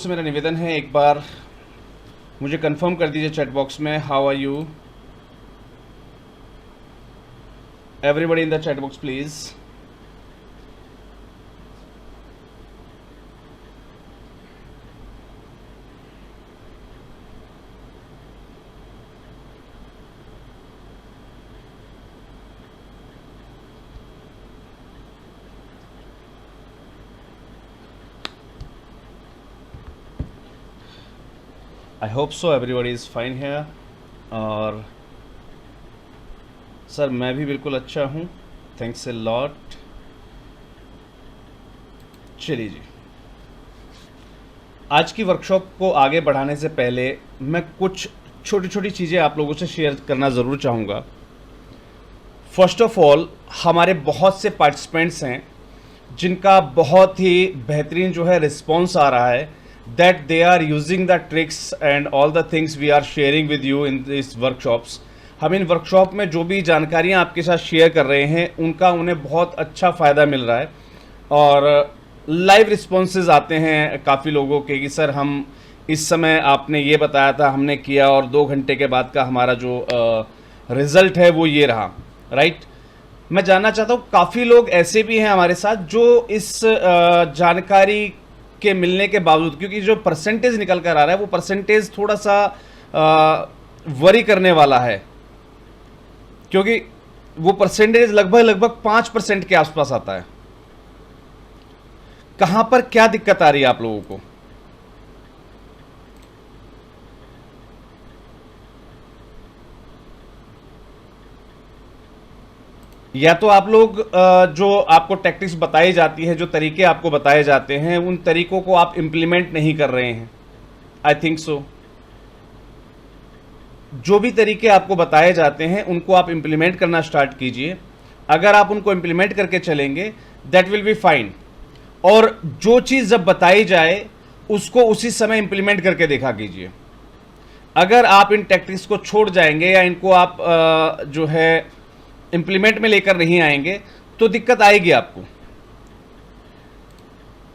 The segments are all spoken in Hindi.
से मेरा निवेदन है, एक बार मुझे कंफर्म कर दीजिए चैट बॉक्स में, how are you everybody in the chat box please. I hope so everybody is fine है। और सर मैं भी बिल्कुल अच्छा हूँ, थैंक्स ए लॉट। चलिए जी, आज की वर्कशॉप को आगे बढ़ाने से पहले मैं कुछ छोटी छोटी चीज़ें आप लोगों से शेयर करना ज़रूर चाहूँगा। फर्स्ट ऑफ ऑल, हमारे बहुत से पार्टिसिपेंट्स हैं जिनका बहुत ही बेहतरीन जो है रिस्पॉन्स आ रहा है, that they are using the tricks and all the things we are sharing with you in these workshops। हम इन वर्कशॉप में जो भी जानकारियाँ आपके साथ शेयर कर रहे हैं उनका उन्हें बहुत अच्छा फ़ायदा मिल रहा है। और लाइव रिस्पॉन्सेज आते हैं काफ़ी लोगों के कि सर हम इस समय आपने ये बताया था, हमने किया और 2 घंटे के बाद का हमारा जो रिज़ल्ट है वो ये रहा, राइट। मैं जानना चाहता हूँ, काफ़ी लोग ऐसे भी हैं हमारे साथ जो इस जानकारी के मिलने के बावजूद, क्योंकि जो परसेंटेज निकल कर आ रहा है वो परसेंटेज थोड़ा सा वरी करने वाला है, क्योंकि वो परसेंटेज लगभग 5% के आसपास आता है। कहां पर क्या दिक्कत आ रही है आप लोगों को? या तो आप लोग जो आपको टैक्टिक्स बताई जाती है, जो तरीके आपको बताए जाते हैं, उन तरीकों को आप इंप्लीमेंट नहीं कर रहे हैं। आई थिंक सो। जो भी तरीके आपको बताए जाते हैं उनको आप इंप्लीमेंट करना स्टार्ट कीजिए। अगर आप उनको इंप्लीमेंट करके चलेंगे दैट विल बी फाइन। और जो चीज़ जब बताई जाए उसको उसी समय इंप्लीमेंट करके देखा कीजिए। अगर आप इन टैक्टिक्स को छोड़ जाएंगे या इनको आप जो है इंप्लीमेंट में लेकर नहीं आएंगे तो दिक्कत आएगी आपको।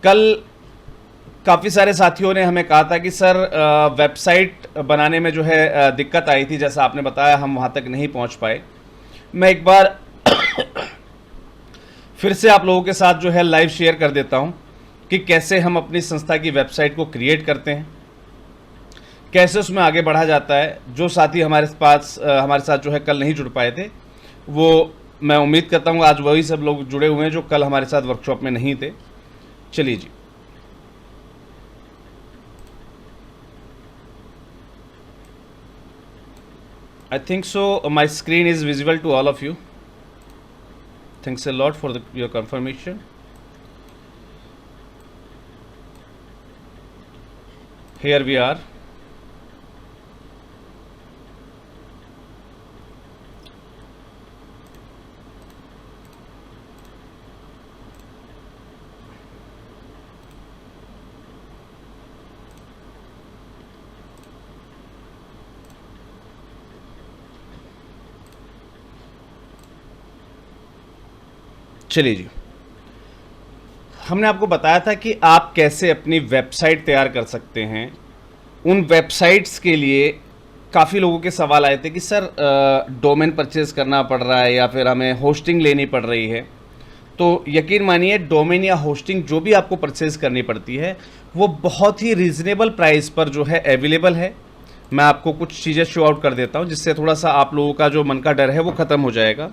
कल काफ़ी सारे साथियों ने हमें कहा था कि सर वेबसाइट बनाने में जो है दिक्कत आई थी, जैसा आपने बताया हम वहाँ तक नहीं पहुँच पाए। मैं एक बार फिर से आप लोगों के साथ जो है लाइव शेयर कर देता हूँ कि कैसे हम अपनी संस्था की वेबसाइट को क्रिएट करते हैं, कैसे उसमें आगे बढ़ा जाता है। जो साथी हमारे साथ जो है कल नहीं जुड़ पाए थे, वो मैं उम्मीद करता हूँ आज वही सब लोग जुड़े हुए हैं जो कल हमारे साथ वर्कशॉप में नहीं थे। चलिए जी, I think so my screen is visible to all of you. Thanks a lot for your confirmation. Here we are. चलिए जी, हमने आपको बताया था कि आप कैसे अपनी वेबसाइट तैयार कर सकते हैं। उन वेबसाइट्स के लिए काफ़ी लोगों के सवाल आए थे कि सर डोमेन परचेज़ करना पड़ रहा है या फिर हमें होस्टिंग लेनी पड़ रही है। तो यकीन मानिए, डोमेन या होस्टिंग जो भी आपको परचेज़ करनी पड़ती है वो बहुत ही रीज़नेबल प्राइस पर जो है अवेलेबल है। मैं आपको कुछ चीज़ें शो आउट कर देता हूँ जिससे थोड़ा सा आप लोगों का जो मन का डर है वो ख़त्म हो जाएगा।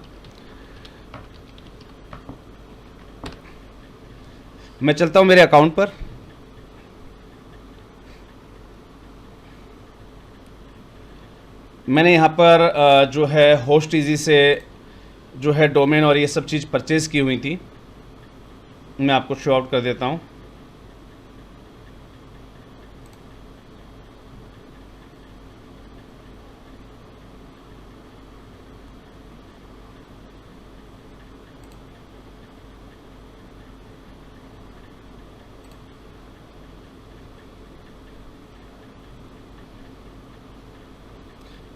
मैं चलता हूं मेरे अकाउंट पर। मैंने यहाँ पर जो है होस्ट इजी से जो है डोमेन और ये सब चीज़ परचेज़ की हुई थी, मैं आपको शो आउट कर देता हूँ।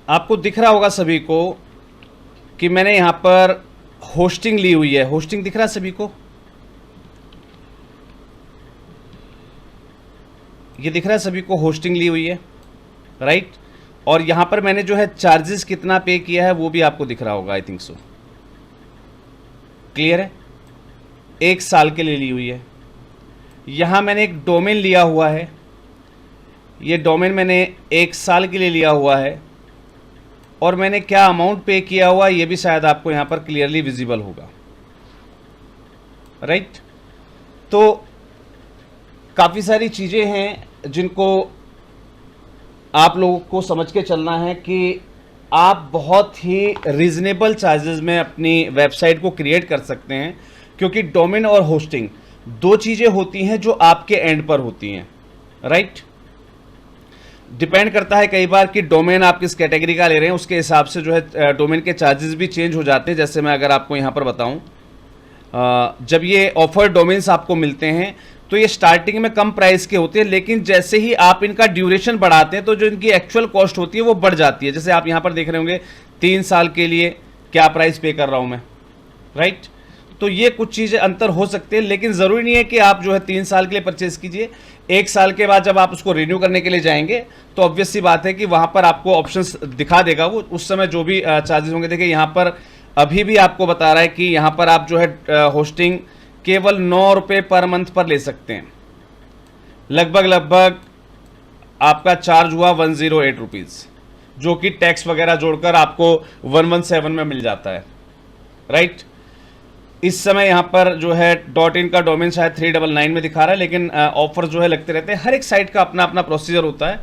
आपको दिख रहा होगा सभी को कि मैंने यहाँ पर होस्टिंग ली हुई है। होस्टिंग दिख रहा है सभी को? ये दिख रहा है सभी को, होस्टिंग ली हुई है, राइट। और यहाँ पर मैंने जो है चार्जेस कितना पे किया है वो भी आपको दिख रहा होगा, आई थिंक सो। क्लियर है? 1 साल के लिए ली हुई है। यहाँ मैंने एक डोमेन लिया हुआ है, ये डोमेन मैंने 1 साल के लिए लिया हुआ है, और मैंने क्या अमाउंट पे किया हुआ ये भी शायद आपको यहाँ पर क्लियरली विजिबल होगा, राइट। तो काफ़ी सारी चीज़ें हैं जिनको आप लोगों को समझ के चलना है कि आप बहुत ही रीजनेबल चार्जेस में अपनी वेबसाइट को क्रिएट कर सकते हैं, क्योंकि डोमेन और होस्टिंग 2 चीज़ें होती हैं जो आपके एंड पर होती हैं, राइट। डिपेंड करता है कई बार कि डोमेन आप किस कैटेगरी का ले रहे हैं, उसके हिसाब से जो है डोमेन के चार्जेस भी चेंज हो जाते हैं। जैसे मैं अगर आपको यहाँ पर बताऊँ, जब ये ऑफर डोमेन्स आपको मिलते हैं तो ये स्टार्टिंग में कम प्राइस के होते हैं, लेकिन जैसे ही आप इनका ड्यूरेशन बढ़ाते हैं तो जो इनकी एक्चुअल कॉस्ट होती है वो बढ़ जाती है। जैसे आप यहाँ पर देख रहे होंगे 3 साल के लिए क्या प्राइस पे कर रहा हूँ मैं, राइट। तो ये कुछ चीज़ें अंतर हो सकते हैं, लेकिन ज़रूरी नहीं है कि आप जो है 3 साल के लिए परचेज़ कीजिए। 1 साल के बाद जब आप उसको रिन्यू करने के लिए जाएंगे तो ऑब्वियस सी बात है कि वहाँ पर आपको ऑप्शंस दिखा देगा वो, उस समय जो भी चार्जेस होंगे। देखिए यहाँ पर अभी भी आपको बता रहा है कि यहाँ पर आप जो है होस्टिंग केवल 9 रुपये पर मंथ पर ले सकते हैं। लगभग आपका चार्ज हुआ 108 रुपीज़, जो कि टैक्स वगैरह जोड़कर आपको 117 में मिल जाता है, राइट। इस समय यहाँ पर जो है .in का डोमेन शायद 399 में दिखा रहा है, लेकिन ऑफर जो है लगते रहते हैं। हर एक साइट का अपना अपना प्रोसीजर होता है,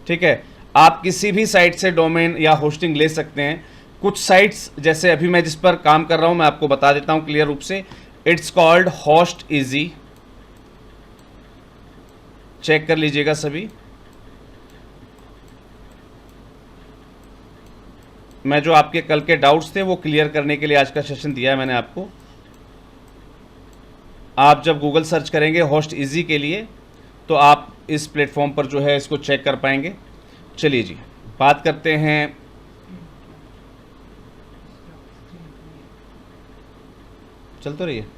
ठीक है। आप किसी भी साइट से डोमेन या होस्टिंग ले सकते हैं। कुछ साइट्स, जैसे अभी मैं जिस पर काम कर रहा हूँ, मैं आपको बता देता हूँ क्लियर रूप से। It's called host easy, check कर लीजिएगा सभी। मैं जो आपके कल के डाउट्स थे वो क्लियर करने के लिए आज का सेशन दिया है मैंने आपको। आप जब गूगल सर्च करेंगे होस्ट इजी के लिए तो आप इस प्लेटफॉर्म पर जो है इसको चेक कर पाएंगे। चलिए जी, बात करते हैं चल तो रही है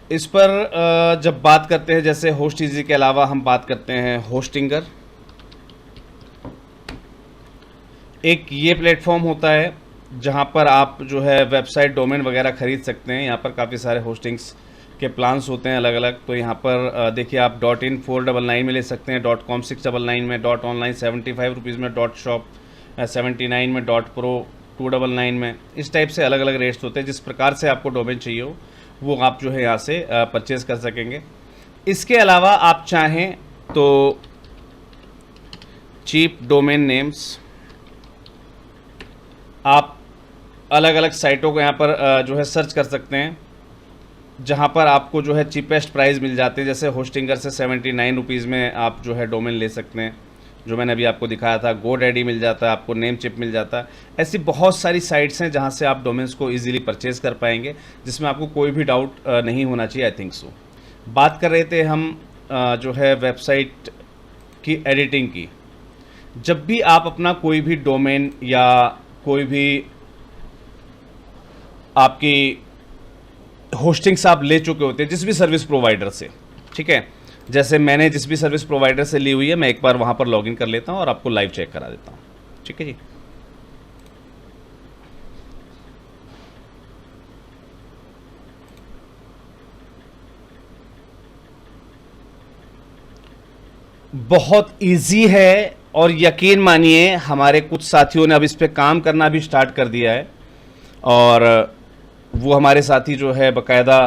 इस पर। जब बात करते हैं, जैसे होस्ट इजी के अलावा हम बात करते हैं होस्टिंगर। एक ये प्लेटफॉर्म होता है जहां पर आप जो है वेबसाइट डोमेन वगैरह खरीद सकते हैं। यहाँ पर काफ़ी सारे होस्टिंग्स के प्लान्स होते हैं अलग अलग। तो यहाँ पर देखिए आप .in 499 में ले सकते हैं, .com 699 में, .online 75 रुपीज़ में, .shop 79 में, .pro 299 में। इस टाइप से अलग अलग रेट्स होते हैं। जिस प्रकार से आपको डोमेन चाहिए हो वो आप जो है यहाँ से परचेज़ कर सकेंगे। इसके अलावा आप चाहें तो चीप डोमेन नेम्स, आप अलग अलग साइटों को यहाँ पर जो है सर्च कर सकते हैं, जहाँ पर आपको जो है चीपेस्ट प्राइस मिल जाते हैं। जैसे होस्टिंगर से 79 रुपीज़ में आप जो है डोमेन ले सकते हैं, जो मैंने अभी आपको दिखाया था। GoDaddy मिल जाता है आपको, नेम चिप मिल जाता है। ऐसी बहुत सारी साइट्स हैं जहाँ से आप डोमेन्स को इजीली परचेज़ कर पाएंगे, जिसमें आपको कोई भी डाउट नहीं होना चाहिए, आई थिंक सो। बात कर रहे थे हम जो है वेबसाइट की एडिटिंग की। जब भी आप अपना कोई भी डोमेन या कोई भी आपकी होस्टिंग्स आप ले चुके होते हैं जिस भी सर्विस प्रोवाइडर से, ठीक है। जैसे मैंने जिस भी सर्विस प्रोवाइडर से ली हुई है, मैं एक बार वहाँ पर लॉगिन कर लेता हूँ और आपको लाइव चेक करा देता हूँ, ठीक है जी। बहुत इजी है और यकीन मानिए हमारे कुछ साथियों ने अब इस पे काम करना भी स्टार्ट कर दिया है, और वो हमारे साथी जो है बाकायदा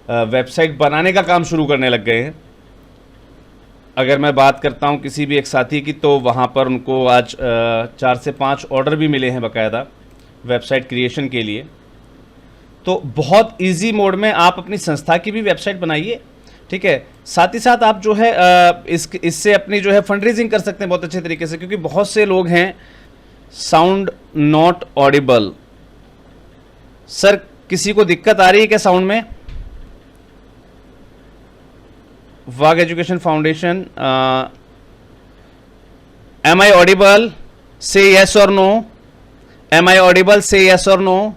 वेबसाइट बनाने का काम शुरू करने लग गए हैं। अगर मैं बात करता हूं किसी भी एक साथी की, तो वहां पर उनको आज 4 से 5 ऑर्डर भी मिले हैं बाकायदा वेबसाइट क्रिएशन के लिए। तो बहुत इजी मोड में आप अपनी संस्था की भी वेबसाइट बनाइए, ठीक है। साथ ही साथ आप जो है इससे अपनी जो है फंड रेजिंग कर सकते हैं बहुत अच्छे तरीके से, क्योंकि बहुत से लोग हैं साउंड नॉट ऑडिबल। सर किसी को दिक्कत आ रही है क्या साउंड में? Vaag education foundation, am I audible? Say yes और no. Am I audible? Say yes और नो।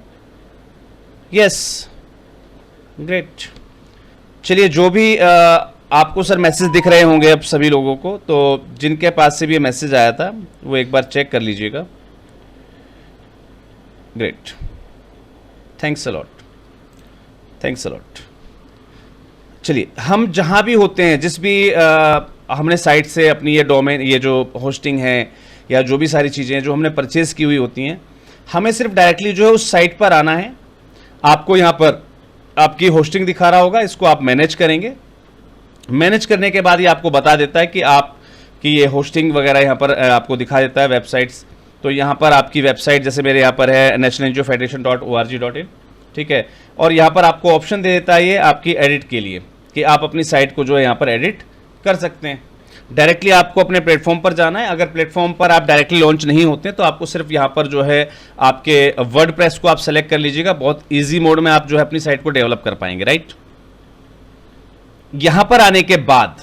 Yes, great. चलिए, जो भी आपको सर मैसेज दिख रहे होंगे अब सभी लोगों को, तो जिनके पास से भी ये मैसेज आया था वो एक बार चेक कर लीजिएगा। Great, thanks a lot, thanks a lot. चलिए, हम जहाँ भी होते हैं, जिस भी हमने साइट से अपनी ये डोमेन, ये जो होस्टिंग है या जो भी सारी चीज़ें जो हमने परचेज की हुई होती हैं, हमें सिर्फ डायरेक्टली जो है उस साइट पर आना है। आपको यहाँ पर आपकी होस्टिंग दिखा रहा होगा, इसको आप मैनेज करेंगे। मैनेज करने के बाद ये आपको बता देता है कि आप कि ये होस्टिंग वगैरह यहाँ पर आपको दिखा देता है वेबसाइट्स। तो यहाँ पर आपकी वेबसाइट जैसे मेरे यहाँ पर है nationalngofederation.org.in, ठीक है। और यहाँ पर आपको ऑप्शन दे देता है ये आपकी एडिट के लिए कि आप अपनी साइट को जो है यहाँ पर एडिट कर सकते हैं। डायरेक्टली आपको अपने प्लेटफॉर्म पर जाना है। अगर प्लेटफॉर्म पर आप डायरेक्टली लॉन्च नहीं होते तो आपको सिर्फ यहाँ पर जो है आपके वर्डप्रेस को आप सेलेक्ट कर लीजिएगा। बहुत ईजी मोड में आप जो है अपनी साइट को डेवलप कर पाएंगे, राइट। यहां पर आने के बाद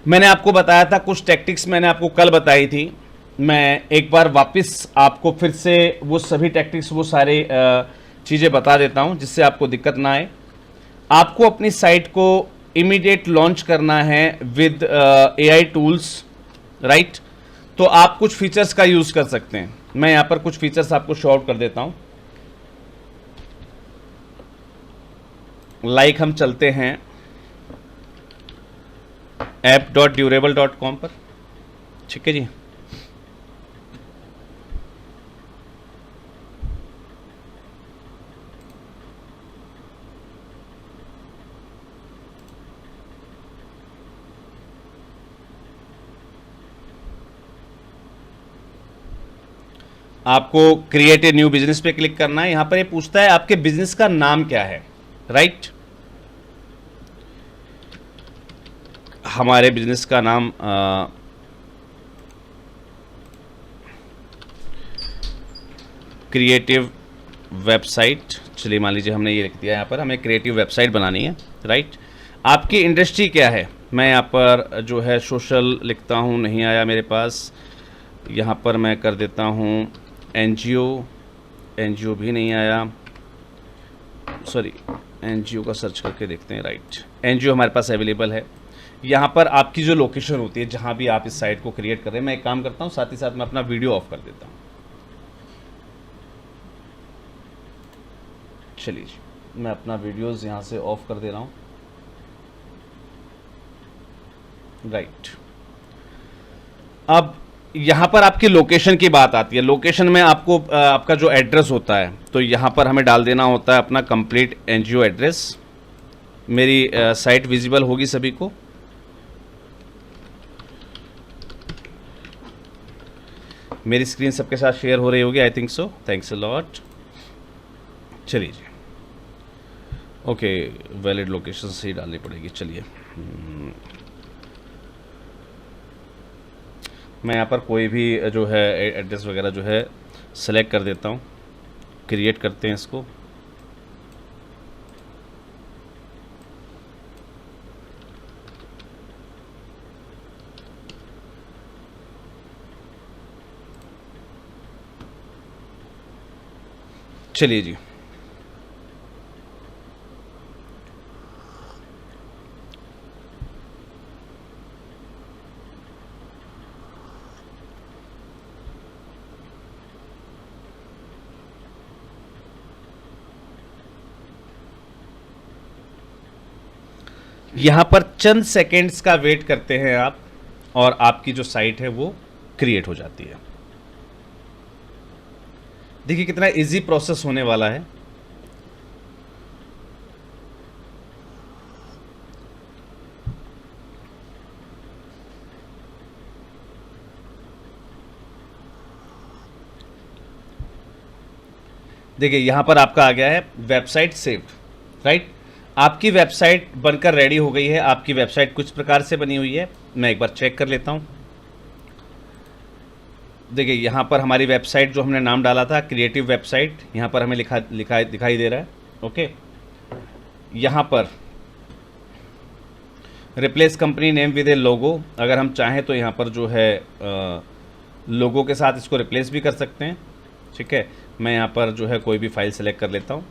मैंने आपको बताया था कुछ टैक्टिक्स, मैंने आपको कल बताई थी। मैं एक बार वापस आपको फिर से वो सभी टैक्टिक्स, वो सारे चीज़ें बता देता हूं जिससे आपको दिक्कत ना आए। आपको अपनी साइट को इमीडिएट लॉन्च करना है विद AI टूल्स, राइट। तो आप कुछ फीचर्स का यूज़ कर सकते हैं। मैं यहां पर कुछ फीचर्स आपको शो आउट कर देता हूं। लाइक हम चलते हैं app.durable.com पर, ठीक है जी। आपको क्रिएट ए न्यू बिजनेस पे क्लिक करना है। यहां पर ये पूछता है आपके बिजनेस का नाम क्या है, राइट। हमारे बिजनेस का नाम क्रिएटिव वेबसाइट, चलिए मान लीजिए हमने ये लिख दिया। यहाँ पर हमें क्रिएटिव वेबसाइट बनानी है, राइट। आपकी इंडस्ट्री क्या है, मैं यहाँ पर जो है सोशल लिखता हूँ, नहीं आया मेरे पास। यहाँ पर मैं कर देता हूँ एनजीओ भी नहीं आया, सॉरी एनजीओ का सर्च करके देखते हैं, राइट। एनजीओ हमारे पास अवेलेबल है। यहाँ पर आपकी जो लोकेशन होती है जहाँ भी आप इस साइट को क्रिएट कर रहे हैं, मैं एक काम करता हूँ, साथ ही साथ मैं अपना वीडियो ऑफ कर देता हूँ। चलिए मैं अपना वीडियोस यहाँ से ऑफ कर दे रहा हूँ, राइट। अब यहाँ पर आपकी लोकेशन की बात आती है। लोकेशन में आपको आपका जो एड्रेस होता है, तो यहाँ पर हमें डाल देना होता है अपना कंप्लीट एनजीओ एड्रेस। मेरी साइट विजिबल होगी सभी को। मेरी स्क्रीन सबके साथ शेयर हो रही होगी, आई think so, thanks a lot. चलिए जी, ओके, वैलिड लोकेशन से ही डालनी पड़ेगी। चलिए मैं यहाँ पर कोई भी जो है एड्रेस वगैरह जो है सेलेक्ट कर देता हूँ। क्रिएट करते हैं इसको। चलिए जी, यहाँ पर चंद सेकेंड्स का वेट करते हैं आप, और आपकी जो साइट है वो क्रिएट हो जाती है। देखिए कितना इजी प्रोसेस होने वाला है। देखिए यहाँ पर आपका आ गया है वेबसाइट सेव्ड, राइट। आपकी वेबसाइट बनकर रेडी हो गई है। आपकी वेबसाइट कुछ प्रकार से बनी हुई है, मैं एक बार चेक कर लेता हूँ। देखिए यहाँ पर हमारी वेबसाइट जो हमने नाम डाला था क्रिएटिव वेबसाइट, यहाँ पर हमें दिखाई दे रहा है, ओके। यहाँ पर रिप्लेस कंपनी नेम विद ए लोगो, अगर हम चाहें तो यहाँ पर जो है लोगो के साथ इसको रिप्लेस भी कर सकते हैं, ठीक है। मैं यहाँ पर जो है कोई भी फाइल सेलेक्ट कर लेता हूँ।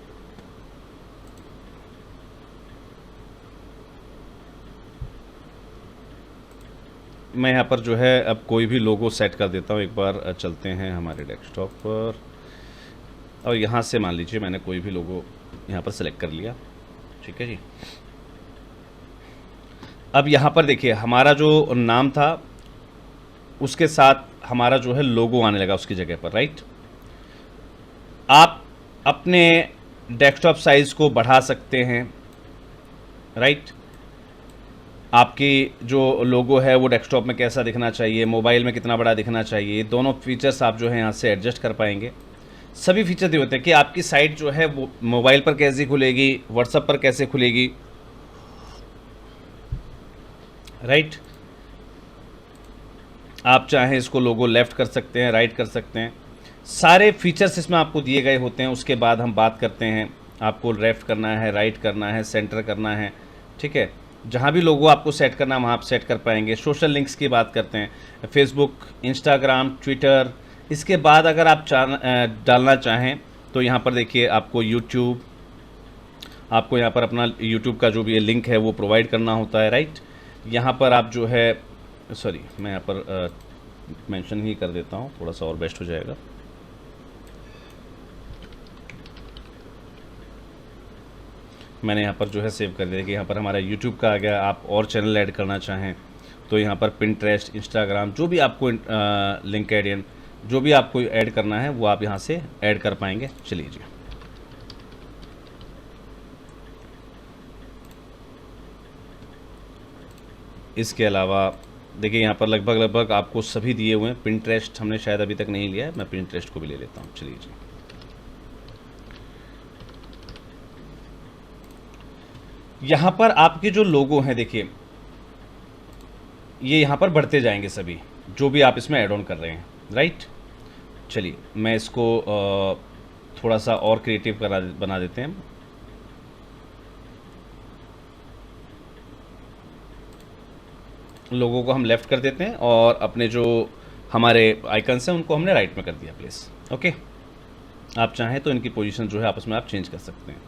मैं यहाँ पर जो है अब कोई भी लोगो सेट कर देता हूँ। एक बार चलते हैं हमारे डेस्कटॉप पर और यहाँ से मान लीजिए मैंने कोई भी लोगो यहाँ पर सेलेक्ट कर लिया। ठीक है जी। अब यहाँ पर देखिए हमारा जो नाम था उसके साथ हमारा जो है लोगो आने लगा उसकी जगह पर, राइट। आप अपने डेस्कटॉप साइज़ को बढ़ा सकते हैं, राइट। आपकी जो लोगो है वो डेस्कटॉप में कैसा दिखना चाहिए, मोबाइल में कितना बड़ा दिखना चाहिए, दोनों फीचर्स आप जो है यहाँ से एडजस्ट कर पाएंगे। सभी फीचर दिए होते हैं कि आपकी साइट जो है वो मोबाइल पर कैसे खुलेगी, व्हाट्सएप पर कैसे खुलेगी, राइट। आप चाहें इसको लोगो लेफ़्ट कर सकते हैं, राइट कर सकते हैं। सारे फीचर्स इसमें आपको दिए गए होते हैं। उसके बाद हम बात करते हैं आपको लेफ़्ट करना है, राइट करना है, सेंटर करना है, ठीक है। जहाँ भी लोगो आपको सेट करना है वहाँ आप सेट कर पाएंगे। सोशल लिंक्स की बात करते हैं, फेसबुक, इंस्टाग्राम, ट्विटर। इसके बाद अगर आप डालना चाहें तो यहाँ पर देखिए आपको यूट्यूब, आपको यहाँ पर अपना यूट्यूब का जो भी ये लिंक है वो प्रोवाइड करना होता है, राइट। यहाँ पर आप जो है सॉरी मैं यहाँ पर मेंशन ही कर देता हूँ, थोड़ा सा और बेस्ट हो जाएगा। मैंने यहाँ पर जो है सेव कर दिया कि यहाँ पर हमारा यूट्यूब का आ गया। आप और चैनल ऐड करना चाहें तो यहाँ पर पिंटरेस्ट, इंस्टाग्राम, जो भी आपको लिंक्डइन, जो भी आपको ऐड करना है वो आप यहाँ से ऐड कर पाएंगे। चलिए जी। इसके अलावा देखिए यहाँ पर लगभग आपको सभी दिए हुए हैं। पिंटरेस्ट हमने शायद अभी तक नहीं लिया है, मैं पिंटरेस्ट को भी ले लेता हूँ। चलिए जी। यहाँ पर आपके जो लोगो हैं देखिए ये यहाँ पर बढ़ते जाएंगे सभी, जो भी आप इसमें ऐड ऑन कर रहे हैं, राइट। चलिए मैं इसको थोड़ा सा और क्रिएटिव बना देते हैं। लोगों को हम लेफ़्ट कर देते हैं और अपने जो हमारे आइकन्स हैं उनको हमने राइट में कर दिया प्लेस। ओके, आप चाहें तो इनकी पोजीशन जो है आपस में आप चेंज कर सकते हैं।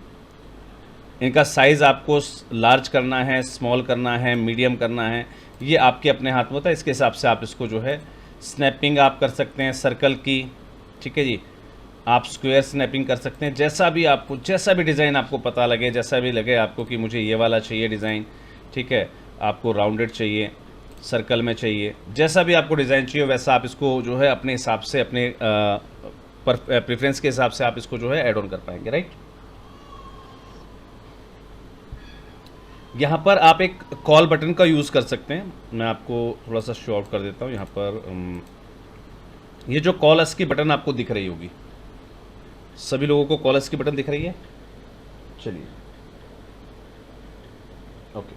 इनका साइज़ आपको लार्ज करना है, स्मॉल करना है, मीडियम करना है, ये आपके अपने हाथ में होता है। इसके हिसाब से आप इसको जो है स्नैपिंग आप कर सकते हैं सर्कल की, ठीक है जी। आप स्क्वायर स्नैपिंग कर सकते हैं, जैसा भी आपको, जैसा भी डिज़ाइन आपको पता लगे, जैसा भी लगे आपको कि मुझे ये वाला चाहिए डिज़ाइन, ठीक है। आपको राउंडेड चाहिए, सर्कल में चाहिए, जैसा भी आपको डिज़ाइन चाहिए वैसा आप इसको जो है अपने हिसाब से, अपने प्रेफरेंस के हिसाब से आप इसको जो है ऐड ऑन कर पाएंगे, राइट। यहाँ पर आप एक कॉल बटन का यूज़ कर सकते हैं। मैं आपको थोड़ा सा शो आउट कर देता हूँ। यहाँ पर ये जो कॉलस की बटन आपको दिख रही होगी, सभी लोगों को कॉलस की बटन दिख रही है। चलिए ओके,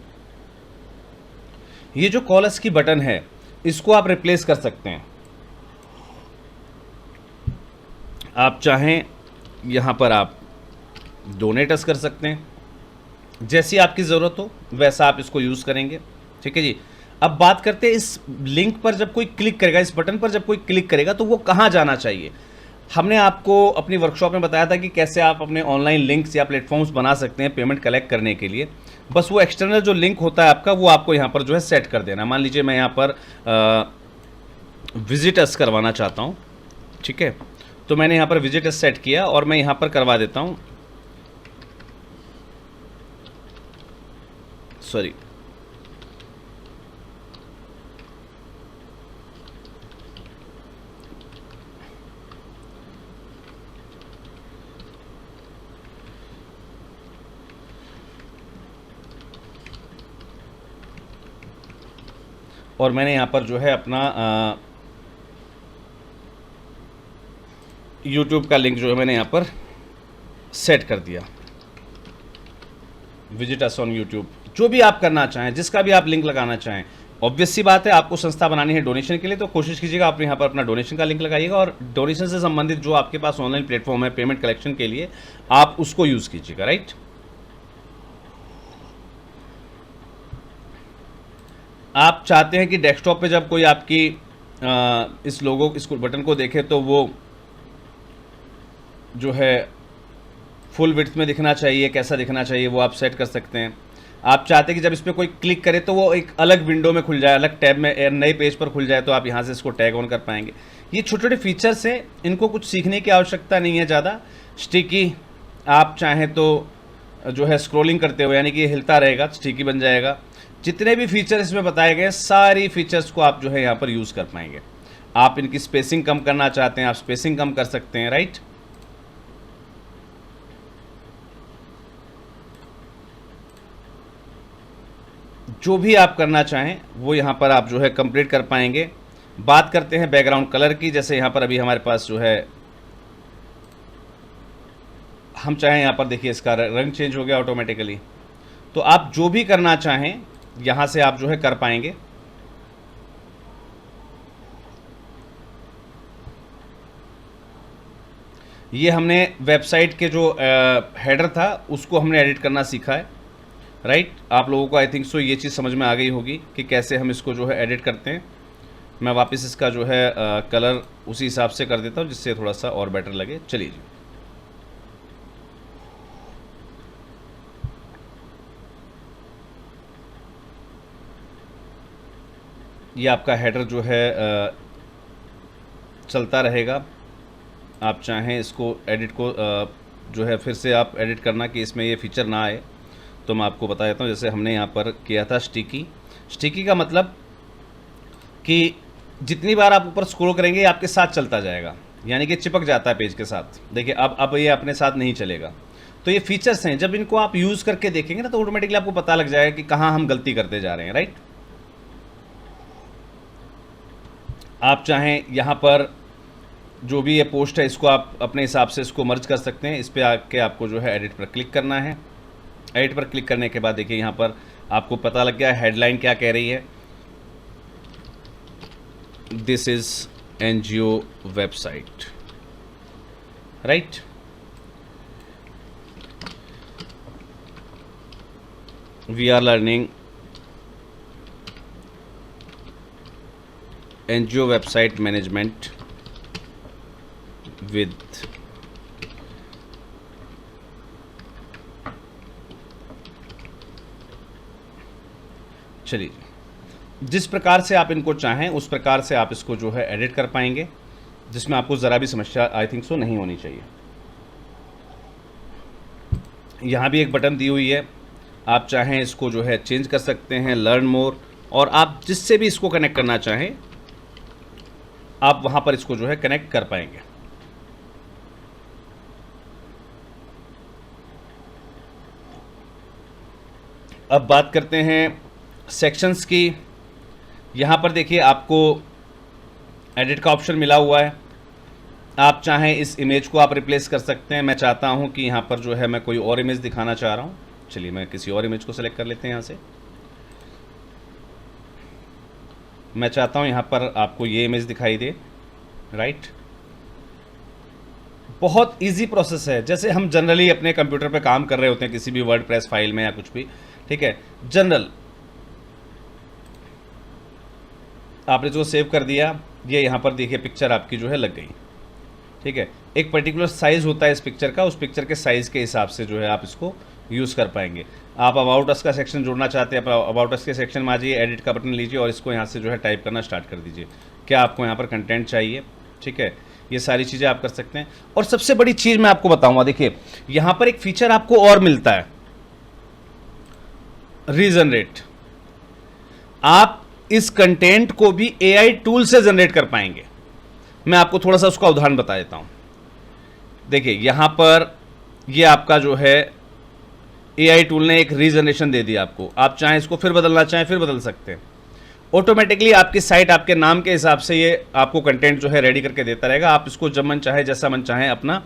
ये जो कॉलस की बटन है इसको आप रिप्लेस कर सकते हैं। आप चाहें यहाँ पर आप डोनेटस कर सकते हैं, जैसी आपकी ज़रूरत हो वैसा आप इसको यूज़ करेंगे, ठीक है जी। अब बात करते हैं इस लिंक पर जब कोई क्लिक करेगा, इस बटन पर जब कोई क्लिक करेगा तो वो कहाँ जाना चाहिए। हमने आपको अपनी वर्कशॉप में बताया था कि कैसे आप अपने ऑनलाइन लिंक्स या प्लेटफॉर्म्स बना सकते हैं पेमेंट कलेक्ट करने के लिए। बस वो एक्सटर्नल जो लिंक होता है आपका वो आपको यहाँ पर जो है सेट कर देना। मान लीजिए मैं यहाँ पर विजिट अस करवाना चाहता हूँ, ठीक है। तो मैंने यहाँ पर विजिट अस सेट किया और मैं यहाँ पर करवा देता हूँ, सॉरी और मैंने यहाँ पर जो है अपना YouTube का लिंक जो है मैंने यहाँ पर सेट कर दिया, विजिट अस ऑन यूट्यूब। जो भी आप करना चाहें, जिसका भी आप लिंक लगाना चाहें, ऑब्वियस सी बात है आपको संस्था बनानी है डोनेशन के लिए, तो कोशिश कीजिएगा आप यहाँ पर अपना डोनेशन का लिंक लगाइएगा और डोनेशन से संबंधित जो आपके पास ऑनलाइन प्लेटफॉर्म है पेमेंट कलेक्शन के लिए आप उसको यूज़ कीजिएगा, राइट। आप चाहते हैं कि डेस्कटॉप पे जब कोई आपकी इस लोगो, इस बटन को देखे तो वो जो है फुल विड्थ में दिखना चाहिए, कैसा दिखना चाहिए वो आप सेट कर सकते हैं। आप चाहते हैं कि जब इस पर कोई क्लिक करे तो वो एक अलग विंडो में खुल जाए, अलग टैब में, नए पेज पर खुल जाए, तो आप यहाँ से इसको टैग ऑन कर पाएंगे। ये छोटे छोटे फीचर्स हैं, इनको कुछ सीखने की आवश्यकता नहीं है ज़्यादा। स्टिकी आप चाहें तो जो है स्क्रॉलिंग करते हुए, यानी कि हिलता रहेगा, स्टिकी बन जाएगा। जितने भी फीचर इसमें बताए गए सारी फीचर्स को आप जो है यहाँ पर यूज़ कर पाएंगे। आप इनकी स्पेसिंग कम करना चाहते हैं, आप स्पेसिंग कम कर सकते हैं, राइट। जो भी आप करना चाहें वो यहाँ पर आप जो है कंप्लीट कर पाएंगे। बात करते हैं बैकग्राउंड कलर की। जैसे यहाँ पर अभी हमारे पास जो है, हम चाहें यहाँ पर देखिए इसका रंग चेंज हो गया ऑटोमेटिकली। तो आप जो भी करना चाहें यहाँ से आप जो है कर पाएंगे। ये हमने वेबसाइट के जो हेडर था उसको हमने एडिट करना सीखा है, राइट। आप लोगों को आई थिंक सो ये चीज़ समझ में आ गई होगी कि कैसे हम इसको जो है एडिट करते हैं। मैं वापस इसका जो है कलर उसी हिसाब से कर देता हूँ जिससे थोड़ा सा और बेटर लगे। चलिए जी, ये आपका हेडर जो है चलता रहेगा। आप चाहें इसको एडिट को जो है फिर से आप एडिट करना कि इसमें ये फीचर ना आए, तो मैं आपको बता देता हूँ। जैसे हमने यहाँ पर किया था स्टिकी। स्टिकी का मतलब कि जितनी बार आप ऊपर स्क्रॉल करेंगे ये आपके साथ चलता जाएगा, यानी कि चिपक जाता है पेज के साथ। देखिए अब ये अपने साथ नहीं चलेगा। तो ये फीचर्स हैं, जब इनको आप यूज़ करके देखेंगे ना तो ऑटोमेटिकली आपको पता लग जाएगा कि कहाँ हम गलती करते जा रहे हैं, राइट। आप चाहें यहाँ पर जो भी ये पोस्ट है इसको आप अपने हिसाब से इसको मर्ज कर सकते हैं। इस पर आके आपको जो है एडिट पर क्लिक करना है। एडिट पर क्लिक करने के बाद देखिए यहाँ पर आपको पता लग गया हेडलाइन क्या कह रही है। This is NGO website, right. We are learning NGO website management with चलिए, जिस प्रकार से आप इनको चाहें उस प्रकार से आप इसको जो है एडिट कर पाएंगे, जिसमें आपको ज़रा भी समस्या आई थिंक सो नहीं होनी चाहिए। यहाँ भी एक बटन दी हुई है, आप चाहें इसको जो है चेंज कर सकते हैं, लर्न मोर, और आप जिससे भी इसको कनेक्ट करना चाहें आप वहाँ पर इसको जो है कनेक्ट कर पाएंगे। अब बात करते हैं सेक्शंस की। यहाँ पर देखिए आपको एडिट का ऑप्शन मिला हुआ है। आप चाहें इस इमेज को आप रिप्लेस कर सकते हैं। मैं चाहता हूँ कि यहाँ पर जो है मैं कोई और इमेज दिखाना चाह रहा हूँ। चलिए मैं किसी और इमेज को सेलेक्ट कर लेते हैं। यहाँ से मैं चाहता हूँ यहाँ पर आपको ये इमेज दिखाई दे, राइट। बहुत इजी प्रोसेस है। जैसे हम जनरली अपने कंप्यूटर पे काम कर रहे होते हैं किसी भी वर्डप्रेस फाइल में या कुछ भी, ठीक है, जनरल आपने जो सेव कर दिया, ये यहाँ पर देखिए पिक्चर आपकी जो है लग गई, ठीक है। एक पर्टिकुलर साइज़ होता है इस पिक्चर का, उस पिक्चर के साइज़ के हिसाब से जो है आप इसको यूज़ कर पाएंगे। आप अबाउट अस का सेक्शन जोड़ना चाहते हैं, आप अबाउट अस के सेक्शन में आ जाइए, एडिट का बटन लीजिए और इसको यहाँ से जो है टाइप करना स्टार्ट कर दीजिए। क्या आपको यहाँ पर कंटेंट चाहिए, ठीक है, ये सारी चीज़ें आप कर सकते हैं। और सबसे बड़ी चीज़ मैं आपको बताऊँगा, देखिए यहाँ पर एक फीचर आपको और मिलता है, रीजनरेट। आप इस कंटेंट को भी एआई टूल से जनरेट कर पाएंगे। मैं आपको थोड़ा सा उसका उदाहरण बता देता हूं। देखिए यहां पर ये आपका जो है एआई टूल ने एक रीजनरेशन दे दिया आपको। आप चाहें इसको फिर बदलना चाहें फिर बदल सकते हैं। ऑटोमेटिकली आपकी साइट आपके नाम के हिसाब से ये आपको कंटेंट जो है रेडी करके देता रहेगा। आप इसको जब मन चाहे जैसा मन चाहे अपना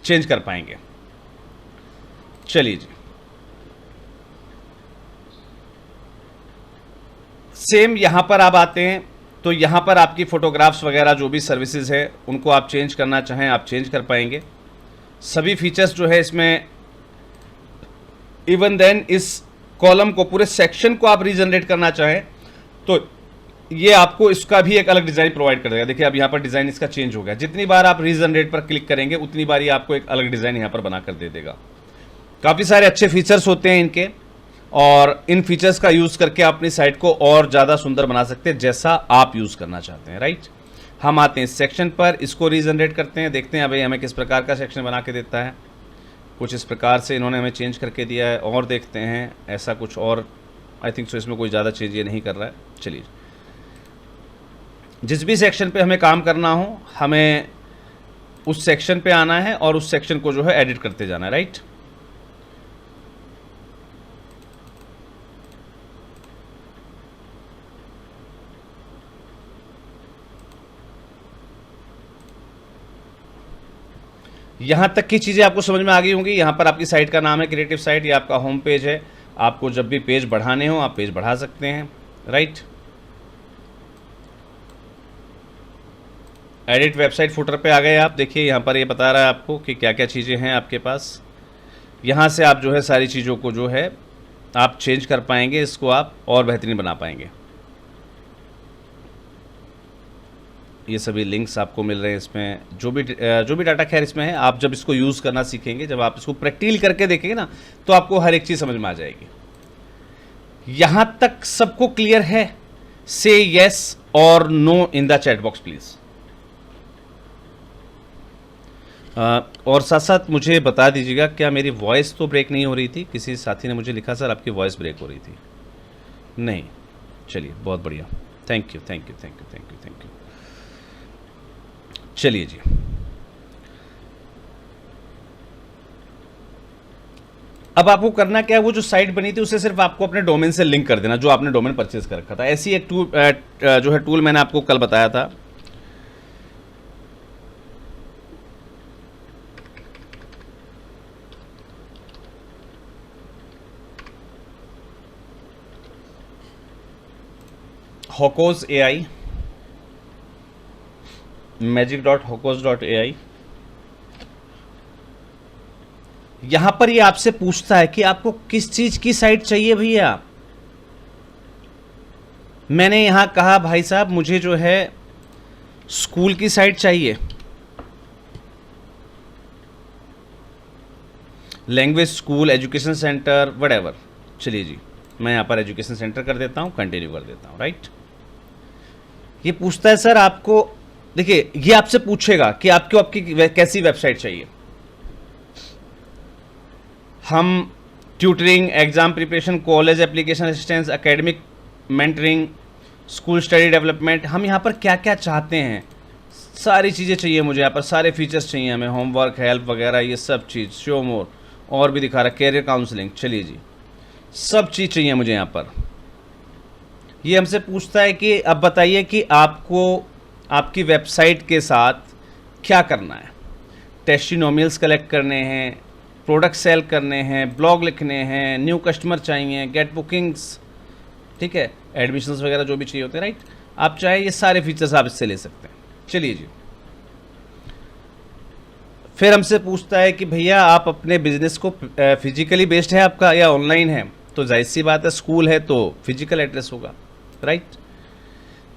चेंज कर पाएंगे। चलिए जी, सेम यहाँ पर आप आते हैं तो यहाँ पर आपकी फ़ोटोग्राफ्स वगैरह जो भी सर्विसेज है उनको आप चेंज करना चाहें आप चेंज कर पाएंगे। सभी फीचर्स जो है इसमें, इवन देन इस कॉलम को, पूरे सेक्शन को आप रीजनरेट करना चाहें तो ये आपको इसका भी एक अलग डिज़ाइन प्रोवाइड कर देगा। देखिए अब यहाँ पर डिज़ाइन इसका चेंज हो गया। जितनी बार आप रीजनरेट पर क्लिक करेंगे उतनी बार ये आपको एक अलग डिज़ाइन यहाँ पर बना कर दे देगा। काफ़ी सारे अच्छे फीचर्स होते हैं इनके। और इन फीचर्स का यूज़ करके अपनी साइट को और ज़्यादा सुंदर बना सकते हैं जैसा आप यूज़ करना चाहते हैं, राइट। हम आते हैं इस सेक्शन पर, इसको रीजनरेट करते हैं, देखते हैं भाई हमें किस प्रकार का सेक्शन बना के देता है। कुछ इस प्रकार से इन्होंने हमें चेंज करके दिया है, और देखते हैं ऐसा कुछ और। आई थिंक सो इसमें कोई ज़्यादा चेंज ये नहीं कर रहा है। चलिए, जिस भी सेक्शन पे हमें काम करना हो, हमें उस सेक्शन पे आना है और उस सेक्शन को जो है एडिट करते जाना है, राइट। यहाँ तक की चीज़ें आपको समझ में आ गई होंगी। यहाँ पर आपकी साइट का नाम है क्रिएटिव साइट, ये आपका होम पेज है। आपको जब भी पेज बढ़ाने हो आप पेज बढ़ा सकते हैं, राइट। एडिट वेबसाइट फुटर पे आ गए आप। देखिए यहाँ पर ये बता रहा है आपको कि क्या क्या चीज़ें हैं आपके पास। यहाँ से आप जो है सारी चीज़ों को जो है आप चेंज कर पाएंगे, इसको आप और बेहतरीन बना पाएंगे। ये सभी लिंक्स आपको मिल रहे हैं इसमें, जो भी डाटा खैर इसमें है। आप जब इसको यूज़ करना सीखेंगे, जब आप इसको प्रैक्टिकल करके देखेंगे ना, तो आपको हर एक चीज़ समझ में आ जाएगी। यहाँ तक सबको क्लियर है? से येस और no in the chat box please. और साथ साथ मुझे बता दीजिएगा, क्या मेरी वॉइस तो ब्रेक नहीं हो रही थी? किसी साथी ने मुझे लिखा सर आपकी वॉइस ब्रेक हो रही थी। नहीं, चलिए बहुत बढ़िया, thank you thank you thank you thank you thank you. चलिए जी, अब आपको करना क्या है, वो जो साइट बनी थी उसे सिर्फ आपको अपने डोमेन से लिंक कर देना, जो आपने डोमेन परचेज कर रखा था। ऐसी एक जो है टूल मैंने आपको कल बताया था। Hocos AI, magic.hocos.ai। यहां पर ये आपसे पूछता है कि आपको किस चीज की साइट चाहिए भैया। मैंने यहां कहा भाई साहब मुझे जो है स्कूल की साइट चाहिए, language school, education centre, whatever. चलिए जी, मैं यहां पर एजुकेशन सेंटर कर देता हूं, कंटिन्यू कर देता हूं, राइट। ये पूछता है सर आपको, देखिए ये आपसे पूछेगा कि आपको आपकी कैसी वेबसाइट चाहिए। हम tutoring, exam preparation, college application assistance, academic mentoring, school study development, हम यहाँ पर क्या क्या चाहते हैं, सारी चीज़ें चाहिए मुझे। यहाँ पर सारे फीचर्स चाहिए हमें, होमवर्क, हेल्प वगैरह, ये सब चीज़, शो मोर, और भी दिखा रहा है, कैरियर काउंसलिंग। चलिए जी, सब चीज़ चाहिए मुझे यहाँ पर। ये हमसे पूछता है कि अब बताइए कि आपको आपकी वेबसाइट के साथ क्या करना है। टेस्टिमोनियल्स कलेक्ट करने हैं, प्रोडक्ट सेल करने हैं, ब्लॉग लिखने हैं, न्यू कस्टमर चाहिए, गेट बुकिंग्स, ठीक है, एडमिशन्स वगैरह जो भी चाहिए होते हैं, राइट। आप चाहे ये सारे फीचर्स आप इससे ले सकते हैं। चलिए जी, फिर हमसे पूछता है कि भैया आप अपने बिजनेस को फिजिकली बेस्ड है आपका या ऑनलाइन है। तो जाहिर सी बात है, स्कूल है तो फिजिकल एड्रेस होगा, राइट।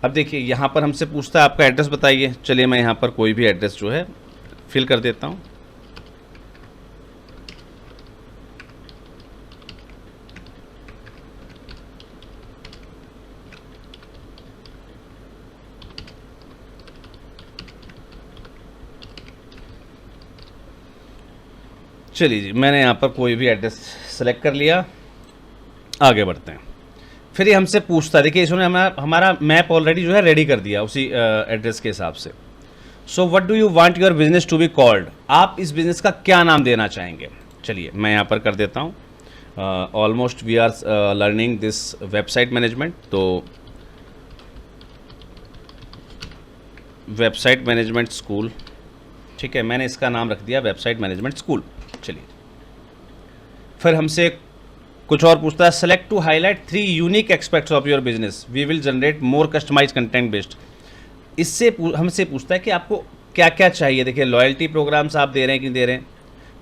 अब देखिए यहाँ पर हमसे पूछता है आपका एड्रेस बताइए। चलिए मैं यहाँ पर कोई भी एड्रेस जो है फिल कर देता हूँ। चलिए जी, मैंने यहाँ पर कोई भी एड्रेस सेलेक्ट कर लिया, आगे बढ़ते हैं। फिर ये हमसे पूछता है, देखिए इसने हमारा मैप ऑलरेडी जो है रेडी कर दिया उसी एड्रेस के हिसाब से। So what do you want your business to be called, आप इस बिजनेस का क्या नाम देना चाहेंगे। चलिए मैं यहाँ पर कर देता हूँ, almost we are learning this website management. तो वेबसाइट मैनेजमेंट स्कूल, ठीक है, मैंने इसका नाम रख दिया वेबसाइट मैनेजमेंट स्कूल। चलिए, फिर हमसे कुछ और पूछता है, select to highlight 3 unique aspects of your business, we will generate more customize content based. इससे हमसे पूछता है कि आपको क्या क्या चाहिए। देखिए लॉयल्टी प्रोग्राम्स आप दे रहे हैं कि नहीं दे रहे हैं,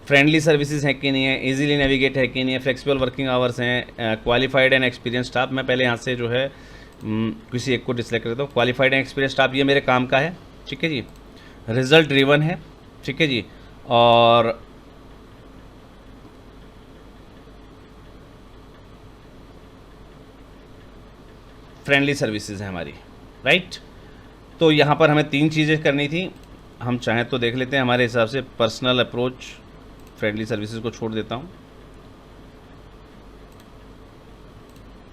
फ्रेंडली सर्विसेज है कि नहीं है, इजीली नेविगेट है कि नहीं है, फ्लेक्सिबल वर्किंग आवर्स हैं, क्वालिफाइड एंड एक्सपीरियंस स्टाफ। मैं पहले यहाँ से जो है किसी एक को डिसलेक्ट कर देता हूँ। क्वालिफाइड एंड एक्सपीरियंस स्टाफ, ये मेरे काम का है, ठीक है जी। रिजल्ट ड्रिवन है, ठीक है जी। और फ्रेंडली सर्विसेज है हमारी, राइट। तो यहाँ पर हमें 3 चीज़ें करनी थी, हम चाहें तो देख लेते हैं। हमारे हिसाब से पर्सनल अप्रोच, फ्रेंडली सर्विसेज को छोड़ देता हूँ,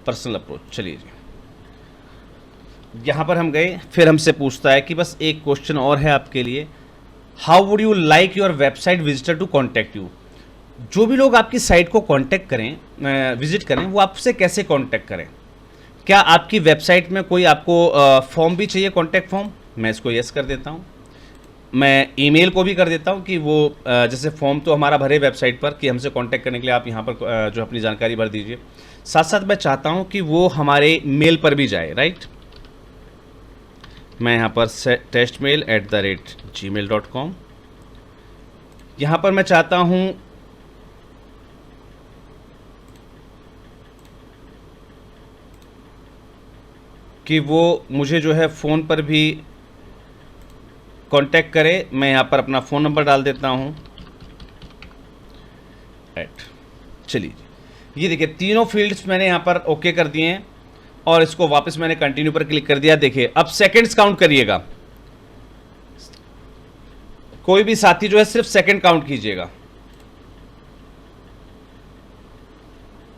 पर्सनल अप्रोच। चलिए जी, यहाँ पर हम गए, फिर हमसे पूछता है कि बस एक क्वेश्चन और है आपके लिए, how would you like your website visitor to contact you. जो भी लोग आपकी साइट को कांटेक्ट करें, विजिट करें, वो आपसे कैसे कांटेक्ट करें। क्या आपकी वेबसाइट में कोई आपको फॉर्म भी चाहिए, कांटेक्ट फॉर्म। मैं इसको यस कर देता हूँ। मैं ईमेल को भी कर देता हूँ कि वो जैसे फॉर्म तो हमारा भरे वेबसाइट पर कि हमसे कांटेक्ट करने के लिए आप यहाँ पर जो अपनी जानकारी भर दीजिए। साथ साथ मैं चाहता हूँ कि वो हमारे मेल पर भी जाए, राइट। मैं यहाँ पर testmail@gmail.com, यहाँ पर मैं चाहता हूँ कि वो मुझे जो है फ़ोन पर भी कांटेक्ट करे। मैं यहाँ पर अपना फ़ोन नंबर डाल देता हूँ, राइट। चलिए, ये देखिए तीनों फील्ड्स मैंने यहाँ पर ओके कर दिए हैं और इसको वापस मैंने कंटिन्यू पर क्लिक कर दिया। देखिए अब सेकंड्स काउंट करिएगा, कोई भी साथी जो है सिर्फ सेकंड काउंट कीजिएगा,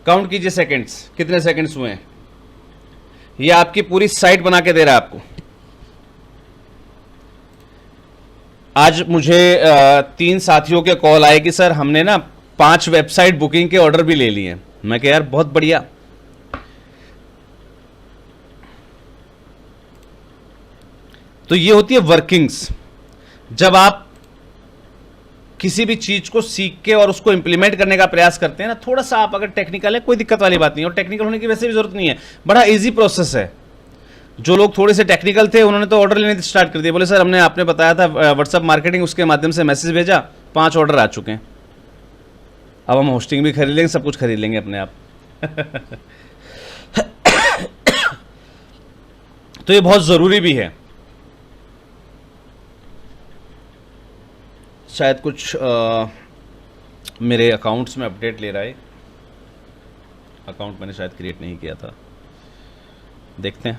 काउंट कीजिए सेकंड्स, कितने सेकंड्स हुए हैं। ये आपकी पूरी साइट बना के दे रहा है आपको। आज मुझे 3 साथियों के कॉल आए कि सर हमने ना 5 वेबसाइट बुकिंग के ऑर्डर भी ले लिए हैं। मैं कह यार बहुत बढ़िया। तो ये होती है वर्किंग्स। जब आप किसी भी चीज को सीख के और उसको इंप्लीमेंट करने का प्रयास करते हैं ना, थोड़ा सा आप अगर टेक्निकल है, कोई दिक्कत वाली बात नहीं है, और टेक्निकल होने की वैसे भी जरूरत नहीं है, बड़ा इजी प्रोसेस है। जो लोग थोड़े से टेक्निकल थे उन्होंने तो ऑर्डर लेने स्टार्ट कर दिए, बोले सर हमने आपने बताया था व्हाट्सअप मार्केटिंग, उसके माध्यम से मैसेज भेजा, 5 ऑर्डर आ चुके हैं, अब हम होस्टिंग भी खरीद लेंगे, सब कुछ खरीद लेंगे अपने आप। तो ये बहुत ज़रूरी भी है। शायद कुछ मेरे अकाउंट्स में अपडेट ले रहा है, अकाउंट मैंने शायद क्रिएट नहीं किया था, देखते हैं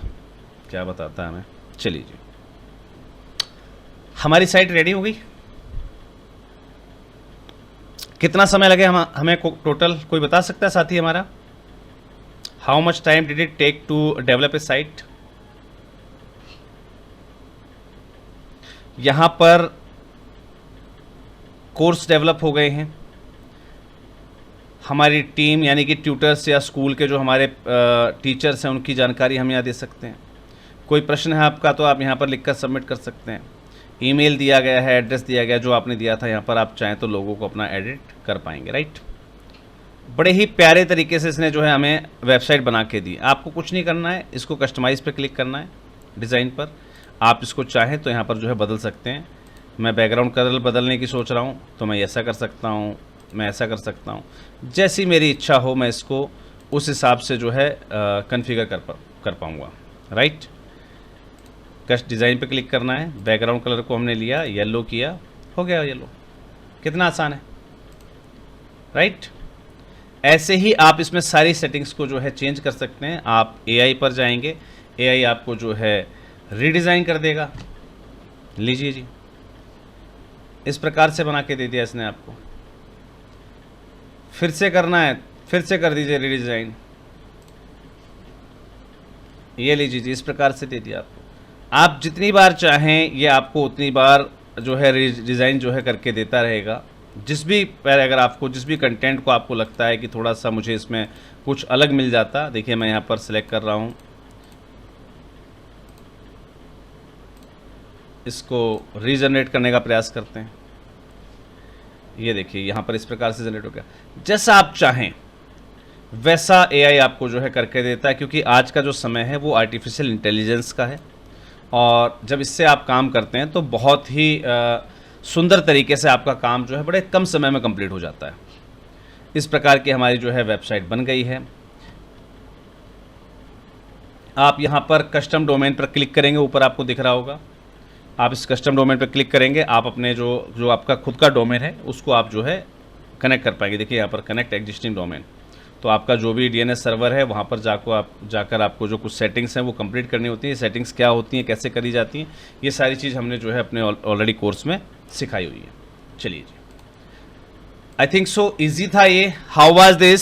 क्या बताता है हमें। चलिए जी, हमारी साइट रेडी हो गई। कितना समय लगे हमें टोटल, कोई बता सकता है साथी हमारा। How much time did it take to develop a site. यहां पर कोर्स डेवलप हो गए हैं। हमारी टीम यानी कि ट्यूटर्स या स्कूल के जो हमारे टीचर्स हैं उनकी जानकारी हम यहाँ दे सकते हैं। कोई प्रश्न है आपका तो आप यहाँ पर लिखकर सबमिट कर सकते हैं। ईमेल दिया गया है, एड्रेस दिया गया जो आपने दिया था, यहाँ पर आप चाहें तो लोगों को अपना एडिट कर पाएंगे, राइट। बड़े ही प्यारे तरीके से इसने जो है हमें वेबसाइट बना के दी। आपको कुछ नहीं करना है, इसको कस्टमाइज़ पर क्लिक करना है, डिज़ाइन पर। आप इसको चाहें तो यहाँ पर जो है बदल सकते हैं। मैं बैकग्राउंड कलर बदलने की सोच रहा हूँ तो मैं ऐसा कर सकता हूँ, मैं ऐसा कर सकता हूँ, जैसी मेरी इच्छा हो मैं इसको उस हिसाब से जो है कॉन्फ़िगर कर पाऊँगा, राइट। कस्ट डिज़ाइन पे क्लिक करना है, बैकग्राउंड कलर को हमने लिया, येलो किया, हो गया येलो। कितना आसान है, राइट। ऐसे ही आप इसमें सारी सेटिंग्स को जो है चेंज कर सकते हैं। आप AI पर जाएंगे, AI आपको जो है रीडिज़ाइन कर देगा। लीजिए जी, इस प्रकार से बना के दे दिया इसने आपको। फिर से करना है, फिर से कर दीजिए रीडिज़ाइन। ये लीजिए जी, इस प्रकार से दे दिया आपको। आप जितनी बार चाहें ये आपको उतनी बार जो है डिज़ाइन जो है करके देता रहेगा। जिस भी पहले अगर आपको जिस भी कंटेंट को आपको लगता है कि थोड़ा सा मुझे इसमें कुछ अलग मिल जाता, देखिए मैं यहाँ पर सिलेक्ट कर रहा हूँ, इसको रीजनरेट करने का प्रयास करते हैं। ये देखिए यहाँ पर इस प्रकार से जनरेट हो गया। जैसा आप चाहें वैसा AI आपको जो है करके देता है, क्योंकि आज का जो समय है वो आर्टिफिशियल इंटेलिजेंस का है, और जब इससे आप काम करते हैं तो बहुत ही सुंदर तरीके से आपका काम जो है बड़े कम समय में कंप्लीट हो जाता है। इस प्रकार की हमारी जो है वेबसाइट बन गई है। आप यहाँ पर कस्टम डोमेन पर क्लिक करेंगे, ऊपर आपको दिख रहा होगा। आप इस कस्टम डोमेन पर क्लिक करेंगे, आप अपने जो आपका खुद का डोमेन है उसको आप जो है कनेक्ट कर पाएंगे। देखिए यहाँ पर कनेक्ट एग्जिस्टिंग डोमेन, तो आपका जो भी डीएनएस सर्वर है वहाँ पर जाकर आपको जो कुछ सेटिंग्स हैं वो कंप्लीट करनी होती है। सेटिंग्स क्या होती हैं, कैसे करी जाती हैं, ये सारी चीज़ हमने जो है अपने ऑलरेडी कोर्स में सिखाई हुई है। चलिए जी, आई थिंक सो इजी था ये। हाउ वाज दिस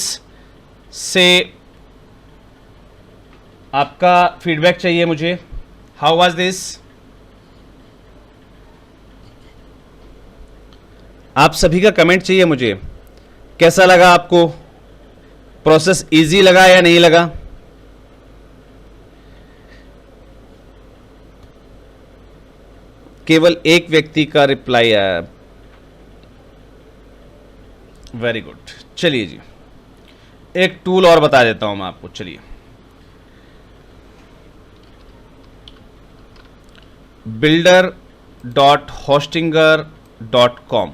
से आपका फीडबैक चाहिए मुझे। हाउ वाज दिस, आप सभी का कमेंट चाहिए मुझे। कैसा लगा आपको, प्रोसेस इजी लगा या नहीं लगा? केवल एक व्यक्ति का रिप्लाई आया, वेरी गुड। चलिए जी, एक टूल और बता देता हूं मैं आपको। चलिए, builder.hostinger.com,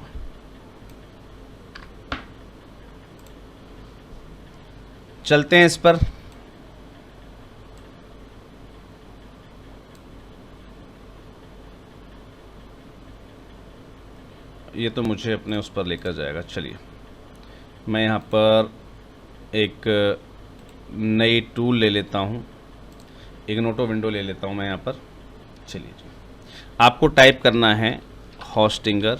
चलते हैं इस पर। ये तो मुझे अपने उस पर लेकर जाएगा। चलिए, मैं यहाँ पर एक नई टूल ले लेता हूँ, इग्नोटो विंडो ले लेता हूँ मैं यहाँ पर। चलिए जी, आपको टाइप करना है होस्टिंगर,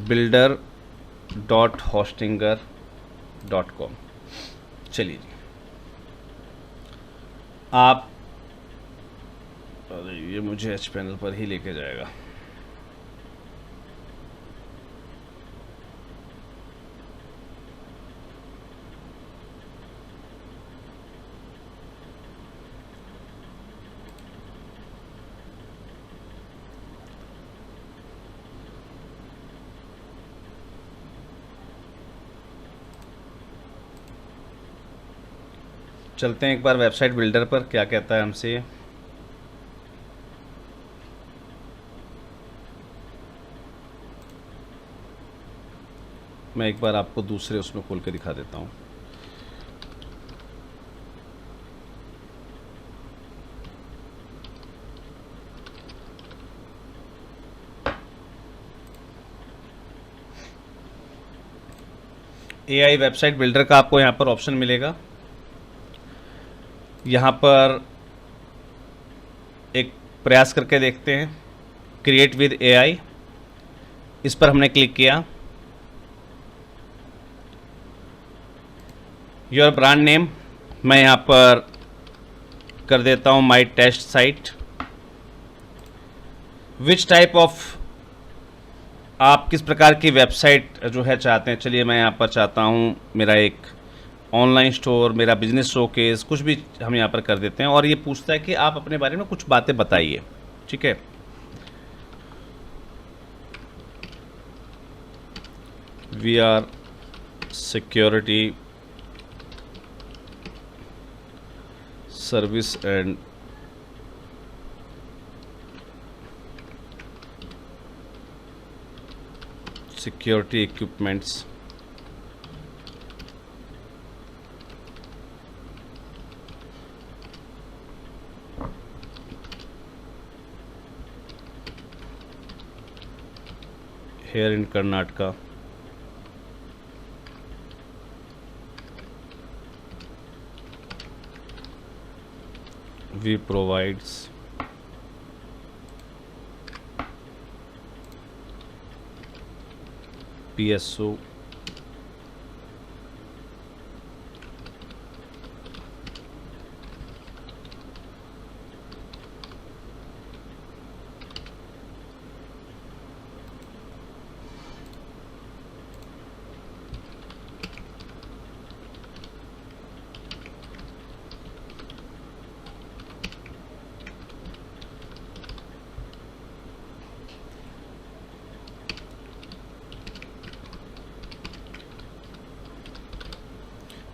builder.hostinger.com। चलिए जी, आप, अरे ये मुझे एच पैनल पर ही लेके जाएगा। चलते हैं एक बार वेबसाइट बिल्डर पर, क्या कहता है हमसे ये। मैं एक बार आपको दूसरे उसमें खोल के दिखा देता हूँ। एआई वेबसाइट बिल्डर का आपको यहाँ पर ऑप्शन मिलेगा। यहाँ पर एक प्रयास करके देखते हैं, क्रिएट विद एआई, इस पर हमने क्लिक किया। योर ब्रांड नेम मैं यहाँ पर कर देता हूँ my test site. Which type of, आप किस प्रकार की वेबसाइट जो है चाहते हैं। चलिए, मैं यहाँ पर चाहता हूँ मेरा एक ऑनलाइन स्टोर, मेरा बिजनेस शोकेस, कुछ भी हम यहाँ पर कर देते हैं। और ये पूछता है कि आप अपने बारे में कुछ बातें बताइए। ठीक है, we are security service and security equipments here in Karnataka, we provides PSO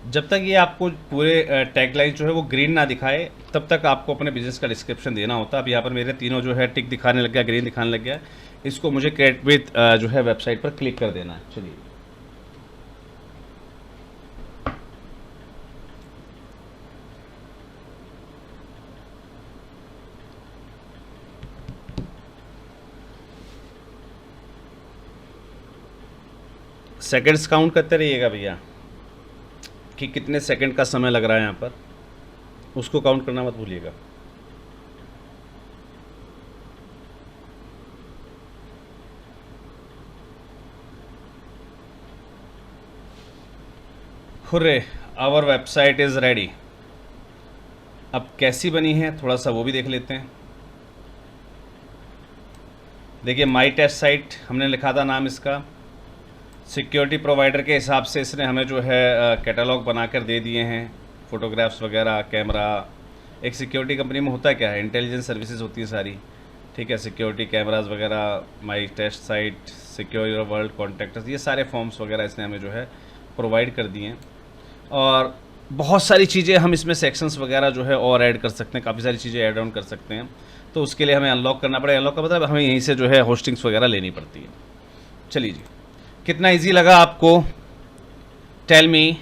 जब तक ये आपको पूरे टैगलाइन जो है वो ग्रीन ना दिखाए तब तक आपको अपने बिजनेस का डिस्क्रिप्शन देना होता है। अब यहाँ पर मेरे तीनों जो है टिक दिखाने लग गया, ग्रीन दिखाने लग गया। इसको मुझे क्रिएट विद जो है वेबसाइट पर क्लिक कर देना है। चलिए, सेकंड्स काउंट करते रहिएगा भैया कि कितने सेकंड का समय लग रहा है यहाँ पर, उसको काउंट करना मत भूलिएगा। Hooray, our website is ready. अब कैसी बनी है थोड़ा सा वो भी देख लेते हैं। देखिए, माई टेस्ट साइट हमने लिखा था नाम इसका। सिक्योरिटी प्रोवाइडर के हिसाब से इसने हमें जो है कैटलॉग बनाकर दे दिए हैं, फ़ोटोग्राफ्स वगैरह, कैमरा। एक सिक्योरिटी कंपनी में होता क्या है, इंटेलिजेंस सर्विसेज होती है सारी, ठीक है, सिक्योरिटी कैमराज वगैरह, my test site, secure your world, contacts, ये सारे फॉर्म्स वगैरह इसने हमें जो है प्रोवाइड कर दिए हैं। और बहुत सारी चीज़ें हम इसमें सेक्शंस वगैरह जो है और ऐड कर सकते हैं, काफ़ी सारी चीज़ें ऐड ऑन कर सकते हैं। तो उसके लिए हमें अनलॉक करना पड़ेगा। अनलॉक का मतलब हमें यहीं से जो है होस्टिंग्स वगैरह लेनी पड़ती है। चलिए जी, कितना इजी लगा आपको? Tell me,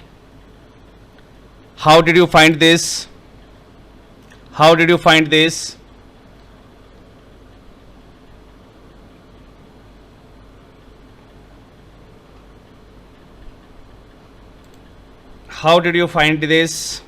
how did you find this? How did you find this? How did you find this?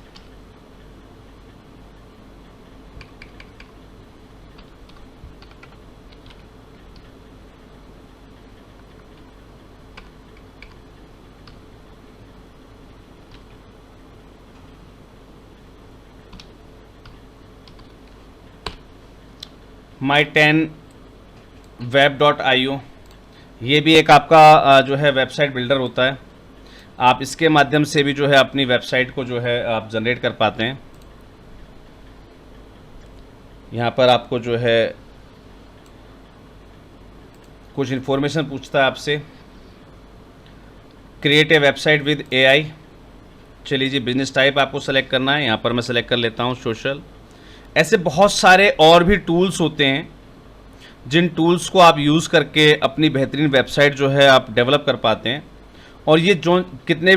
my10web.io, ये भी एक आपका जो है वेबसाइट बिल्डर होता है। आप इसके माध्यम से भी जो है अपनी वेबसाइट को जो है आप जनरेट कर पाते हैं। यहाँ पर आपको जो है कुछ इन्फॉर्मेशन पूछता है आपसे। Create a website with AI। चलिए जी, बिजनेस टाइप आपको सेलेक्ट करना है। यहाँ पर मैं सेलेक्ट कर लेता हूँ सोशल। ऐसे बहुत सारे और भी टूल्स होते हैं जिन टूल्स को आप यूज़ करके अपनी बेहतरीन वेबसाइट जो है आप डेवलप कर पाते हैं। और ये जो कितने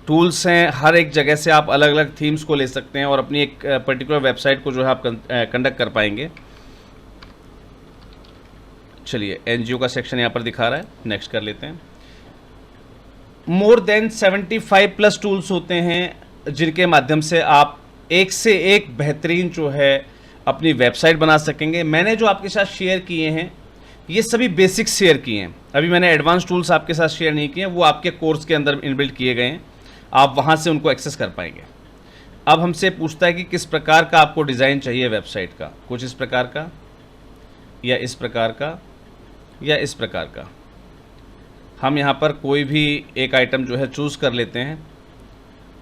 टूल्स हैं, हर एक जगह से आप अलग अलग थीम्स को ले सकते हैं और अपनी एक पर्टिकुलर वेबसाइट को जो है आप कंडक्ट कर पाएंगे। चलिए, NGO का सेक्शन यहाँ पर दिखा रहा है, नेक्स्ट कर लेते हैं। मोर देन 75+ टूल्स होते हैं जिनके माध्यम से आप एक से एक बेहतरीन जो है अपनी वेबसाइट बना सकेंगे। मैंने जो आपके साथ शेयर किए हैं ये सभी बेसिक्स शेयर किए हैं। अभी मैंने एडवांस टूल्स आपके साथ शेयर नहीं किए हैं, वो आपके कोर्स के अंदर इनबिल्ट किए गए हैं, आप वहाँ से उनको एक्सेस कर पाएंगे। अब हमसे पूछता है कि किस प्रकार का आपको डिज़ाइन चाहिए वेबसाइट का। कुछ इस प्रकार का, या इस प्रकार का, या इस प्रकार का। हम यहाँ पर कोई भी एक आइटम जो है चूज़ कर लेते हैं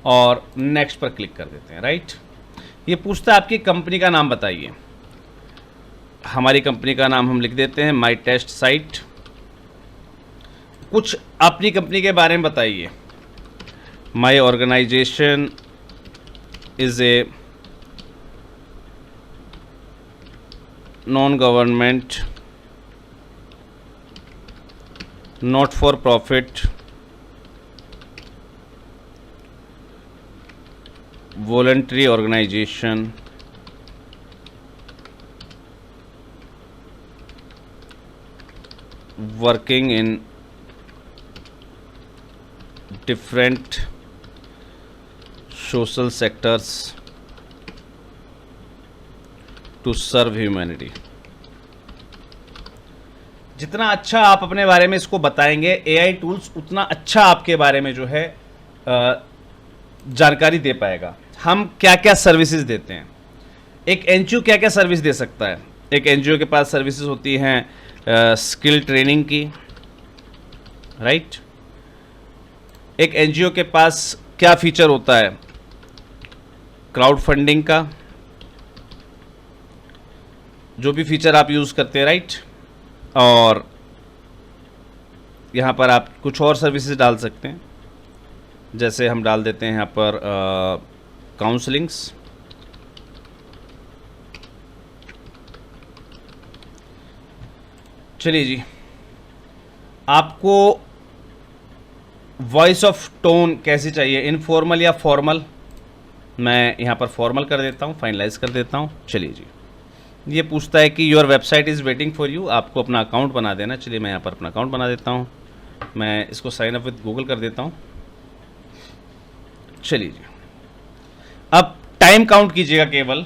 और नेक्स्ट पर क्लिक कर देते हैं। राइट, ये पूछता है आपकी कंपनी का नाम बताइए। हमारी कंपनी का नाम हम लिख देते हैं माई टेस्ट साइट। कुछ अपनी कंपनी के बारे में बताइए। My organisation is a non government not for profit voluntary organisation working in different social sectors to serve humanity। जितना अच्छा आप अपने बारे में इसको बताएंगे, AI टूल्स उतना अच्छा आपके बारे में जो है जानकारी दे पाएगा। हम क्या क्या सर्विसेज देते हैं, एक NGO क्या क्या सर्विस दे सकता है। एक NGO के पास सर्विसेज होती हैं स्किल ट्रेनिंग की, राइट। एक NGO के पास क्या फीचर होता है, क्राउड फंडिंग का, जो भी फीचर आप यूज़ करते हैं, राइट। और यहाँ पर आप कुछ और सर्विसेज डाल सकते हैं, जैसे हम डाल देते हैं यहाँ पर काउंसलिंग्स। चलिए जी, आपको वॉइस ऑफ टोन कैसी चाहिए, इनफॉर्मल या फॉर्मल? मैं यहाँ पर फॉर्मल कर देता हूँ, फाइनलाइज कर देता हूँ। चलिए जी, ये पूछता है कि your website is waiting for you, आपको अपना अकाउंट बना देना। चलिए मैं यहाँ पर अपना अकाउंट बना देता हूँ। मैं इसको साइन अप विद गूगल कर देता हूँ। चलिए जी, अब टाइम काउंट कीजिएगा केवल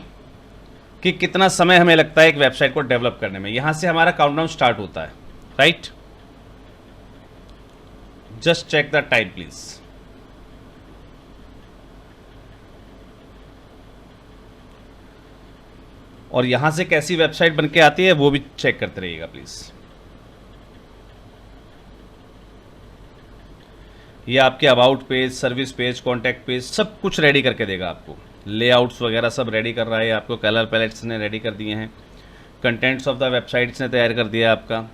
कि कितना समय हमें लगता है एक वेबसाइट को डेवलप करने में। यहां से हमारा काउंटडाउन स्टार्ट होता है, right. Just check the time please. और यहां से कैसी वेबसाइट बन के आती है वो भी चेक करते रहिएगा प्लीज। ये आपके about page, service page, contact page सब कुछ रेडी करके देगा आपको। लेआउट्स वगैरह सब रेडी कर रहा है आपको, कलर पैलेट्स ने रेडी कर दिए हैं, कंटेंट्स ऑफ द वेबसाइट्स ने तैयार कर दिया आपका।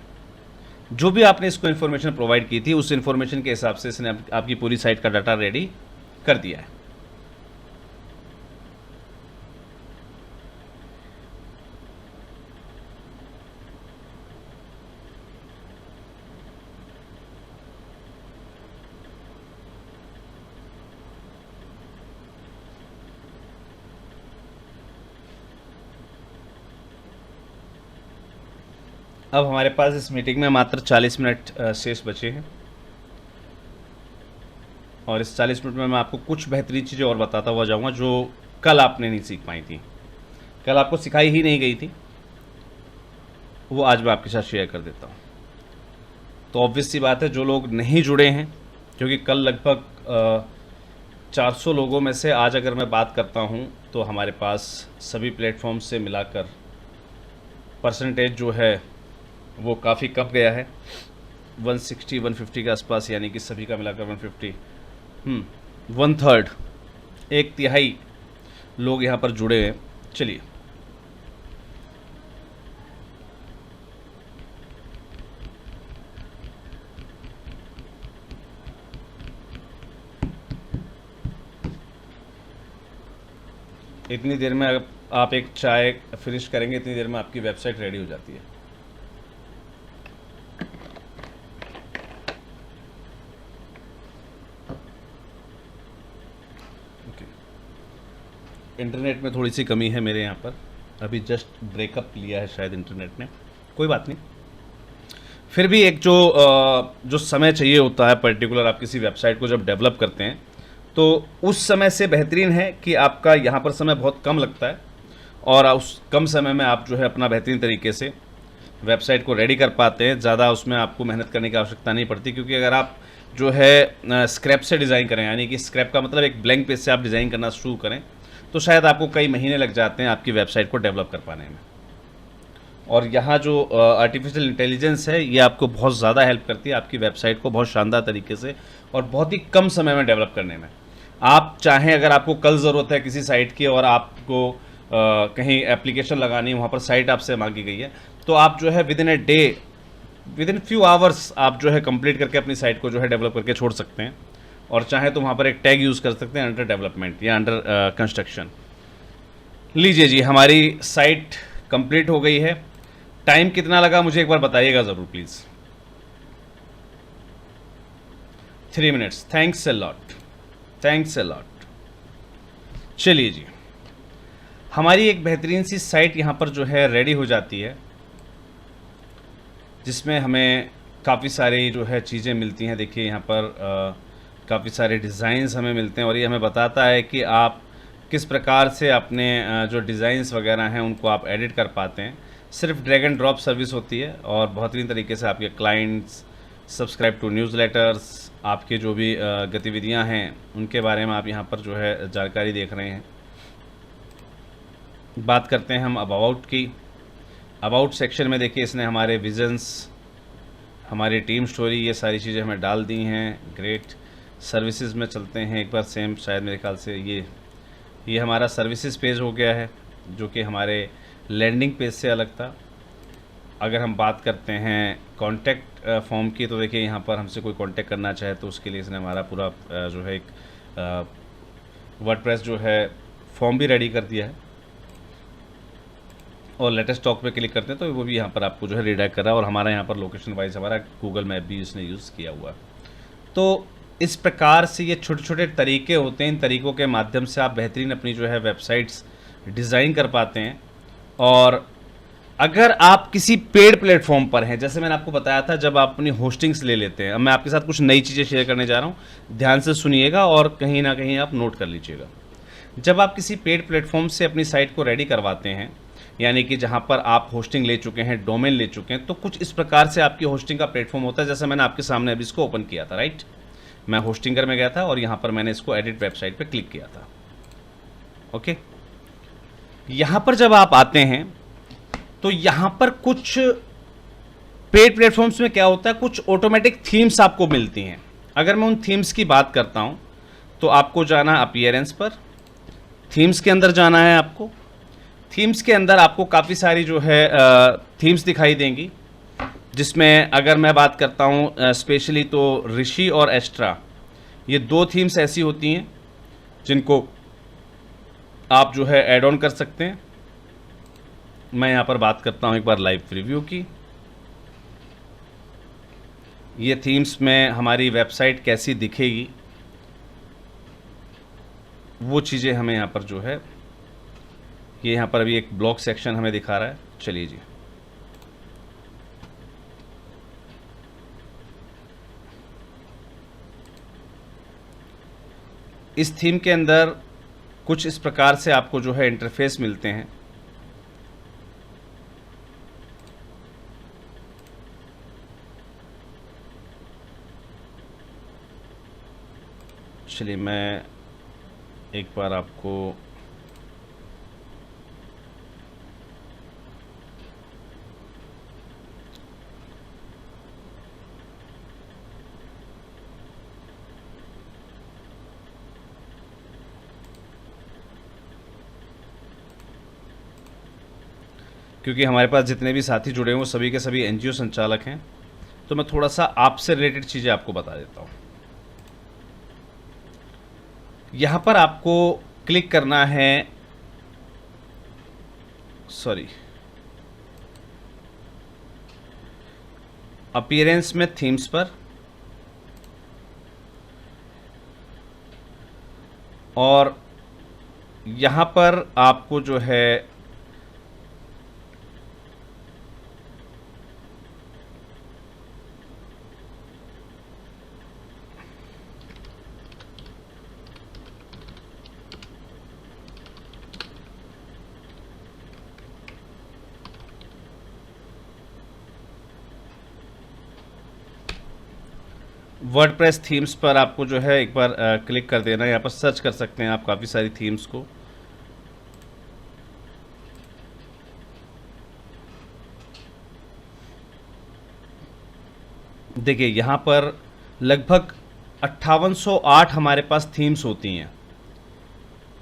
जो भी आपने इसको इन्फॉर्मेशन प्रोवाइड की थी उस इन्फॉर्मेशन के हिसाब से इसने आपकी पूरी साइट का डाटा रेडी कर दिया है। अब हमारे पास इस मीटिंग में मात्र 40 मिनट शेष बचे हैं और इस 40 मिनट में मैं आपको कुछ बेहतरीन चीज़ें और बताता हुआ जाऊंगा जो कल आपने नहीं सीख पाई थी, कल आपको सिखाई ही नहीं गई थी, वो आज मैं आपके साथ शेयर कर देता हूँ। तो ऑब्वियस सी बात है, जो लोग नहीं जुड़े हैं, क्योंकि कल लगभग 400 लोगों में से आज अगर मैं बात करता हूँ तो हमारे पास सभी प्लेटफॉर्म से मिलाकर परसेंटेज जो है वो काफ़ी कम गया है, 160-150 के आसपास, यानी कि सभी का मिलाकर 150, 1/3, 1/3 लोग यहाँ पर जुड़े हैं। चलिए, इतनी देर में आप एक चाय फिनिश करेंगे, इतनी देर में आपकी वेबसाइट रेडी हो जाती है। इंटरनेट में थोड़ी सी कमी है मेरे यहाँ पर, अभी जस्ट ब्रेकअप लिया है शायद इंटरनेट ने, कोई बात नहीं। फिर भी एक जो समय चाहिए होता है पर्टिकुलर, आप किसी वेबसाइट को जब डेवलप करते हैं तो उस समय से बेहतरीन है कि आपका यहाँ पर समय बहुत कम लगता है और उस कम समय में आप जो है अपना बेहतरीन तरीके से वेबसाइट को रेडी कर पाते हैं। ज़्यादा उसमें आपको मेहनत करने की आवश्यकता नहीं पड़ती, क्योंकि अगर आप जो है स्क्रैप से डिज़ाइन करें, यानी कि स्क्रैप का मतलब एक ब्लैंक पेज से आप डिज़ाइन करना शुरू करें, तो शायद आपको कई महीने लग जाते हैं आपकी वेबसाइट को डेवलप कर पाने में। और यहाँ जो आर्टिफिशियल इंटेलिजेंस है ये आपको बहुत ज़्यादा हेल्प करती है आपकी वेबसाइट को बहुत शानदार तरीके से और बहुत ही कम समय में डेवलप करने में। आप चाहें, अगर आपको कल ज़रूरत है किसी साइट की और आपको कहीं एप्लीकेशन लगानी है, वहाँ पर साइट आपसे मांगी गई है, तो आप जो है with in a day, with in few hours आप जो है कंप्लीट करके अपनी साइट को जो है डेवलप करके छोड़ सकते हैं। और चाहे तो वहाँ पर एक टैग यूज़ कर सकते हैं अंडर डेवलपमेंट या अंडर कंस्ट्रक्शन। लीजिए जी, हमारी साइट कंप्लीट हो गई है। टाइम कितना लगा मुझे एक बार बताइएगा ज़रूर please. 3 minutes, thanks a lot, thanks a lot. चलिए जी, हमारी एक बेहतरीन सी साइट यहाँ पर जो है रेडी हो जाती है, जिसमें हमें काफ़ी सारी जो है चीज़ें मिलती हैं। देखिए यहाँ पर काफ़ी सारे डिज़ाइंस हमें मिलते हैं और ये हमें बताता है कि आप किस प्रकार से अपने जो डिज़ाइंस वगैरह हैं उनको आप एडिट कर पाते हैं। सिर्फ ड्रैग एंड ड्रॉप सर्विस होती है और बेहतरीन तरीके से आपके क्लाइंट्स, सब्सक्राइब टू न्यूज़लेटर्स, आपके जो भी गतिविधियां हैं उनके बारे में आप यहाँ पर जो है जानकारी देख रहे हैं। बात करते हैं हम अबाउट की। अबाउट सेक्शन में देखिए इसने हमारे विजन्स, हमारी टीम स्टोरी, ये सारी चीज़ें हमें डाल दी हैं। ग्रेट। सर्विसेज में चलते हैं एक बार, सेम शायद मेरे ख्याल से ये हमारा सर्विसेज पेज हो गया है जो कि हमारे लैंडिंग पेज से अलग था। अगर हम बात करते हैं कॉन्टैक्ट फॉर्म की, तो देखिए यहाँ पर हमसे कोई कॉन्टैक्ट करना चाहे तो उसके लिए इसने हमारा पूरा जो है एक वर्डप्रेस जो है फॉर्म भी रेडी कर दिया है। और लेटेस्ट टॉक पे क्लिक करते हैं तो वो भी यहाँ पर आपको जो है रिडायरेक्ट कर रहा है और हमारा यहाँ पर लोकेशन वाइज हमारा गूगल मैप भी इसने यूज़ किया हुआ है। तो इस प्रकार से ये छोटे छोटे तरीके होते हैं, इन तरीक़ों के माध्यम से आप बेहतरीन अपनी जो है वेबसाइट्स डिज़ाइन कर पाते हैं और अगर आप किसी पेड प्लेटफॉर्म पर हैं, जैसे मैंने आपको बताया था जब आप अपनी होस्टिंग्स ले लेते हैं, अब मैं आपके साथ कुछ नई चीज़ें शेयर करने जा रहा हूँ, ध्यान से सुनिएगा और कहीं ना कहीं आप नोट कर लीजिएगा। जब आप किसी पेड प्लेटफॉर्म से अपनी साइट को रेडी करवाते हैं, यानी कि जहाँ पर आप होस्टिंग ले चुके हैं, डोमेन ले चुके हैं, तो कुछ इस प्रकार से आपकी होस्टिंग का प्लेटफॉर्म होता है, जैसे मैंने आपके सामने अभी इसको ओपन किया था, राइट। मैं होस्टिंगर में गया था और यहाँ पर मैंने इसको एडिट वेबसाइट पे क्लिक किया था। ओके, यहाँ पर जब आप आते हैं तो यहाँ पर कुछ पेड प्लेटफॉर्म्स में क्या होता है, कुछ ऑटोमेटिक थीम्स आपको मिलती हैं। अगर मैं उन थीम्स की बात करता हूँ तो आपको जाना अपीयरेंस पर, थीम्स के अंदर जाना है आपको। थीम्स के अंदर आपको काफ़ी सारी जो है थीम्स दिखाई देंगी, जिसमें अगर मैं बात करता हूँ स्पेशली तो ऋषि और एस्ट्रा, ये दो थीम्स ऐसी होती हैं जिनको आप जो है ऐड ऑन कर सकते हैं। मैं यहाँ पर बात करता हूँ एक बार लाइव प्रीव्यू की। ये थीम्स में हमारी वेबसाइट कैसी दिखेगी वो चीज़ें हमें यहाँ पर जो है, ये यहाँ पर अभी एक ब्लॉग सेक्शन हमें दिखा रहा है। चलिए जी, इस थीम के अंदर कुछ इस प्रकार से आपको जो है इंटरफेस मिलते हैं। चलिए मैं एक बार आपको क्योंकि हमारे पास जितने भी साथी जुड़े हैं वो सभी के सभी एनजीओ संचालक हैं, तो मैं थोड़ा सा आपसे रिलेटेड चीज़ें आपको बता देता हूँ। यहाँ पर आपको क्लिक करना है, सॉरी, अपीयरेंस में थीम्स पर, और यहाँ पर आपको जो है वर्डप्रेस थीम्स पर आपको जो है एक बार क्लिक कर देना है। यहाँ पर सर्च कर सकते हैं आप काफ़ी सारी थीम्स को। देखिए यहाँ पर लगभग 5808 हमारे पास थीम्स होती हैं,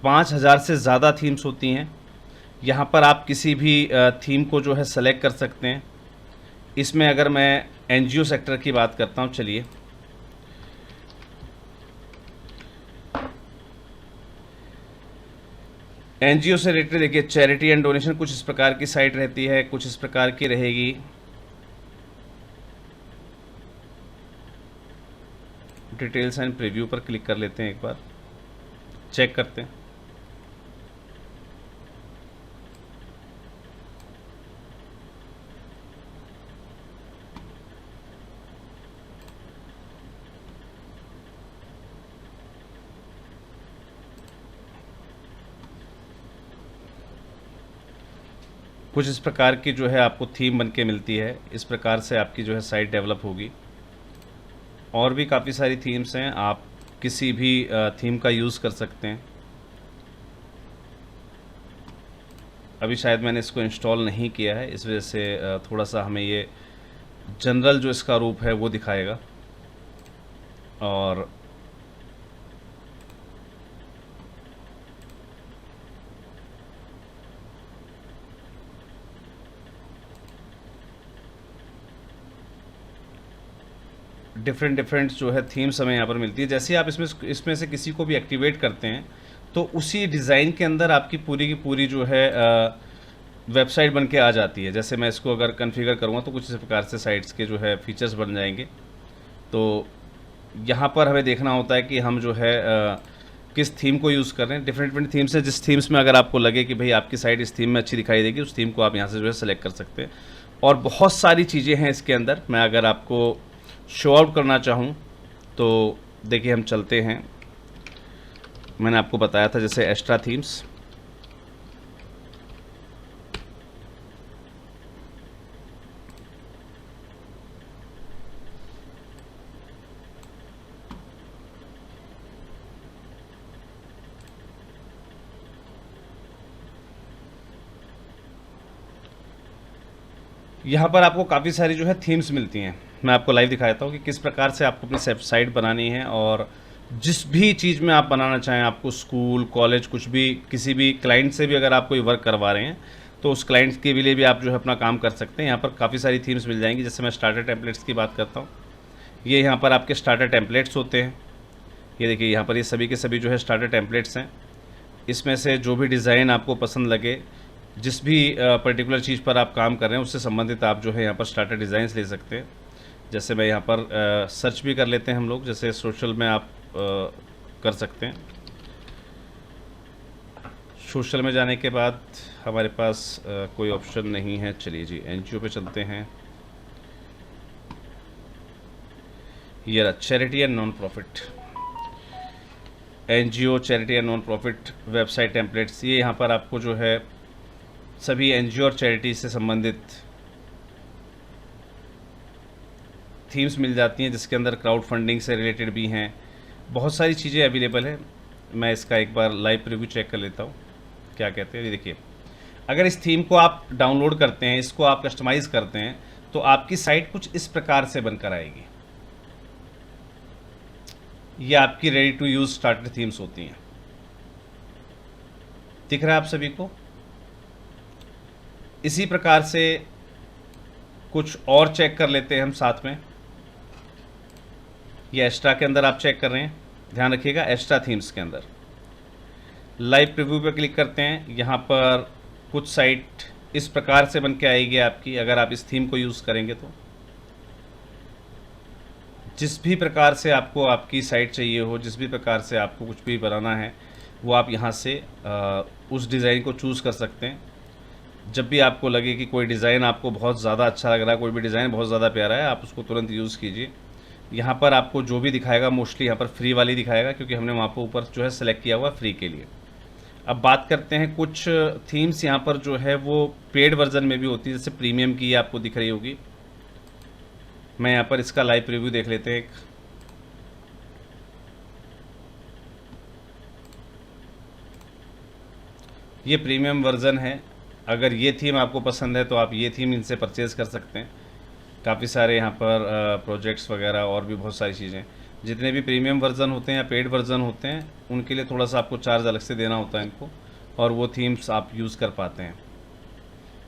5000 से ज़्यादा थीम्स होती हैं। यहाँ पर आप किसी भी थीम को जो है सेलेक्ट कर सकते हैं। इसमें अगर मैं एनजीओ सेक्टर की बात करता हूँ, चलिए एनजीओ से रिलेटेड देखिए, चैरिटी एंड डोनेशन कुछ इस प्रकार की साइट रहती है, कुछ इस प्रकार की रहेगी। डिटेल्स एंड प्रीव्यू पर क्लिक कर लेते हैं, एक बार चेक करते हैं। कुछ इस प्रकार की जो है आपको थीम बन के मिलती है। इस प्रकार से आपकी जो है साइट डेवलप होगी। और भी काफ़ी सारी थीम्स हैं, आप किसी भी थीम का यूज़ कर सकते हैं। अभी शायद मैंने इसको इंस्टॉल नहीं किया है, इस वजह से थोड़ा सा हमें ये जनरल जो इसका रूप है वो दिखाएगा। और डिफरेंट जो है थीम्स हमें यहाँ पर मिलती है। जैसे आप इसमें से किसी को भी एक्टिवेट करते हैं तो उसी डिज़ाइन के अंदर आपकी पूरी की पूरी जो है वेबसाइट बन के आ जाती है। जैसे मैं इसको अगर कॉन्फ़िगर करूँगा तो कुछ इस प्रकार से साइट्स के जो है फीचर्स बन जाएंगे। तो यहाँ पर हमें देखना होता है कि हम जो है किस थीम को यूज़ कर रहे हैं। डिफरेंट डिफरेंट थीम्स हैं, जिस थीम्स में अगर आपको लगे कि भाई आपकी साइट इस थीम में अच्छी दिखाई देगी, उस थीम को आप यहाँ से जो है सेलेक्ट कर सकते हैं। और बहुत सारी चीज़ें हैं इसके अंदर। मैं अगर आपको शो आउट करना चाहूँ तो देखिए, हम चलते हैं। मैंने आपको बताया था जैसे एक्स्ट्रा थीम्स, यहाँ पर आपको काफ़ी सारी जो है थीम्स मिलती हैं। मैं आपको लाइव दिखाता हूँ कि किस प्रकार से आपको अपनी साइट बनानी है। और जिस भी चीज़ में आप बनाना चाहें, आपको स्कूल, कॉलेज, कुछ भी, किसी भी क्लाइंट से भी अगर आप कोई वर्क करवा रहे हैं तो उस क्लाइंट के लिए भी आप जो है अपना काम कर सकते हैं। यहाँ पर काफ़ी सारी थीम्स मिल जाएंगी। जैसे मैं स्टार्टर टेम्पलेट्स की बात करता हूँ, ये यहाँ पर आपके स्टार्टर टेम्पलेट्स होते हैं। ये देखिए, यहाँ पर ये सभी के सभी जो है स्टार्टर टेम्पलेट्स हैं। इसमें से जो भी डिज़ाइन आपको पसंद लगे, जिस भी पर्टिकुलर चीज़ पर आप काम कर रहे हैं उससे संबंधित आप जो है यहाँ पर स्टार्टर डिज़ाइंस ले सकते हैं। जैसे मैं यहाँ पर सर्च भी कर लेते हैं हम लोग, जैसे सोशल में आप कर सकते हैं। सोशल में जाने के बाद हमारे पास कोई ऑप्शन नहीं है। चलिए जी, एनजीओ पे चलते हैं। ये रहा charity and non profit, NGO, charity and non profit website templates. ये यहाँ पर आपको जो है सभी एनजीओ और चैरिटी से संबंधित थीम्स मिल जाती हैं, जिसके अंदर क्राउड फंडिंग से रिलेटेड भी हैं। बहुत सारी चीज़ें अवेलेबल है। मैं इसका एक बार लाइव रिव्यू चेक कर लेता हूँ, क्या कहते हैं। ये देखिए, अगर इस थीम को आप डाउनलोड करते हैं, इसको आप कस्टमाइज़ करते हैं, तो आपकी साइट कुछ इस प्रकार से बनकर आएगी। ये आपकी ready to use starter themes होती हैं। दिख रहा है आप सभी को? इसी प्रकार से कुछ और चेक कर लेते हैं हम साथ में। ये एक्स्ट्रा के अंदर आप चेक कर रहे हैं, ध्यान रखिएगा, एक्स्ट्रा थीम्स के अंदर लाइव प्रीव्यू पे क्लिक करते हैं। यहाँ पर कुछ साइट इस प्रकार से बन के आएगी आपकी, अगर आप इस थीम को यूज़ करेंगे तो। जिस भी प्रकार से आपको आपकी साइट चाहिए हो, जिस भी प्रकार से आपको कुछ भी बनाना है, वो आप यहाँ से उस डिज़ाइन को चूज़ कर सकते हैं। जब भी आपको लगे कि कोई डिज़ाइन आपको बहुत ज़्यादा अच्छा लग रहा है, कोई भी डिज़ाइन बहुत ज़्यादा प्यारा है, आप उसको तुरंत यूज़ कीजिए। यहाँ पर आपको जो भी दिखाएगा मोस्टली यहाँ पर फ्री वाली दिखाएगा, क्योंकि हमने वहाँ पर ऊपर जो है सेलेक्ट किया हुआ फ्री के लिए। अब बात करते हैं, कुछ थीम्स यहाँ पर जो है वो पेड वर्जन में भी होती है, जैसे प्रीमियम की आपको दिख रही होगी। मैं यहाँ पर इसका लाइव रिव्यू देख लेते हैं एक। ये प्रीमियम वर्जन है। अगर ये थीम आपको पसंद है तो आप ये थीम इनसे परचेज़ कर सकते हैं। काफ़ी सारे यहाँ पर प्रोजेक्ट्स वगैरह और भी बहुत सारी चीज़ें, जितने भी प्रीमियम वर्जन होते हैं या पेड वर्जन होते हैं, उनके लिए थोड़ा सा आपको चार्ज अलग से देना होता है इनको, और वो थीम्स आप यूज़ कर पाते हैं।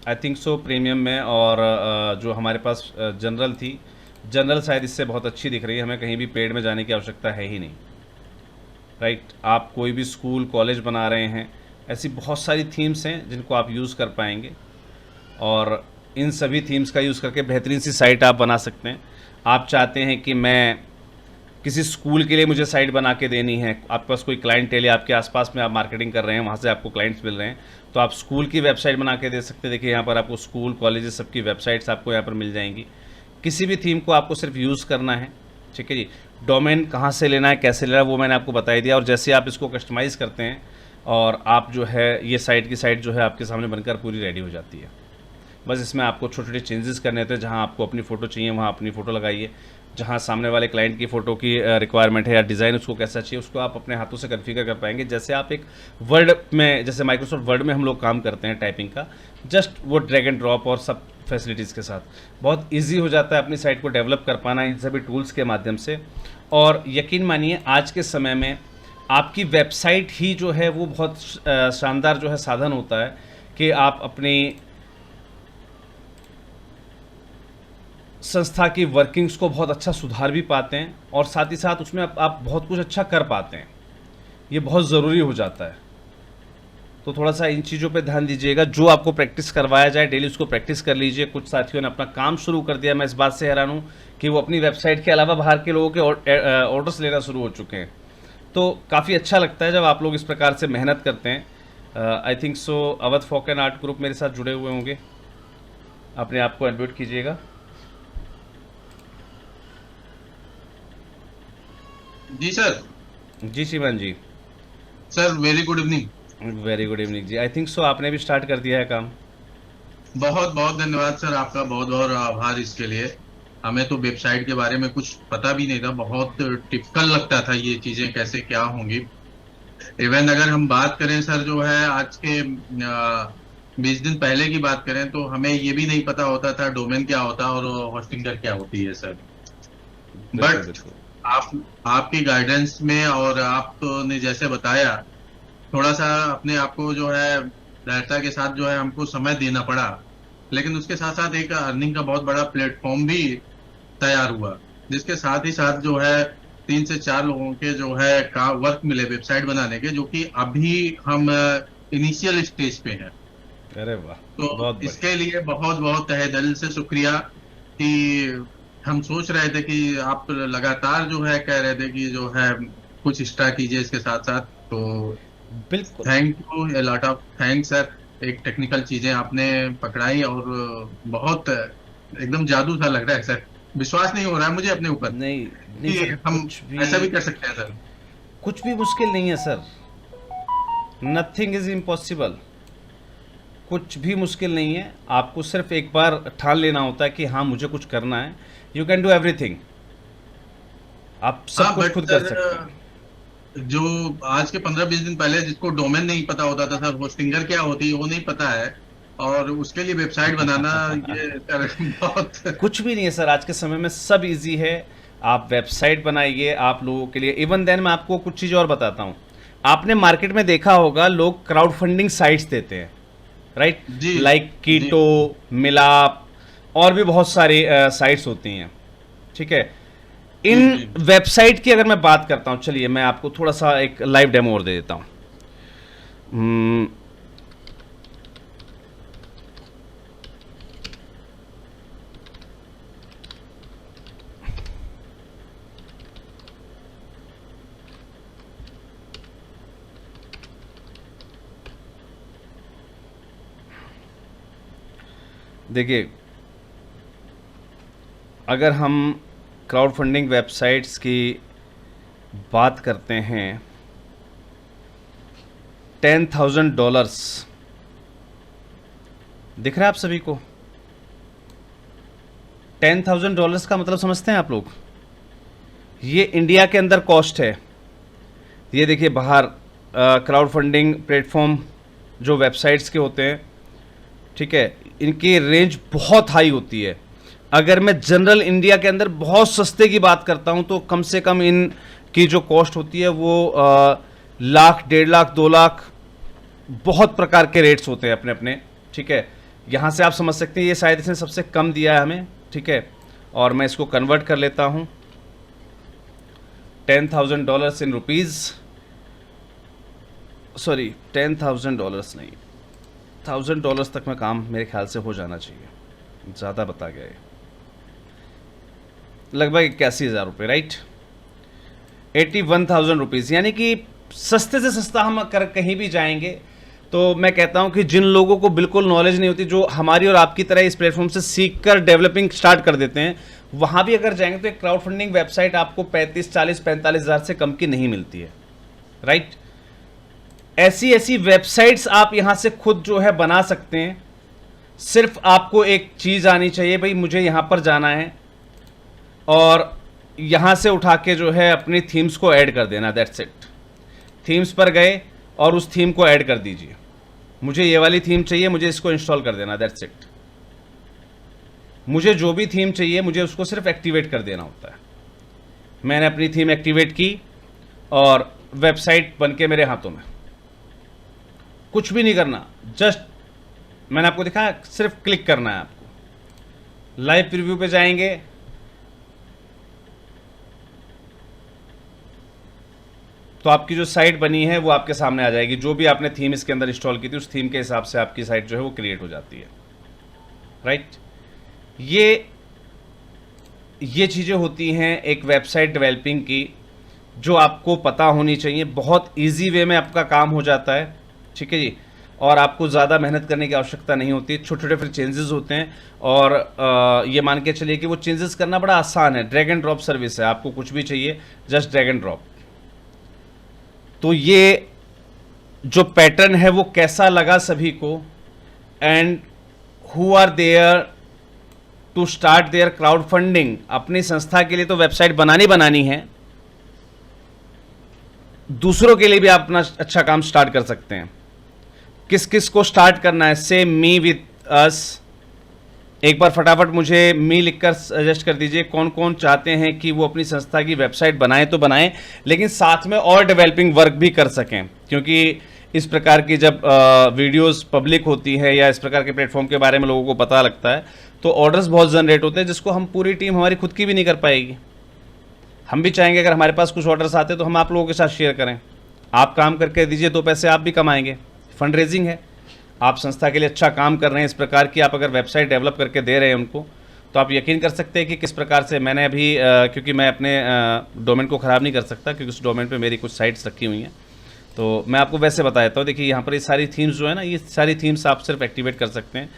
आई थिंक सो प्रीमियम में। और जो हमारे पास जनरल थी, जनरल शायद इससे बहुत अच्छी दिख रही है, हमें कहीं भी पेड में जाने की आवश्यकता है ही नहीं, राइट। आप कोई भी स्कूल, कॉलेज बना रहे हैं, ऐसी बहुत सारी थीम्स हैं जिनको आप यूज़ कर पाएंगे, और इन सभी थीम्स का यूज़ करके बेहतरीन सी साइट आप बना सकते हैं। आप चाहते हैं कि मैं किसी स्कूल के लिए मुझे साइट बना के देनी है, आपके पास कोई क्लाइंट है, आपके आसपास में आप मार्केटिंग कर रहे हैं, वहाँ से आपको क्लाइंट्स मिल रहे हैं, तो आप स्कूल की वेबसाइट बना के दे सकते हैं। देखिए, यहाँ पर आपको स्कूल, कॉलेजेस सबकी वेबसाइट्स आपको यहाँ पर मिल जाएंगी। किसी भी थीम को आपको सिर्फ यूज़ करना है, ठीक है जी। डोमेन कहाँ से लेना है, कैसे लेना है, वो मैंने आपको बता ही दिया। और जैसे आप इसको कस्टमाइज़ करते हैं और आप जो है ये साइट की साइट जो है आपके सामने बनकर पूरी रेडी हो जाती है। बस इसमें आपको छोटे छोटे चेंजेस करने होते हैं। जहाँ आपको अपनी फ़ोटो चाहिए वहाँ अपनी फ़ोटो लगाइए, जहाँ सामने वाले क्लाइंट की फ़ोटो की रिक्वायरमेंट है या डिज़ाइन उसको कैसा चाहिए, उसको आप अपने हाथों से कन्फिगर कर पाएंगे। जैसे आप एक वर्ड में, जैसे माइक्रोसॉफ्ट वर्ड में हम लोग काम करते हैं टाइपिंग का, जस्ट वो ड्रैग एंड ड्रॉप और सब फैसिलिटीज़ के साथ बहुत ईजी हो जाता है अपनी साइट को डेवलप कर पाना इन सभी टूल्स के माध्यम से। और यकीन मानिए, आज के समय में आपकी वेबसाइट ही जो है वो बहुत शानदार जो है साधन होता है कि आप अपनी संस्था की वर्किंग्स को बहुत अच्छा सुधार भी पाते हैं, और साथ ही साथ उसमें आप बहुत कुछ अच्छा कर पाते हैं। ये बहुत ज़रूरी हो जाता है। तो थोड़ा सा इन चीज़ों पे ध्यान दीजिएगा। जो आपको प्रैक्टिस करवाया जाए डेली उसको प्रैक्टिस कर लीजिए। कुछ साथियों ने अपना काम शुरू कर दिया, मैं इस बात से हैरान हूँ कि वो अपनी वेबसाइट के अलावा बाहर के लोगों के ऑर्डर्स लेना शुरू हो चुके हैं। तो काफ़ी अच्छा लगता है जब आप लोग इस प्रकार से मेहनत करते हैं। I think so Awadh folk and art group मेरे साथ जुड़े हुए होंगे, अपने आप को अनम्यूट कीजिएगा। जी सर। जी श्रीमान जी। Sir very good evening. Very good evening जी। आई थिंक सो आपने भी स्टार्ट कर दिया है काम। बहुत बहुत धन्यवाद सर, आपका बहुत बहुत आभार इसके लिए। हमें तो वेबसाइट के बारे में कुछ पता भी नहीं था, बहुत टिपिकल लगता था ये चीजें कैसे क्या होंगी। इवन अगर हम बात करें सर, जो है आज के 20 दिन पहले की बात करें तो हमें ये भी नहीं पता होता था डोमेन क्या होता है और होस्टिंगर क्या होती है सर। बिल्कुल बट बिल्कुल। आप आपकी गाइडेंस में और आपने जैसे बताया, थोड़ा सा अपने आप को जो है दृढ़ता के साथ जो है हमको समय देना पड़ा, लेकिन उसके साथ साथ एक अर्निंग का बहुत बड़ा प्लेटफॉर्म भी तैयार हुआ, जिसके साथ ही साथ जो है 3 से 4 लोगों के जो है का वर्क मिले वेबसाइट बनाने के, जो कि अभी हम इनिशियल स्टेज पे हैं। अरे वाह, तो बहुत बढ़िया। इसके लिए बहुत बहुत तहे दिल से शुक्रिया कि हम सोच रहे थे कि आप लगातार जो है कह रहे थे कि जो है कुछ एक्स्ट्रा कीजिए इसके साथ साथ। तो बिल्कुल। Thank you, a lot of thanks sir. एक टेक्निकल चीजें आपने पकड़ाई और बहुत एकदम जादू सा लग रहा है सर। विश्वास नहीं हो रहा है मुझे अपने ऊपर नहीं नहीं कि सर, हम ऐसा भी कर सकते हैं सर। कुछ भी मुश्किल नहीं है सर। Nothing is impossible. कुछ भी मुश्किल नहीं है, आपको सिर्फ एक बार ठान लेना होता है कि हाँ मुझे कुछ करना है। You can do everything. आप सब हाँ कुछ बट खुद कर सकते हैं। सर, जो आज के 15-20 दिन पहले जिसको डोमेन नहीं पता होता था सर, होस्टिंगर क्या होती है वो नहीं पता है, और उसके लिए वेबसाइट बनाना ये सर बहुत। कुछ भी नहीं है सर, आज के समय में सब इजी है। आप वेबसाइट बनाइए आप लोगों के लिए। इवन देन मैं आपको कुछ चीज़ और बताता हूँ। आपने मार्केट में देखा होगा लोग क्राउड फंडिंग साइट्स देते हैं, राइट? जी लाइक जी। कीटो, मिलाप, और भी बहुत सारी साइट्स होती हैं, ठीक है? जी इन जी। वेबसाइट की अगर मैं बात करता हूँ, चलिए मैं आपको थोड़ा सा एक लाइव डेमो और दे देता हूँ। हम्म, देखिए, अगर हम क्राउड फंडिंग वेबसाइट्स की बात करते हैं, $10,000 दिख रहा है आप सभी को? $10,000 का मतलब समझते हैं आप लोग? ये इंडिया के अंदर कॉस्ट है। ये देखिए बाहर क्राउड फंडिंग प्लेटफॉर्म जो वेबसाइट्स के होते हैं, ठीक है, इनकी रेंज बहुत हाई होती है। अगर मैं जनरल इंडिया के अंदर बहुत सस्ते की बात करता हूं तो कम से कम इनकी जो कॉस्ट होती है वो लाख, 1.5 लाख, 2 लाख, बहुत प्रकार के रेट्स होते हैं अपने अपने, ठीक है? यहाँ से आप समझ सकते हैं ये शायद इसने सबसे कम दिया है हमें, ठीक है? और मैं इसको कन्वर्ट कर लेता हूँ $10,000 इन रुपीज़, सॉरी $10,000 नहीं, $1,000 तक में काम मेरे ख्याल से हो जाना चाहिए, ज़्यादा बता गया ये, लगभग 81,000 रुपये, राइट? 81,000 रुपीज़, यानी कि सस्ते से सस्ता हम कर कहीं भी जाएंगे। तो मैं कहता हूं कि जिन लोगों को बिल्कुल नॉलेज नहीं होती, जो हमारी और आपकी तरह इस प्लेटफॉर्म से सीख कर डेवलपिंग स्टार्ट कर देते हैं, वहां भी अगर जाएंगे तो एक क्राउड फंडिंग वेबसाइट आपको 35, 40, 45 हज़ार से कम की नहीं मिलती है, राइट? ऐसी ऐसी वेबसाइट्स आप यहां से खुद जो है बना सकते हैं। सिर्फ आपको एक चीज़ आनी चाहिए, भाई मुझे यहां पर जाना है और यहां से उठा के जो है अपनी थीम्स को ऐड कर देना, दैट्स इट। थीम्स पर गए और उस थीम को ऐड कर दीजिए, मुझे ये वाली थीम चाहिए, मुझे इसको इंस्टॉल कर देना, दैट्स इट। मुझे जो भी थीम चाहिए मुझे उसको सिर्फ एक्टिवेट कर देना होता है। मैंने अपनी थीम एक्टिवेट की और वेबसाइट बन के मेरे हाथों में, कुछ भी नहीं करना, जस्ट मैंने आपको दिखाया, सिर्फ क्लिक करना है आपको। लाइव प्रीव्यू पे जाएंगे, तो आपकी जो साइट बनी है वो आपके सामने आ जाएगी। जो भी आपने थीम इसके अंदर इंस्टॉल की थी उस थीम के हिसाब से आपकी साइट जो है वो क्रिएट हो जाती है, राइट? ये चीज़ें होती हैं एक वेबसाइट डेवलपिंग की। जो आपको पता होनी चाहिए। बहुत इजी वे में आपका काम हो जाता है, ठीक है जी, और आपको ज़्यादा मेहनत करने की आवश्यकता नहीं होती। छोटे छोटे फिर चेंजेस होते हैं और ये मान के चलिए कि वो चेंजेस करना बड़ा आसान है। ड्रैग एंड ड्रॉप सर्विस है, आपको कुछ भी चाहिए जस्ट ड्रैग एंड ड्रॉप। तो ये जो पैटर्न है वो कैसा लगा सभी को, and who are there to start their crowdfunding. अपनी संस्था के लिए तो वेबसाइट बनानी है, दूसरों के लिए भी आप अपना अच्छा काम स्टार्ट कर सकते हैं। किस किस को स्टार्ट करना है, से मी विद अस। एक बार फटाफट मुझे मी लिखकर सजेस्ट कर दीजिए कौन कौन चाहते हैं कि वो अपनी संस्था की वेबसाइट बनाएं तो बनाएं, लेकिन साथ में और डेवलपिंग वर्क भी कर सकें। क्योंकि इस प्रकार की जब वीडियोस पब्लिक होती है या इस प्रकार के प्लेटफॉर्म के बारे में लोगों को पता लगता है तो ऑर्डर्स बहुत जनरेट होते हैं, जिसको हम पूरी टीम हमारी खुद की भी नहीं कर पाएगी। हम भी चाहेंगे अगर हमारे पास कुछ ऑर्डर्स आते तो हम आप लोगों के साथ शेयर करें। आप काम करके दीजिए, 2 पैसे आप भी कमाएंगे। फंड रेजिंग है, आप संस्था के लिए अच्छा काम कर रहे हैं इस प्रकार की, आप अगर वेबसाइट डेवलप करके दे रहे हैं उनको, तो आप यकीन कर सकते हैं कि किस प्रकार से मैंने अभी क्योंकि मैं अपने डोमेन को ख़राब नहीं कर सकता, क्योंकि उस डोमेन पे मेरी कुछ साइट्स रखी हुई हैं, तो मैं आपको वैसे बता देता हूँ। देखिए यहाँ पर ये सारी थीम्स जो है ना, ये सारी थीम्स आप सिर्फ एक्टिवेट कर सकते हैं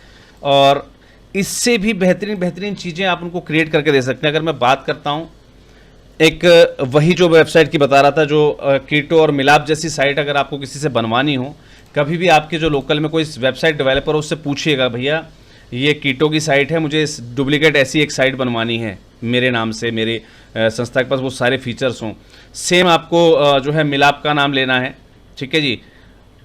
और इससे भी बेहतरीन चीज़ें आप उनको क्रिएट करके दे सकते हैं। अगर मैं बात करता हूँ एक वही जो वेबसाइट की बता रहा था, जो कीटो और मिलाप जैसी साइट अगर आपको किसी से बनवानी हो, कभी भी आपके जो लोकल में कोई वेबसाइट डेवलपर हो उससे पूछिएगा, भैया ये कीटो की साइट है, मुझे इस डुप्लीकेट ऐसी एक साइट बनवानी है मेरे नाम से, मेरे संस्था के पास वो सारे फीचर्स हों। सेम आपको जो है मिलाप का नाम लेना है, ठीक है जी,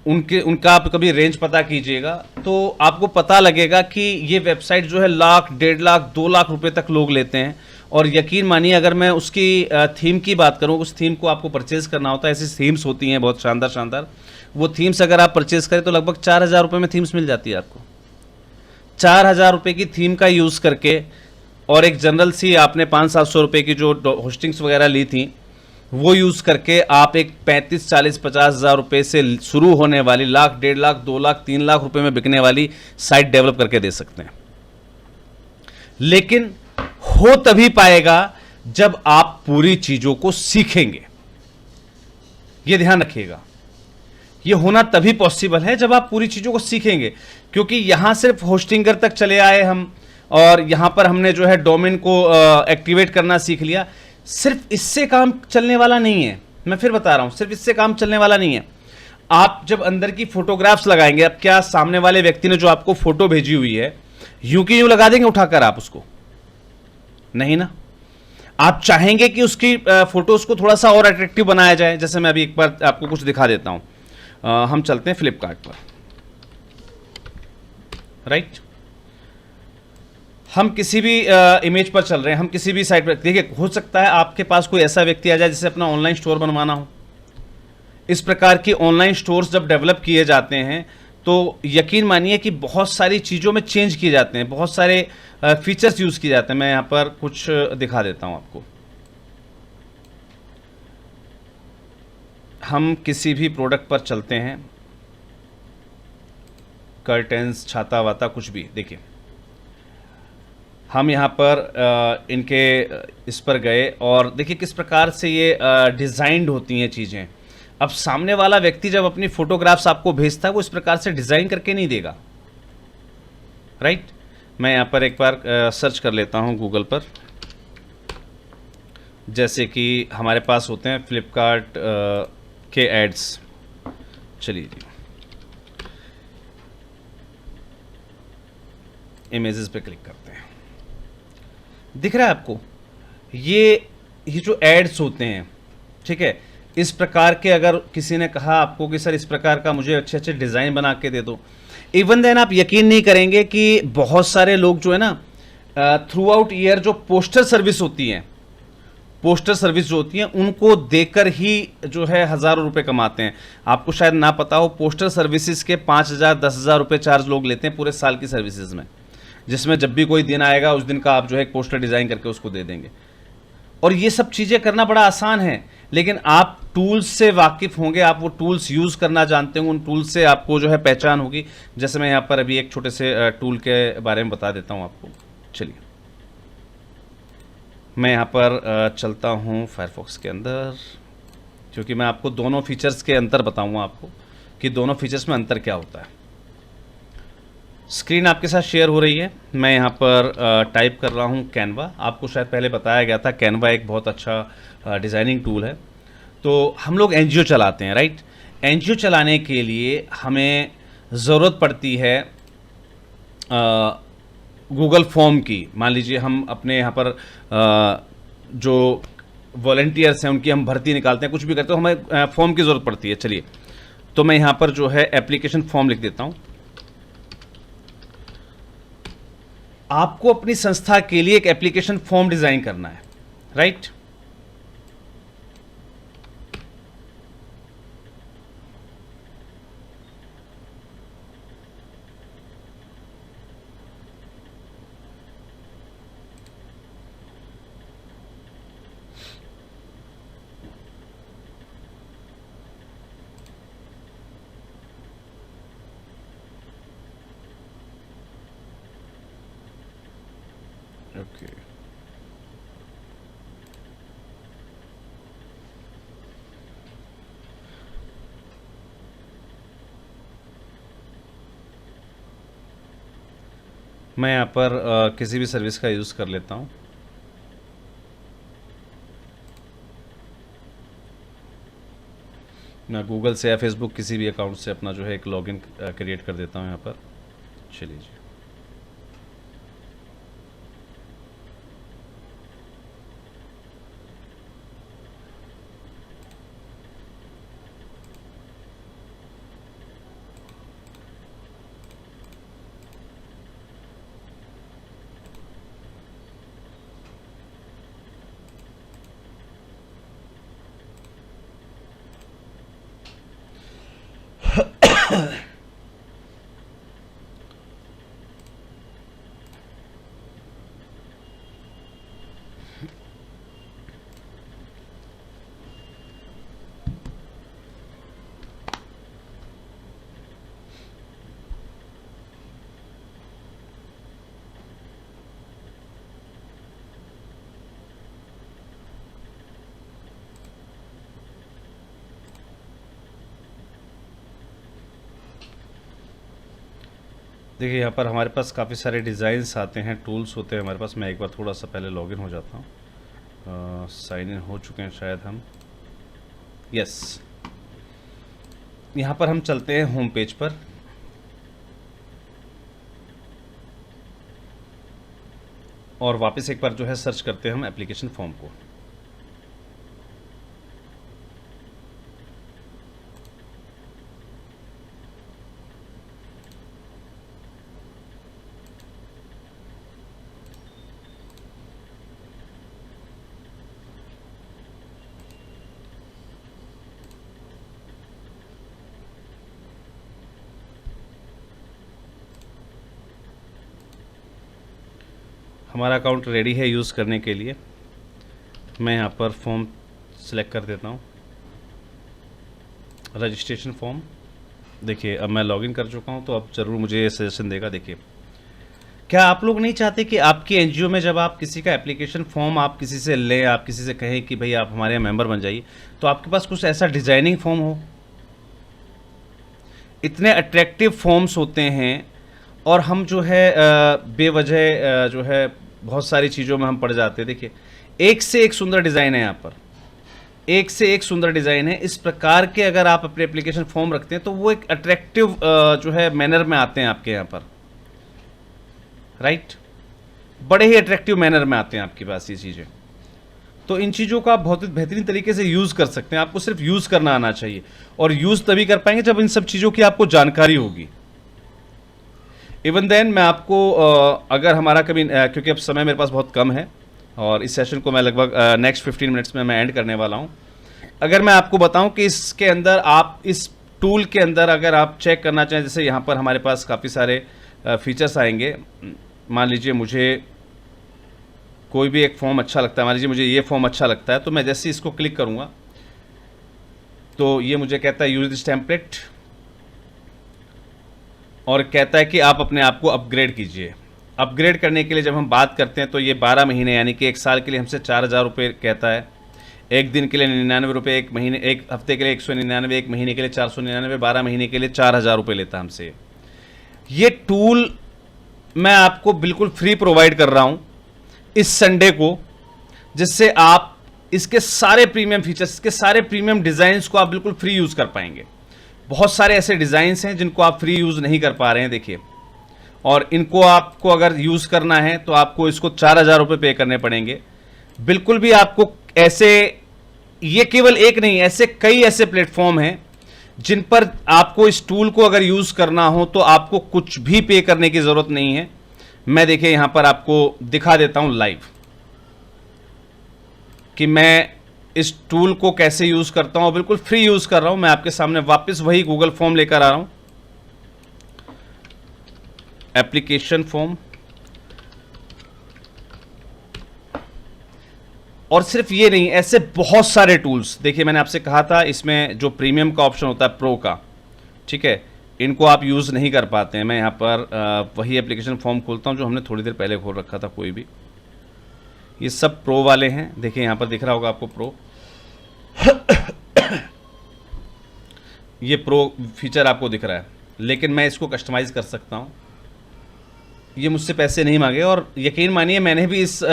उनका आप कभी रेंज पता कीजिएगा तो आपको पता लगेगा कि ये वेबसाइट जो है 1 लाख, 1.5 लाख, 2 लाख रुपए तक लोग लेते हैं। और यकीन मानिए अगर मैं उसकी थीम की बात करूं, उस थीम को आपको परचेज़ करना होता है, ऐसी थीम्स होती हैं बहुत शानदार, वो थीम्स अगर आप परचेज़ करें तो लगभग 4,000 रुपये में थीम्स मिल जाती है आपको। 4,000 रुपये की थीम का यूज़ करके और एक जनरल सी आपने 500-700 रुपये की जो होस्टिंग्स वगैरह ली थी वो यूज़ करके आप एक 35, 40, 50 हज़ार रुपये से शुरू होने वाली 1 लाख, 1.5 लाख, 2 लाख, 3 लाख रुपये में बिकने वाली साइट डेवलप करके दे सकते हैं। लेकिन हो तभी पाएगा जब आप पूरी चीज़ों को सीखेंगे, ये ध्यान रखिएगा। ये होना तभी पॉसिबल है जब आप पूरी चीज़ों को सीखेंगे, क्योंकि यहां सिर्फ होस्टिंगर तक चले आए हम और यहां पर हमने जो है डोमेन को एक्टिवेट करना सीख लिया। सिर्फ इससे काम चलने वाला नहीं है, मैं फिर बता रहा हूं, सिर्फ इससे काम चलने वाला नहीं है। आप जब अंदर की फोटोग्राफ्स लगाएंगे, अब क्या सामने वाले व्यक्ति ने जो आपको फोटो भेजी हुई है यूं की यूं लगा देंगे उठाकर आप उसको? नहीं ना। आप चाहेंगे कि उसकी फोटोज को थोड़ा सा और अट्रैक्टिव बनाया जाए। जैसे मैं अभी एक बार आपको कुछ दिखा देता हूं। हम चलते हैं फ्लिपकार्ट पर, राइट। हम किसी भी इमेज पर चल रहे हैं, हम किसी भी साइट पर, देखिए हो सकता है आपके पास कोई ऐसा व्यक्ति आ जाए जिसे अपना ऑनलाइन स्टोर बनवाना हो। इस प्रकार की ऑनलाइन स्टोर्स जब डेवलप किए जाते हैं तो यकीन मानिए कि बहुत सारी चीज़ों में चेंज किए जाते हैं, बहुत सारे फीचर्स यूज़ किए जाते हैं। मैं यहाँ पर कुछ दिखा देता हूँ आपको। हम किसी भी प्रोडक्ट पर चलते हैं, कर्टेंस, छाता वाता, कुछ भी, देखिए हम यहाँ पर इनके इस पर गए और देखिए किस प्रकार से ये डिज़ाइंड होती हैं चीज़ें। अब सामने वाला व्यक्ति जब अपनी फोटोग्राफ्स आपको भेजता है वो इस प्रकार से डिज़ाइन करके नहीं देगा, राइट। मैं यहाँ पर एक बार सर्च कर लेता हूँ गूगल पर, जैसे कि हमारे पास होते हैं फ्लिपकार्ट के एड्स। चलिए जी, इमेजेस पे क्लिक करते हैं। दिख रहा है आपको ये जो एड्स होते हैं, ठीक है, इस प्रकार के अगर किसी ने कहा आपको कि सर इस प्रकार का मुझे अच्छे अच्छे डिज़ाइन बना के दे दो, इवन देन आप यकीन नहीं करेंगे कि बहुत सारे लोग जो है ना थ्रू आउट ईयर जो पोस्टर सर्विस होती है, पोस्टर सर्विस जो होती है उनको देकर ही जो है हज़ारों रुपए कमाते हैं। आपको शायद ना पता हो, पोस्टर सर्विसेज के 5,000 10,000 रुपये चार्ज लोग लेते हैं पूरे साल की सर्विसेज में, जिसमें जब भी कोई दिन आएगा उस दिन का आप जो है एक पोस्टर डिज़ाइन करके उसको दे देंगे। और ये सब चीज़ें करना बड़ा आसान है, लेकिन आप टूल्स से वाकिफ़ होंगे, आप वो टूल्स यूज़ करना जानते होंगे, उन टूल्स से आपको जो है पहचान होगी। जैसे मैं यहाँ पर अभी एक छोटे से टूल के बारे में बता देता हूँ आपको। चलिए मैं यहाँ पर चलता हूँ फायरफॉक्स के अंदर। क्योंकि मैं आपको दोनों फीचर्स के अंतर बताऊंगा आपको कि दोनों फीचर्स में अंतर क्या होता है। स्क्रीन आपके साथ शेयर हो रही है। मैं यहाँ पर टाइप कर रहा हूँ कैनवा। आपको शायद पहले बताया गया था कैनवा एक बहुत अच्छा डिज़ाइनिंग टूल है। तो हम लोग एनजीओ चलाते हैं, राइट। एनजीओ चलाने के लिए हमें ज़रूरत पड़ती है गूगल फॉर्म की। मान लीजिए हम अपने यहाँ पर जो वॉलंटियर्स हैं उनकी हम भर्ती निकालते हैं, कुछ भी करते हैं, तो हमें फॉर्म की ज़रूरत पड़ती है। चलिए, तो मैं यहाँ पर जो है एप्लीकेशन फॉर्म लिख देता हूँ। आपको अपनी संस्था के लिए एक एप्लीकेशन फॉर्म डिज़ाइन करना है, राइट। ओके, मैं यहाँ पर किसी भी सर्विस का यूज़ कर लेता हूँ। मैं गूगल से या फेसबुक किसी भी अकाउंट से अपना जो है एक लॉगिन क्रिएट कर देता हूँ यहाँ पर। चलिए जी, देखिए यहाँ पर हमारे पास काफ़ी सारे डिज़ाइंस आते हैं, टूल्स होते हैं हमारे पास। मैं एक बार थोड़ा सा पहले लॉगिन हो जाता हूँ। साइन इन हो चुके हैं शायद हम। यस, यहाँ पर हम चलते हैं होम पेज पर। और वापस एक बार जो है सर्च करते हैं हम एप्लीकेशन फॉर्म को। हमारा अकाउंट रेडी है यूज़ करने के लिए। मैं यहाँ पर फॉर्म सेलेक्ट कर देता हूँ, रजिस्ट्रेशन फॉर्म। देखिए अब मैं लॉगिन कर चुका हूँ, तो अब ज़रूर मुझे सजेशन देगा। देखिए, क्या आप लोग नहीं चाहते कि आपके एनजीओ में जब आप किसी का एप्लीकेशन फॉर्म आप किसी से लें, आप किसी से कहें कि भाई आप हमारे यहाँ मेंबर बन जाइए, तो आपके पास कुछ ऐसा डिजाइनिंग फॉर्म हो? इतने अट्रैक्टिव फॉर्म्स होते हैं और हम जो है बेवजह जो है बहुत सारी चीज़ों में हम पड़ जाते हैं। देखिए, एक से एक सुंदर डिज़ाइन है यहाँ पर, एक से एक सुंदर डिज़ाइन है। इस प्रकार के अगर आप अपने एप्लीकेशन फॉर्म रखते हैं तो वो एक अट्रैक्टिव जो है मैनर में आते हैं आपके यहाँ पर, राइट। बड़े ही अट्रैक्टिव मैनर में आते हैं आपके पास ये चीज़ें। तो इन चीज़ों का आप बहुत बेहतरीन तरीके से यूज़ कर सकते हैं। आपको सिर्फ यूज़ करना आना चाहिए, और यूज़ तभी कर पाएंगे जब इन सब चीज़ों की आपको जानकारी होगी। इवन देन मैं आपको अगर हमारा कभी क्योंकि अब समय मेरे पास बहुत कम है और इस सेशन को मैं लगभग नेक्स्ट 15 मिनट्स में मैं एंड करने वाला हूँ। अगर मैं आपको बताऊं कि इसके अंदर आप इस टूल के अंदर अगर आप चेक करना चाहें, जैसे यहाँ पर हमारे पास काफ़ी सारे फीचर्स आएंगे। मान लीजिए मुझे कोई भी एक फॉर्म अच्छा लगता है, मान लीजिए मुझे ये फॉर्म अच्छा लगता है, तो मैं जैसे इसको क्लिक करूँगा तो ये मुझे कहता है यूज दिस टेम्पलेट, और कहता है कि आप अपने आप को अपग्रेड कीजिए। अपग्रेड करने के लिए जब हम बात करते हैं तो ये 12 महीने यानी कि 1 साल के लिए हमसे 4000 रुपये कहता है। एक दिन के लिए 99 रुपये, एक महीने, एक हफ्ते के लिए 199, एक महीने के लिए 499, 12 महीने के लिए 4000 रुपये लेता है हमसे। ये टूल मैं आपको बिल्कुल फ्री प्रोवाइड कर रहा हूं इस संडे को, जिससे आप इसके सारे प्रीमियम फीचर्स, इसके सारे प्रीमियम डिज़ाइंस को आप बिल्कुल फ्री यूज़ कर पाएंगे। बहुत सारे ऐसे डिज़ाइंस हैं जिनको आप फ्री यूज़ नहीं कर पा रहे हैं, देखिए, और इनको आपको अगर यूज़ करना है तो आपको इसको 4000 रुपये पे करने पड़ेंगे। बिल्कुल भी आपको ऐसे, ये केवल एक नहीं, ऐसे कई ऐसे प्लेटफॉर्म हैं जिन पर आपको इस टूल को अगर यूज़ करना हो तो आपको कुछ भी पे करने की ज़रूरत नहीं है। मैं देखिए यहां पर आपको दिखा देता हूं लाइव कि मैं इस टूल को कैसे यूज़ करता हूं, बिल्कुल फ्री यूज़ कर रहा हूं। मैं आपके सामने वापस वही गूगल फॉर्म लेकर आ रहा हूं, एप्लीकेशन फॉर्म, और सिर्फ ये नहीं, ऐसे बहुत सारे टूल्स। देखिए मैंने आपसे कहा था इसमें जो प्रीमियम का ऑप्शन होता है प्रो का, ठीक है, इनको आप यूज़ नहीं कर पाते हैं। मैं यहाँ पर वही एप्लीकेशन फॉर्म खोलता हूँ जो हमने थोड़ी देर पहले खोल रखा था, कोई भी, ये सब प्रो वाले हैं। देखिए यहाँ पर दिख रहा होगा आपको प्रो, ये प्रो फीचर आपको दिख रहा है, लेकिन मैं इसको कस्टमाइज़ कर सकता हूँ। ये मुझसे पैसे नहीं मांगे, और यकीन मानिए मैंने भी इस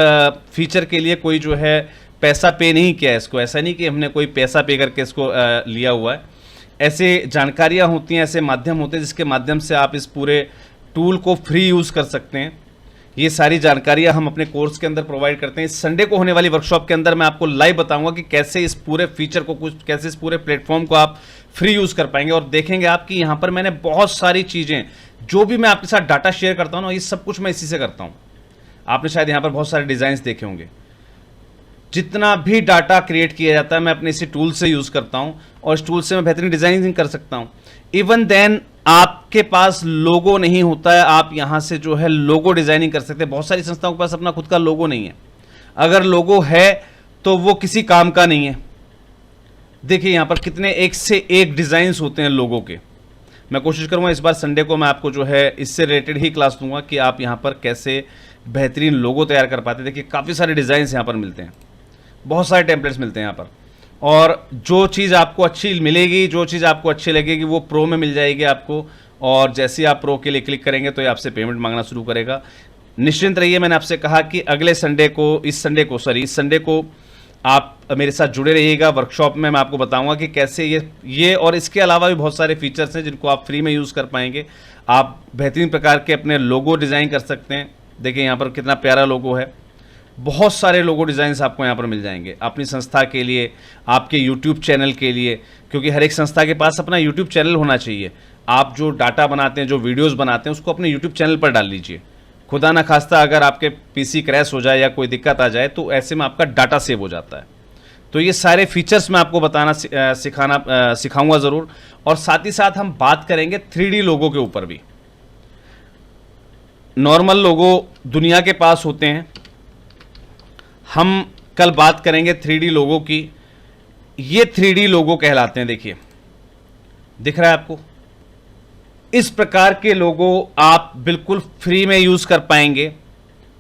फीचर के लिए कोई जो है पैसा पे नहीं किया है इसको। ऐसा नहीं कि हमने कोई पैसा पे करके इसको लिया हुआ है। ऐसे जानकारियाँ होती हैं, ऐसे माध्यम होते हैं जिसके माध्यम से आप इस पूरे टूल को फ्री यूज़ कर सकते हैं। ये सारी जानकारियाँ हम अपने कोर्स के अंदर प्रोवाइड करते हैं। इस संडे को होने वाली वर्कशॉप के अंदर मैं आपको लाइव बताऊंगा कि कैसे इस पूरे फीचर को, कैसे इस पूरे प्लेटफॉर्म को आप फ्री यूज़ कर पाएंगे। और देखेंगे आप कि यहाँ पर मैंने बहुत सारी चीज़ें, जो भी मैं आपके साथ डाटा शेयर करता हूँ ना, ये सब कुछ मैं इसी से करता हूँ। आपने शायद यहाँ पर बहुत सारे डिज़ाइंस देखे होंगे। जितना भी डाटा क्रिएट किया जाता है मैं अपने इसी टूल से यूज़ करता हूँ, और इस टूल से मैं बेहतरीन डिज़ाइनिंग कर सकता हूँ। इवन देन आपके पास लोगो नहीं होता है, आप यहाँ से जो है लोगो डिज़ाइनिंग कर सकते हैं। बहुत सारी संस्थाओं के पास अपना खुद का लोगो नहीं है। अगर लोगो है तो वो किसी काम का नहीं है। देखिए यहाँ पर कितने एक से एक डिज़ाइंस होते हैं लोगों के। मैं कोशिश करूँगा इस बार संडे को मैं आपको जो है इससे रिलेटेड ही क्लास दूंगा कि आप यहाँ पर कैसे बेहतरीन लोगो तैयार कर पाते हैं। देखिए काफ़ी सारे डिज़ाइंस यहाँ पर मिलते हैं, बहुत सारे टेम्पलेट्स मिलते हैं यहाँ पर, और जो चीज़ आपको अच्छी मिलेगी, जो चीज़ आपको अच्छी लगेगी वो प्रो में मिल जाएगी आपको। और जैसे ही आप प्रो के लिए क्लिक करेंगे तो ये आपसे पेमेंट मांगना शुरू करेगा। निश्चिंत रहिए, मैंने आपसे कहा कि अगले संडे को, इस संडे को आप मेरे साथ जुड़े रहिएगा। वर्कशॉप में मैं आपको बताऊंगा कि कैसे ये और इसके अलावा भी बहुत सारे फीचर्स हैं जिनको आप फ्री में यूज़ कर पाएंगे। आप बेहतरीन प्रकार के अपने लोगो डिज़ाइन कर सकते हैं। देखिए यहाँ पर कितना प्यारा लोगो है। बहुत सारे लोगो डिज़ाइंस आपको यहाँ पर मिल जाएंगे अपनी संस्था के लिए, आपके यूट्यूब चैनल के लिए, क्योंकि हर एक संस्था के पास अपना यूट्यूब चैनल होना चाहिए। आप जो डाटा बनाते हैं, जो वीडियोज़ बनाते हैं, उसको अपने यूट्यूब चैनल पर डाल लीजिए। खुदा ना खास्ता अगर आपके पीसी क्रैश हो जाए या कोई दिक्कत आ जाए तो ऐसे में आपका डाटा सेव हो जाता है। तो ये सारे फीचर्स मैं आपको बताना सिखाऊंगा ज़रूर। और साथ ही साथ हम बात करेंगे 3D लोगों के ऊपर भी। नॉर्मल लोगो दुनिया के पास होते हैं, हम कल बात करेंगे 3D लोगों की। ये 3D लोगो कहलाते हैं। देखिए दिख रहा है आपको, इस प्रकार के लोगो आप बिल्कुल फ्री में यूज़ कर पाएंगे,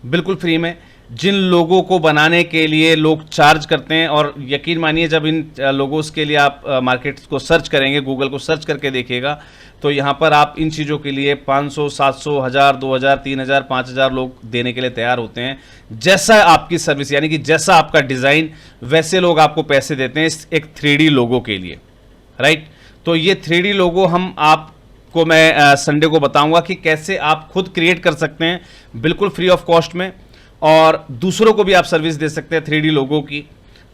बिल्कुल फ्री में। जिन लोगों को बनाने के लिए लोग चार्ज करते हैं, और यकीन मानिए जब इन लोगोस के लिए आप मार्केट को सर्च करेंगे, गूगल को सर्च करके देखिएगा, तो यहाँ पर आप इन चीज़ों के लिए 500, 700, 1000, 2000, 3000, 5000 लोग देने के लिए तैयार होते हैं। जैसा आपकी सर्विस, यानी कि जैसा आपका डिज़ाइन, वैसे लोग आपको पैसे देते हैं इस एक 3D लोगो के लिए, राइट। तो ये 3D लोगो हम आपको मैं संडे को बताऊंगा कि कैसे आप खुद क्रिएट कर सकते हैं बिल्कुल फ्री ऑफ कॉस्ट में, और दूसरों को भी आप सर्विस दे सकते हैं 3D लोगों की।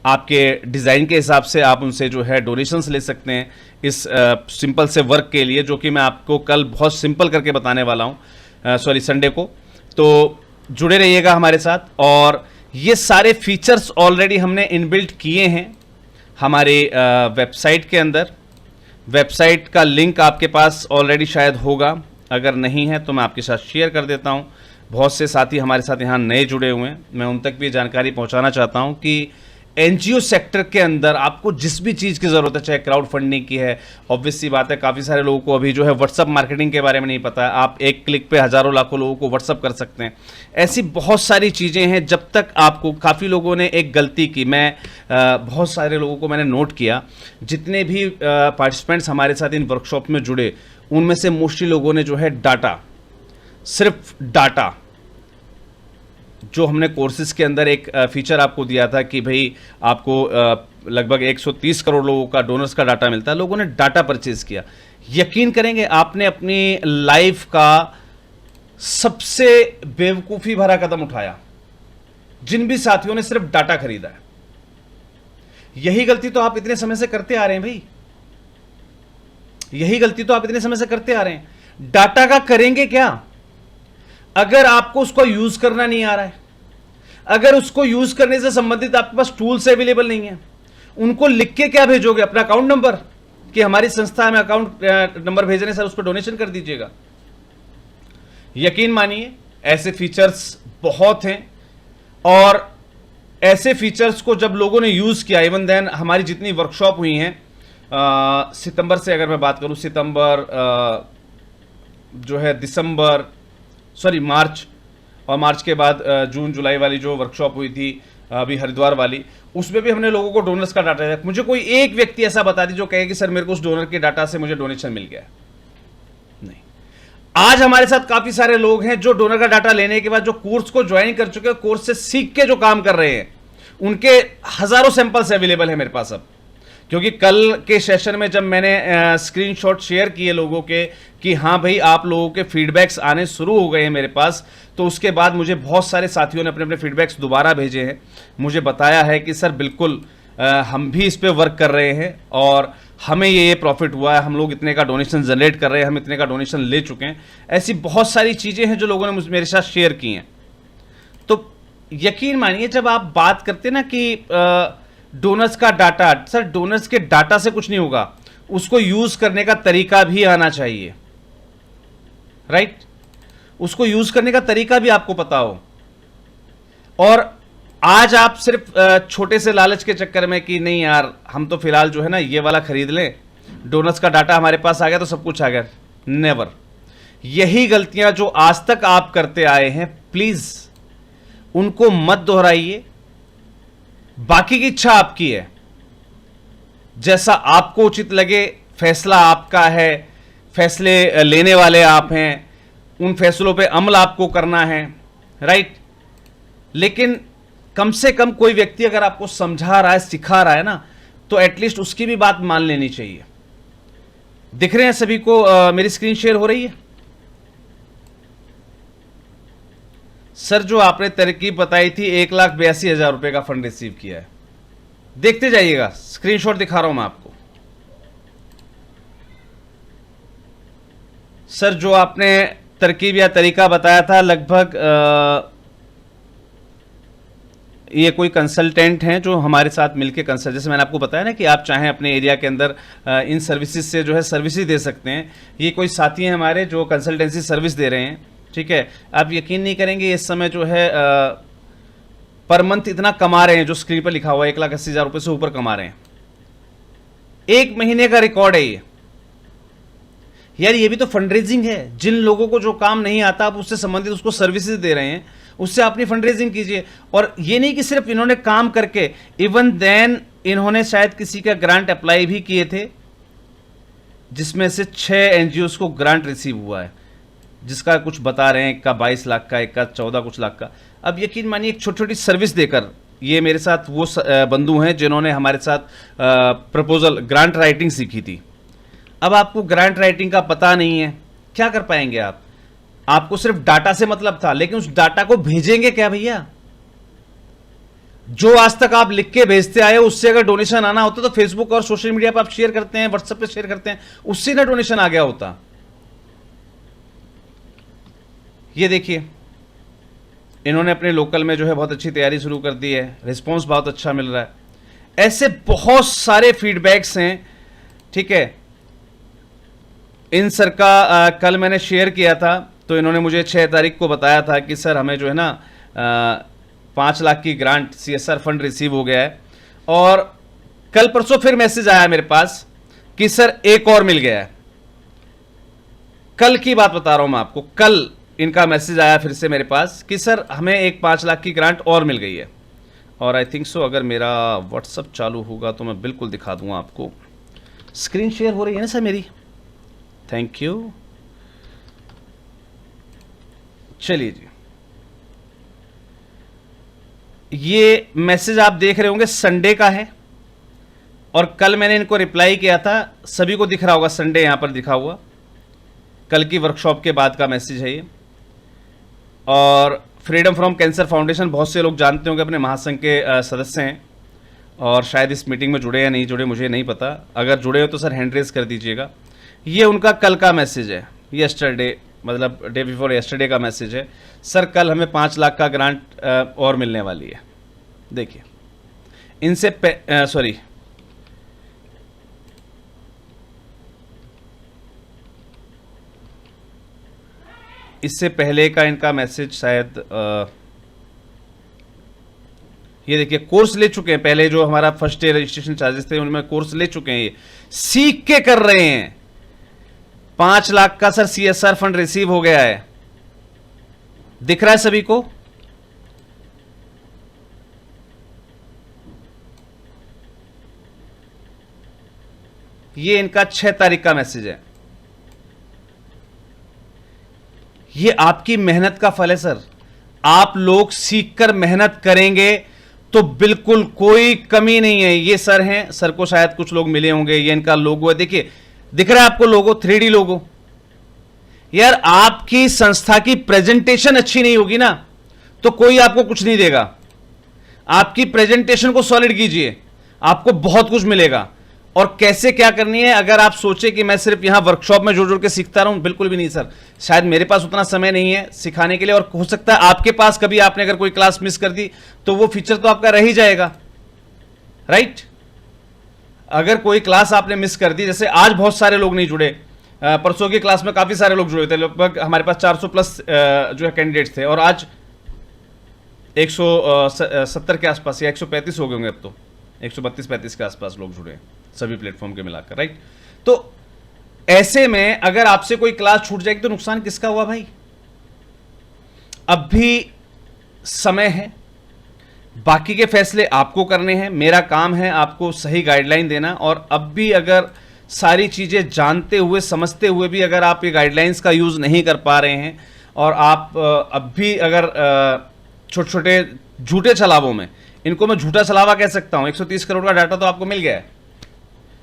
आपके डिज़ाइन के हिसाब से आप उनसे जो है डोनेशंस ले सकते हैं इस सिंपल से वर्क के लिए, जो कि मैं आपको कल बहुत सिंपल करके बताने वाला हूँ, संडे को। तो जुड़े रहिएगा हमारे साथ। और ये सारे फीचर्स ऑलरेडी हमने इनबिल्ट किए हैं हमारे वेबसाइट के अंदर। वेबसाइट का लिंक आपके पास ऑलरेडी शायद होगा, अगर नहीं है तो मैं आपके साथ शेयर कर देता हूँ। बहुत से साथी हमारे साथ यहाँ नए जुड़े हुए हैं, मैं उन तक भी जानकारी पहुँचाना चाहता हूँ कि एनजीओ सेक्टर के अंदर आपको जिस भी चीज़ की ज़रूरत है, चाहे क्राउड फंडिंग की है, ऑब्वियस सी बात है काफ़ी सारे लोगों को अभी जो है व्हाट्सअप मार्केटिंग के बारे में नहीं पता है, आप एक क्लिक पे हज़ारों लाखों लोगों को व्हाट्सअप कर सकते हैं। ऐसी बहुत सारी चीज़ें हैं। जब तक आपको, काफ़ी लोगों ने एक गलती की, मैं बहुत सारे लोगों को मैंने नोट किया, जितने भी पार्टिसिपेंट्स हमारे साथ इन वर्कशॉप में जुड़े, उनमें से मोस्टली लोगों ने जो है डाटा, सिर्फ डाटा, जो हमने कोर्सेज के अंदर एक फीचर आपको दिया था कि भाई आपको लगभग 130 करोड़ लोगों का डोनर्स का डाटा मिलता है, लोगों ने डाटा परचेज किया। यकीन करेंगे आपने अपनी लाइफ का सबसे बेवकूफ़ी भरा कदम उठाया जिन भी साथियों ने सिर्फ डाटा खरीदा है। यही गलती तो आप इतने समय से करते आ रहे हैं भाई, यही गलती तो आप इतने समय से करते आ रहे हैं। डाटा का करेंगे क्या अगर आपको उसको यूज करना नहीं आ रहा है, अगर उसको यूज करने से संबंधित आपके पास टूल्स अवेलेबल नहीं है? उनको लिख के क्या भेजोगे? अपना अकाउंट नंबर, कि हमारी संस्था में अकाउंट नंबर भेजने सर उस पर डोनेशन कर दीजिएगा। यकीन मानिए ऐसे फीचर्स बहुत हैं, और ऐसे फीचर्स को जब लोगों ने यूज किया, इवन देन हमारी जितनी वर्कशॉप हुई हैं, सितंबर से अगर मैं बात करूं, सितंबर जो है दिसंबर, सॉरी मार्च, और मार्च के बाद जून जुलाई वाली जो वर्कशॉप हुई थी अभी हरिद्वार वाली, उसमें भी हमने लोगों को डोनर्स का डाटा दिया। मुझे कोई एक व्यक्ति ऐसा बता दी जो कहे कि सर मेरे को उस डोनर के डाटा से मुझे डोनेशन मिल गया। नहीं। आज हमारे साथ काफी सारे लोग हैं जो डोनर का डाटा लेने के बाद जो कोर्स को ज्वाइन कर चुके हैं, कोर्स से सीख के जो काम कर रहे हैं, उनके हजारों सैंपल्स अवेलेबल है मेरे पास अब। क्योंकि कल के सेशन में जब मैंने स्क्रीनशॉट शेयर किए लोगों के कि हाँ भाई आप लोगों के फीडबैक्स आने शुरू हो गए हैं मेरे पास, तो उसके बाद मुझे बहुत सारे साथियों ने अपने अपने फीडबैक्स दोबारा भेजे हैं, मुझे बताया है कि सर बिल्कुल हम भी इस पे वर्क कर रहे हैं और हमें ये प्रॉफिट हुआ है, हम लोग इतने का डोनेशन जनरेट कर रहे हैं, हम इतने का डोनेशन ले चुके हैं। ऐसी बहुत सारी चीज़ें हैं जो लोगों ने मेरे साथ शेयर की हैं। तो यकीन मानिए जब आप बात करते ना कि डोनर्स का डाटा, सर डोनर्स के डाटा से कुछ नहीं होगा, उसको यूज करने का तरीका भी आना चाहिए, राइट? उसको यूज करने का तरीका भी आपको पता हो। और आज आप सिर्फ छोटे से लालच के चक्कर में कि नहीं यार हम तो फिलहाल जो है ना ये वाला खरीद लें, डोनर्स का डाटा हमारे पास आ गया तो सब कुछ आ गया, नेवर। यही गलतियां जो आज तक आप करते आए हैं, प्लीज उनको मत दोहराइए। बाकी की इच्छा आपकी है, जैसा आपको उचित लगे, फैसला आपका है, फैसले लेने वाले आप हैं, उन फैसलों पे अमल आपको करना है, राइट? लेकिन कम से कम कोई व्यक्ति अगर आपको समझा रहा है, सिखा रहा है ना, तो एटलीस्ट उसकी भी बात मान लेनी चाहिए। दिख रहे हैं सभी को मेरी स्क्रीन शेयर हो रही है? सर जो आपने तरकीब बताई थी 1,82,000 रुपए का फंड रिसीव किया है, देखते जाइएगा, स्क्रीनशॉट दिखा रहा हूं मैं आपको। सर जो आपने तरकीब या तरीका बताया था, लगभग ये कोई कंसल्टेंट हैं जो हमारे साथ मिलके कंसल्ट, जैसे मैंने आपको बताया ना कि आप चाहें अपने एरिया के अंदर इन सर्विसेज से जो है सर्विसेज दे सकते हैं। ये कोई साथी हैं हमारे जो कंसल्टेंसी सर्विस दे रहे हैं, ठीक है? आप यकीन नहीं करेंगे इस समय जो है पर मंथ इतना कमा रहे हैं, जो स्क्रीन पर लिखा हुआ है 1,80,000 रुपये से ऊपर कमा रहे हैं। एक महीने का रिकॉर्ड है ये। यार ये भी तो फंडरेजिंग है। जिन लोगों को जो काम नहीं आता आप उससे संबंधित उसको सर्विसेज दे रहे हैं, उससे अपनी फंडरेजिंग कीजिए। और ये नहीं कि सिर्फ इन्होंने काम करके, इवन देन इन्होंने शायद किसी का ग्रांट अप्लाई भी किए थे, जिसमें से 6 एनजीओस को ग्रांट रिसीव हुआ है, जिसका कुछ बता रहे हैं, एक का 22 लाख का, एक का 14 कुछ लाख का। अब यकीन मानिए एक छोटी छोटी सर्विस देकर, ये मेरे साथ वो बंधु हैं जिन्होंने हमारे साथ प्रपोजल ग्रांट राइटिंग सीखी थी। अब आपको ग्रांट राइटिंग का पता नहीं है, क्या कर पाएंगे आप? आपको सिर्फ डाटा से मतलब था, लेकिन उस डाटा को भेजेंगे क्या भैया? जो आज तक आप लिख के भेजते आए उससे अगर डोनेशन आना होता तो फेसबुक और सोशल मीडिया पर आप शेयर करते हैं, व्हाट्सएप पे शेयर करते हैं, उससे ना डोनेशन आ गया होता। ये देखिए इन्होंने अपने लोकल में जो है बहुत अच्छी तैयारी शुरू कर दी है, रिस्पॉन्स बहुत अच्छा मिल रहा है। ऐसे बहुत सारे फीडबैक्स हैं, ठीक है? इन सर का कल मैंने शेयर किया था, तो इन्होंने मुझे 6 तारीख को बताया था कि सर हमें जो है ना 5 लाख की ग्रांट CSR फंड रिसीव हो गया है। और कल परसों फिर मैसेज आया मेरे पास कि सर एक और मिल गया है। कल की बात बता रहा हूं मैं आपको, कल इनका मैसेज आया फिर से मेरे पास कि सर हमें एक 5 लाख की ग्रांट और मिल गई है। और आई थिंक सो अगर मेरा व्हाट्सअप चालू होगा तो मैं बिल्कुल दिखा दूंगा आपको। स्क्रीन शेयर हो रही है ना सर मेरी? Thank you. चलिए जी, ये मैसेज आप देख रहे होंगे संडे का है और कल मैंने इनको रिप्लाई किया था, सभी को दिख रहा होगा संडे यहां पर दिखा हुआ, कल की वर्कशॉप के बाद का मैसेज है ये। और फ्रीडम फ्रॉम कैंसर फाउंडेशन बहुत से लोग जानते होंगे, अपने महासंघ के सदस्य हैं और शायद इस मीटिंग में जुड़े या नहीं जुड़े मुझे नहीं पता। अगर जुड़े हो तो सर हैंड रेज कर दीजिएगा। ये उनका कल का मैसेज है, यस्टरडे मतलब डे बिफोर यस्टरडे का मैसेज है। सर कल हमें 5 लाख का ग्रांट और मिलने वाली है। देखिए इनसे सॉरी इससे पहले का इनका मैसेज शायद ये देखिए, कोर्स ले चुके हैं। पहले जो हमारा फर्स्ट ईयर रजिस्ट्रेशन चार्जेस थे उनमें कोर्स ले चुके हैं, ये सीख के कर रहे हैं। 5 लाख का सर CSR फंड रिसीव हो गया है, दिख रहा है सभी को? ये इनका 6 तारीख का मैसेज है। ये आपकी मेहनत का फल है सर। आप लोग सीखकर मेहनत करेंगे तो बिल्कुल कोई कमी नहीं है। ये सर हैं, सर को शायद कुछ लोग मिले होंगे, ये इनका लोगो है, देखिए दिख रहा है आपको लोगो, 3D लोगो। यार आपकी संस्था की प्रेजेंटेशन अच्छी नहीं होगी ना तो कोई आपको कुछ नहीं देगा। आपकी प्रेजेंटेशन को सॉलिड कीजिए, आपको बहुत कुछ मिलेगा। और कैसे क्या करनी है, अगर आप सोचे कि मैं सिर्फ यहां वर्कशॉप में जुड़ जुड़ के सीखता रहूं, बिल्कुल भी नहीं सर। शायद मेरे पास उतना समय नहीं है सिखाने के लिए, और हो सकता है आपके पास कभी आपने अगर कोई क्लास मिस कर दी तो वो फीचर तो आपका रह ही जाएगा, राइट? अगर कोई क्लास आपने मिस कर दी, जैसे आज बहुत सारे लोग नहीं जुड़े, परसों की क्लास में काफी सारे लोग जुड़े थे, लगभग हमारे पास 400 प्लस जो है कैंडिडेट्स थे, और आज 170 के आसपास या 135 हो गए होंगे, अब तो 132-35 के आसपास लोग जुड़े हैं सभी प्लेटफॉर्म के मिलाकर, राइट? तो ऐसे में अगर आपसे कोई क्लास छूट जाएगी तो नुकसान किसका हुआ भाई? अब भी समय है, बाकी के फैसले आपको करने हैं। मेरा काम है आपको सही गाइडलाइन देना, और अब भी अगर सारी चीजें जानते हुए समझते हुए भी अगर आप ये गाइडलाइंस का यूज नहीं कर पा रहे हैं, और आप अब भी अगर छोटे छोटे झूठे छलावों में, इनको मैं झूठा छलावा कह सकता हूं, 130 करोड़ का डाटा तो आपको मिल गया है,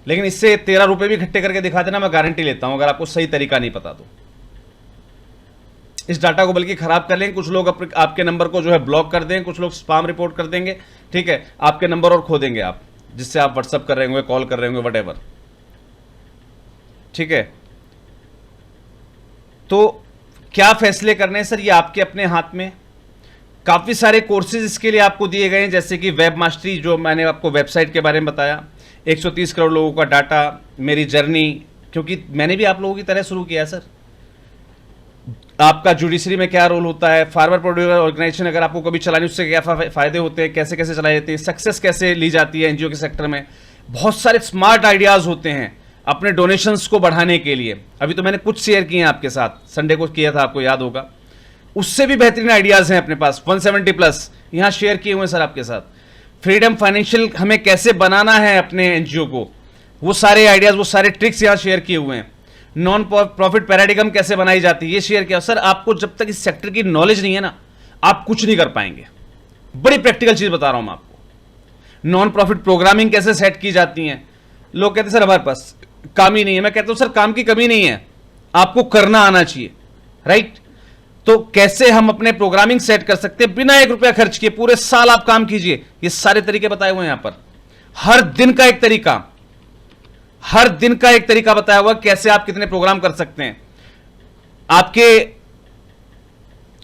लेकिन इससे 13 रुपए भी इकट्ठे करके दिखा देना, मैं गारंटी लेता हूं, अगर आपको सही तरीका नहीं पता तो। इस डाटा को बल्कि खराब कर लेंगे कुछ लोग, आपके नंबर को जो है ब्लॉक कर देंगे, कुछ लोग स्पैम रिपोर्ट कर देंगे, ठीक है? आपके नंबर और खो देंगे आप, जिससे आप व्हाट्सअप कर रहे होंगे, कॉल कर रहे होंगे, वट, ठीक है? तो क्या फैसले करने हैं सर, ये आपके अपने हाथ में। काफी सारे कोर्सेज इसके लिए आपको दिए गए हैं, जैसे कि वेब मास्टरी, जो मैंने आपको वेबसाइट के बारे में बताया, 130 करोड़ लोगों का डाटा, मेरी जर्नी, क्योंकि मैंने भी आप लोगों की तरह शुरू किया सर। आपका जुडिशरी में क्या रोल होता है, फार्मर प्रोड्यूसर ऑर्गेनाइजेशन अगर आपको कभी चलानी, उससे क्या फायदे होते हैं, कैसे कैसे चलाई जाती है, सक्सेस कैसे ली जाती है एनजीओ के सेक्टर में। बहुत सारे स्मार्ट आइडियाज होते हैं अपने डोनेशंस को बढ़ाने के लिए। अभी तो मैंने कुछ शेयर किए हैं आपके साथ, संडे को किया था, आपको याद होगा। उससे भी बेहतरीन आइडियाज हैं अपने पास, 170 प्लस यहां शेयर किए हुए सर आपके साथ। फ्रीडम फाइनेंशियल हमें कैसे बनाना है अपने एनजीओ को, वो सारे आइडियाज, वो सारे ट्रिक्स यहां शेयर किए हुए हैं। नॉन प्रॉफिट पैराडिगम कैसे बनाई जाती है, ये शेयर किया सर। आपको जब तक इस सेक्टर की नॉलेज नहीं है ना, आप कुछ नहीं कर पाएंगे। बड़ी प्रैक्टिकल चीज बता रहा हूं मैं आपको। नॉन प्रॉफिट प्रोग्रामिंग कैसे सेट की जाती है। लोग कहते हैं सर हमारे पास काम ही नहीं है। मैं कहता हूं सर काम की कमी नहीं है, आपको करना आना चाहिए, राइट? तो कैसे हम अपने प्रोग्रामिंग सेट कर सकते हैं बिना 1 रुपया खर्च किए, पूरे साल आप काम कीजिए। ये सारे तरीके बताए हुए हैं यहां पर। हर दिन का एक तरीका, हर दिन का एक तरीका बताया हुआ कैसे आप कितने प्रोग्राम कर सकते हैं। आपके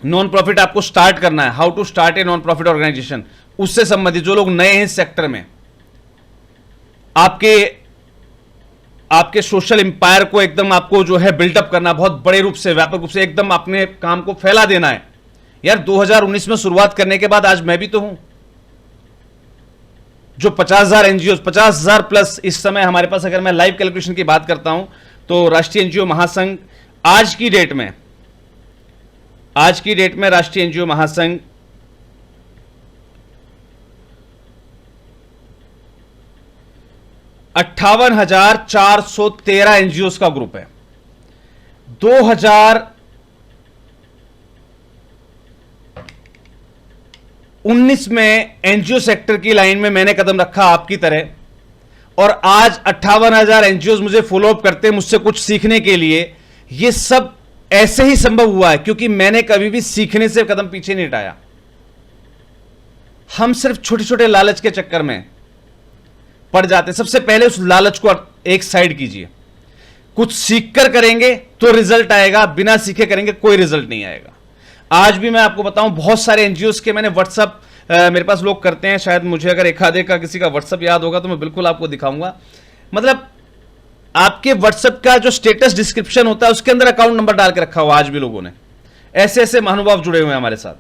नॉन प्रॉफिट आपको स्टार्ट करना है, how to start a non profit organisation, उससे संबंधित जो लोग नए हैं इस सेक्टर में, आपके सोशल एम्पायर को एकदम आपको जो है बिल्डअप करना, बहुत बड़े रूप से, व्यापक रूप से एकदम अपने काम को फैला देना है। यार 2019 में शुरुआत करने के बाद आज मैं भी तो हूं, जो 50,000 एनजीओ, 50,000 प्लस इस समय हमारे पास, अगर मैं लाइव कैलकुलेशन की बात करता हूं तो राष्ट्रीय एनजीओ महासंघ आज की डेट में राष्ट्रीय एनजीओ महासंघ 58,413 एनजीओ का ग्रुप है। 2019 में एनजीओ सेक्टर की लाइन में मैंने कदम रखा आपकी तरह, और आज 58,000 एनजीओ मुझे फॉलो अप करते हैं मुझसे कुछ सीखने के लिए। यह सब ऐसे ही संभव हुआ है क्योंकि मैंने कभी भी सीखने से कदम पीछे नहीं हटाया। हम सिर्फ छोटे छोटे लालच के चक्कर में पड़ जाते हैं। सबसे पहले उस लालच को एक साइड कीजिए। कुछ सीख कर करेंगे तो रिजल्ट आएगा, बिना सीखे करेंगे कोई रिजल्ट नहीं आएगा। आज भी मैं आपको बताऊं, बहुत सारे एनजीओस के मैंने व्हाट्सअप, मेरे पास लोग करते हैं, शायद मुझे अगर एक आधे का किसी का व्हाट्सअप याद होगा तो मैं बिल्कुल आपको दिखाऊंगा। मतलब आपके व्हाट्सएप का जो स्टेटस डिस्क्रिप्शन होता है उसके अंदर अकाउंट नंबर डाल के रखा हुआ आज भी लोगों ने। ऐसे ऐसे महानुभाव जुड़े हुए हैं हमारे साथ।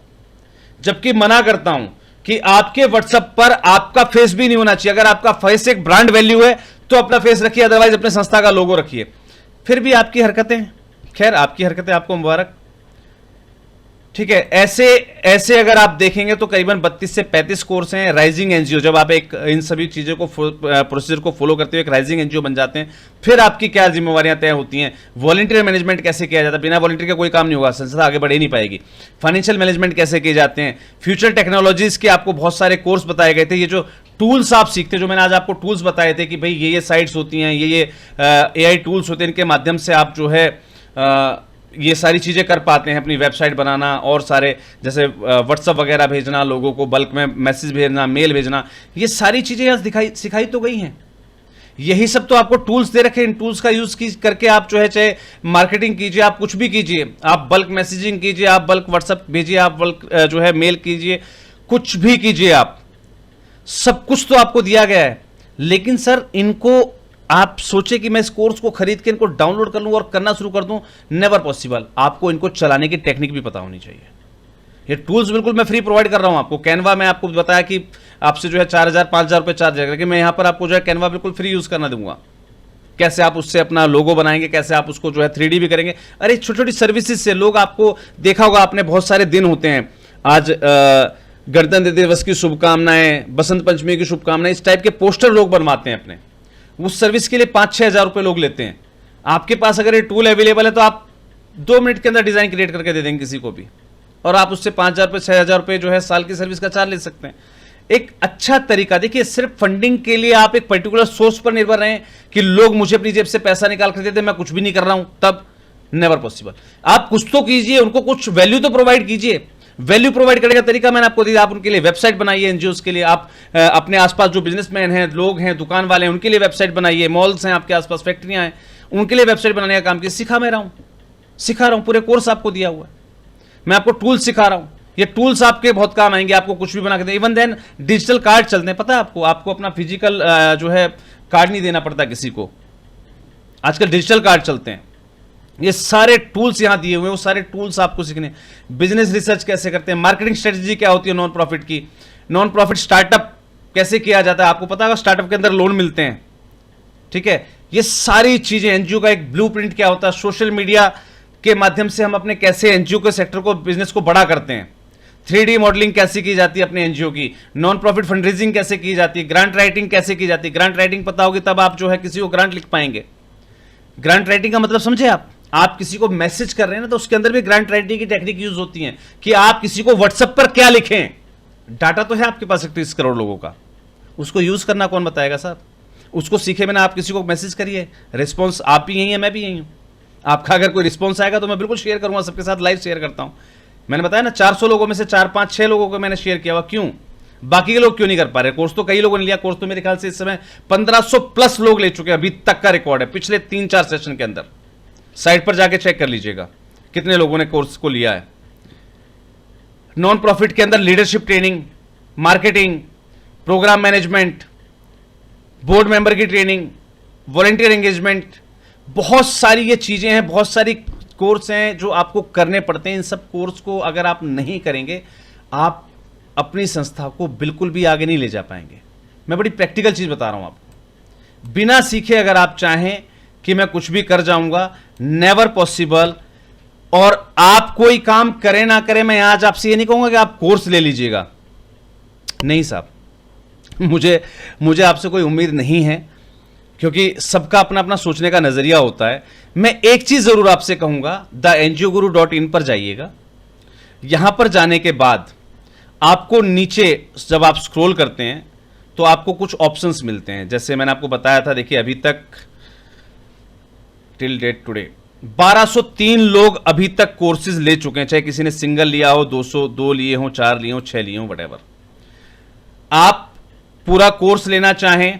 जबकि मना करता हूं कि आपके व्हाट्सएप पर आपका फेस भी नहीं होना चाहिए। अगर आपका फेस एक ब्रांड वैल्यू है तो अपना फेस रखिए, अदरवाइज अपने संस्था का लोगो रखिए। फिर भी आपकी हरकतें, खैर आपकी हरकतें आपको मुबारक, ठीक है। ऐसे अगर आप देखेंगे तो करीबन 32 से 35 कोर्स हैं। राइजिंग एनजीओ, जब आप एक इन सभी चीज़ों को प्रोसीजर को फॉलो करते हुए एक राइजिंग एनजीओ बन जाते हैं, फिर आपकी क्या जिम्मेवारियां तय होती हैं। वॉलंटियर मैनेजमेंट कैसे किया जाता है, बिना वॉलंटियर का कोई काम नहीं होगा, संस्था आगे बढ़ ही नहीं पाएगी। फाइनेंशियल मैनेजमेंट कैसे किए जाते हैं, फ्यूचर टेक्नोलॉजीज के आपको बहुत सारे कोर्स बताए गए थे। ये जो टूल्स आप सीखते, जो मैंने आज आपको टूल्स बताए थे कि भाई ये साइट्स होती हैं, ये AI टूल्स होते हैं, इनके माध्यम से आप जो है ये सारी चीज़ें कर पाते हैं। अपनी वेबसाइट बनाना और सारे जैसे व्हाट्सअप वगैरह भेजना, लोगों को बल्क में मैसेज भेजना, मेल भेजना, ये सारी चीज़ें यहाँ सिखाई तो गई हैं। यही सब तो आपको टूल्स दे रखे। इन टूल्स का यूज़ करके आप जो है, चाहे मार्केटिंग कीजिए, आप कुछ भी कीजिए, आप बल्क मैसेजिंग कीजिए, आप बल्क व्हाट्सअप भेजिए, आप बल्क जो है मेल कीजिए, कुछ भी कीजिए, आप सब कुछ तो आपको दिया गया है। लेकिन सर इनको आप सोचे कि मैं इस कोर्स को खरीद के इनको डाउनलोड कर लूं और करना शुरू कर दूं, नेवर पॉसिबल। आपको इनको चलाने की टेक्निक भी पता होनी चाहिए। ये टूल्स बिल्कुल मैं फ्री प्रोवाइड कर रहा हूं आपको। कैनवा में आपको बताया कि आपसे जो है 4,000 5,000 रुपये चार्ज करेगा, लेकिन मैं यहां पर आपको जो है कैनवा बिल्कुल फ्री यूज करना दूंगा। कैसे आप उससे अपना लोगो बनाएंगे, कैसे आप उसको जो है 3D भी करेंगे। अरे छोटी छोटी सर्विसेज से लोग, आपको देखा होगा आपने, बहुत सारे दिन होते हैं। आज गणतंत्र दिवस की शुभकामनाएं, बसंत पंचमी की शुभकामनाएं, इस टाइप के पोस्टर लोग बनवाते हैं अपने। उस सर्विस के लिए 5-6 हज़ार रुपये लोग लेते हैं। आपके पास अगर ये टूल अवेलेबल है तो आप 2 मिनट के अंदर डिजाइन क्रिएट करके दे देंगे किसी को भी, और आप उससे 5,000 रुपये 6,000 रुपये जो है साल की सर्विस का चार्ज ले सकते हैं। एक अच्छा तरीका, देखिए सिर्फ फंडिंग के लिए आप एक पर्टिकुलर सोर्स पर निर्भर रहें कि लोग मुझे अपनी जेब से पैसा निकाल कर देते, मैं कुछ भी नहीं कर रहा हूं, तब नेवर पॉसिबल। आप कुछ तो कीजिए, उनको कुछ वैल्यू तो प्रोवाइड कीजिए। वैल्यू प्रोवाइड करने का तरीका मैंने आपको दिया। आप उनके लिए वेबसाइट बनाइए, एनजीओस के लिए। आप अपने आसपास जो बिजनेसमैन हैं, लोग हैं, दुकान वाले हैं, उनके लिए वेबसाइट बनाइए। मॉल्स हैं आपके आसपास, फैक्ट्रियां हैं, उनके लिए वेबसाइट बनाने का काम कीजिए। सिखा मैं रहा हूं, सिखा रहा हूं, पूरे कोर्स आपको दिया हुआ है। मैं आपको टूल्स सिखा रहा हूं, ये टूल्स आपके बहुत काम आएंगे। आपको कुछ भी बना के दें। इवन देन डिजिटल कार्ड चलते हैं, पता है आपको अपना फिजिकल जो है कार्ड नहीं देना पड़ता किसी को। आजकल डिजिटल कार्ड चलते हैं। ये सारे टूल्स यहां दिए हुए हैं, वो सारे टूल्स आपको सीखने। बिजनेस रिसर्च कैसे करते हैं, मार्केटिंग स्ट्रेटजी क्या होती है नॉन प्रॉफिट की, नॉन प्रॉफिट स्टार्टअप कैसे किया जाता है, आपको पता है स्टार्टअप के अंदर लोन मिलते हैं, ठीक है। ये सारी चीजें, एनजीओ का एक ब्लूप्रिंट क्या होता है, सोशल मीडिया के माध्यम से हम अपने कैसे एनजीओ के सेक्टर को, बिजनेस को बड़ा करते हैं, 3D मॉडलिंग कैसे की जाती है अपने एनजीओ की, नॉन प्रॉफिट फंडरेजिंग कैसे की जाती है, ग्रांट राइटिंग कैसे की जाती है। ग्रांट राइटिंग पता होगी तब आप जो है किसी को ग्रांट लिख पाएंगे। ग्रांट राइटिंग का मतलब समझे आप किसी को मैसेज कर रहे हैं ना, तो उसके अंदर भी ग्रांट राइटिंग की टेक्निक यूज होती है कि आप किसी को व्हाट्सएप पर क्या लिखें। डाटा तो है आपके पास 31 करोड़ लोगों का, उसको यूज करना कौन बताएगा साहब। उसको सीखे बिना आप किसी को मैसेज करिए, रिस्पॉन्स आप भी यही है, मैं भी यही हूं। आपका अगर कोई रिस्पॉन्स आएगा तो मैं बिल्कुल शेयर करूंगा, सबके साथ लाइव शेयर करता हूं। मैंने बताया ना 400 लोगों में से 4-5-6 लोगों को मैंने शेयर किया हुआ। क्यों? बाकी के लोग क्यों नहीं कर पा रहे? कोर्स तो कई लोगों ने लिया। कोर्स तो मेरे ख्याल से इस समय 1500 प्लस लोग ले चुके हैं, अभी तक का रिकॉर्ड है पिछले 3-4 सेशन के अंदर। साइट पर जाके चेक कर लीजिएगा कितने लोगों ने कोर्स को लिया है। नॉन प्रॉफिट के अंदर leadership training, marketing, programme management, board member की ट्रेनिंग, वॉलंटियर एंगेजमेंट, बहुत सारी ये चीजें हैं, बहुत सारी कोर्स हैं जो आपको करने पड़ते हैं। इन सब कोर्स को अगर आप नहीं करेंगे, आप अपनी संस्था को बिल्कुल भी आगे नहीं ले जा पाएंगे। मैं बड़ी प्रैक्टिकल चीज बता रहा हूं आपको। बिना सीखे अगर आप चाहें कि मैं कुछ भी कर जाऊंगा, नेवर पॉसिबल। और आप कोई काम करें ना करें, मैं आज आपसे ये नहीं कहूंगा कि आप कोर्स ले लीजिएगा, नहीं साहब, मुझे आपसे कोई उम्मीद नहीं है, क्योंकि सबका अपना अपना सोचने का नजरिया होता है। मैं एक चीज जरूर आपसे कहूंगा, theNGOguru.in पर जाइएगा। यहां पर जाने के बाद आपको नीचे जब आप स्क्रॉल करते हैं तो आपको कुछ ऑप्शंस मिलते हैं। जैसे मैंने आपको बताया था, देखिए अभी तक टिल डेट टुडे 1203 लोग अभी तक कोर्सेज ले चुके हैं, चाहे किसी ने सिंगल लिया हो, 202 लिए हो, 4 लिए हो, 6 लिए हो, व्हाटएवर। आप पूरा कोर्स लेना चाहें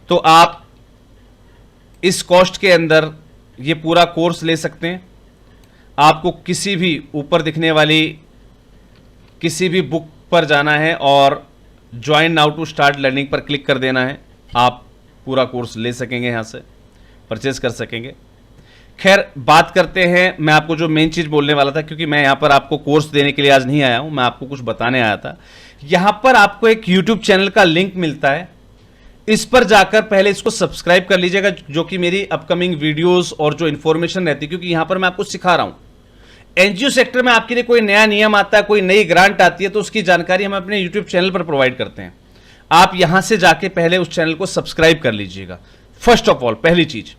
तो आप इस कॉस्ट के अंदर ये पूरा कोर्स ले सकते हैं। आपको किसी भी ऊपर दिखने वाली किसी भी बुक पर जाना है और join now to start learning पर क्लिक कर देना है, आप पूरा कोर्स ले सकेंगे, यहां से परचेज कर सकेंगे। खैर, बात करते हैं, मैं आपको जो मेन चीज बोलने वाला था, क्योंकि मैं यहां पर आपको कोर्स देने के लिए आज नहीं आया हूं, मैं आपको कुछ बताने आया था। यहां पर आपको एक YouTube चैनल का लिंक मिलता है, इस पर जाकर पहले इसको सब्सक्राइब कर लीजिएगा, जो कि मेरी अपकमिंग वीडियोस और जो इंफॉर्मेशन रहती है, क्योंकि यहां पर मैं आपको सिखा रहा हूं। एनजीओ सेक्टर में आपके लिए कोई नया नियम आता है, कोई नई ग्रांट आती है, तो उसकी जानकारी हम अपने यूट्यूब चैनल पर प्रोवाइड करते हैं। आप यहां से जाके पहले उस चैनल को सब्सक्राइब कर लीजिएगा, फर्स्ट ऑफ ऑल, पहली चीज।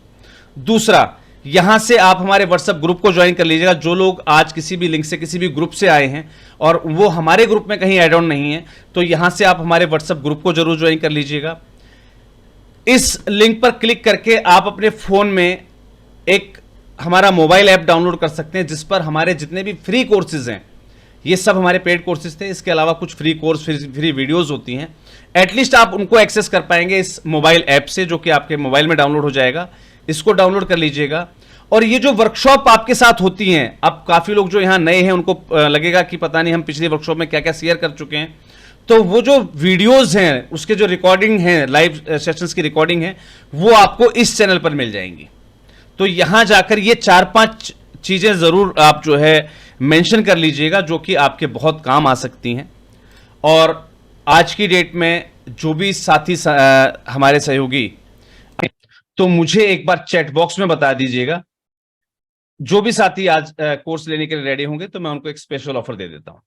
दूसरा, यहां से आप हमारे व्हाट्सएप ग्रुप को ज्वाइन कर लीजिएगा। जो लोग आज किसी भी लिंक से, किसी भी ग्रुप से आए हैं और वो हमारे ग्रुप में कहीं एड ऑन नहीं है, तो यहां से आप हमारे व्हाट्सएप ग्रुप को जरूर ज्वाइन कर लीजिएगा। इस लिंक पर क्लिक करके आप अपने फोन में एक हमारा मोबाइल ऐप डाउनलोड कर सकते हैं, जिस पर हमारे जितने भी फ्री कोर्सेज हैं, ये सब हमारे पेड कोर्सेज थे, इसके अलावा कुछ फ्री कोर्स, फ्री वीडियोस होती हैं, एटलीस्ट आप उनको एक्सेस कर पाएंगे इस मोबाइल ऐप से, जो कि आपके मोबाइल में डाउनलोड हो जाएगा। इसको डाउनलोड कर लीजिएगा। और ये जो वर्कशॉप आपके साथ होती हैं, अब काफी लोग जो यहां नए हैं उनको लगेगा कि पता नहीं हम पिछली वर्कशॉप में क्या क्या शेयर कर चुके हैं, तो वो जो वीडियोस हैं, उसके जो रिकॉर्डिंग है, लाइव सेशंस की रिकॉर्डिंग है, वो आपको इस चैनल पर मिल जाएंगी। तो यहां जाकर ये 4-5 चीजें जरूर आप जो है मेंशन कर लीजिएगा, जो कि आपके बहुत काम आ सकती हैं। और आज की डेट में जो भी साथी हमारे सहयोगी, तो मुझे एक बार चैट बॉक्स में बता दीजिएगा, जो भी साथी आज कोर्स लेने के लिए रेडी होंगे, तो मैं उनको एक स्पेशल ऑफर दे देता हूं।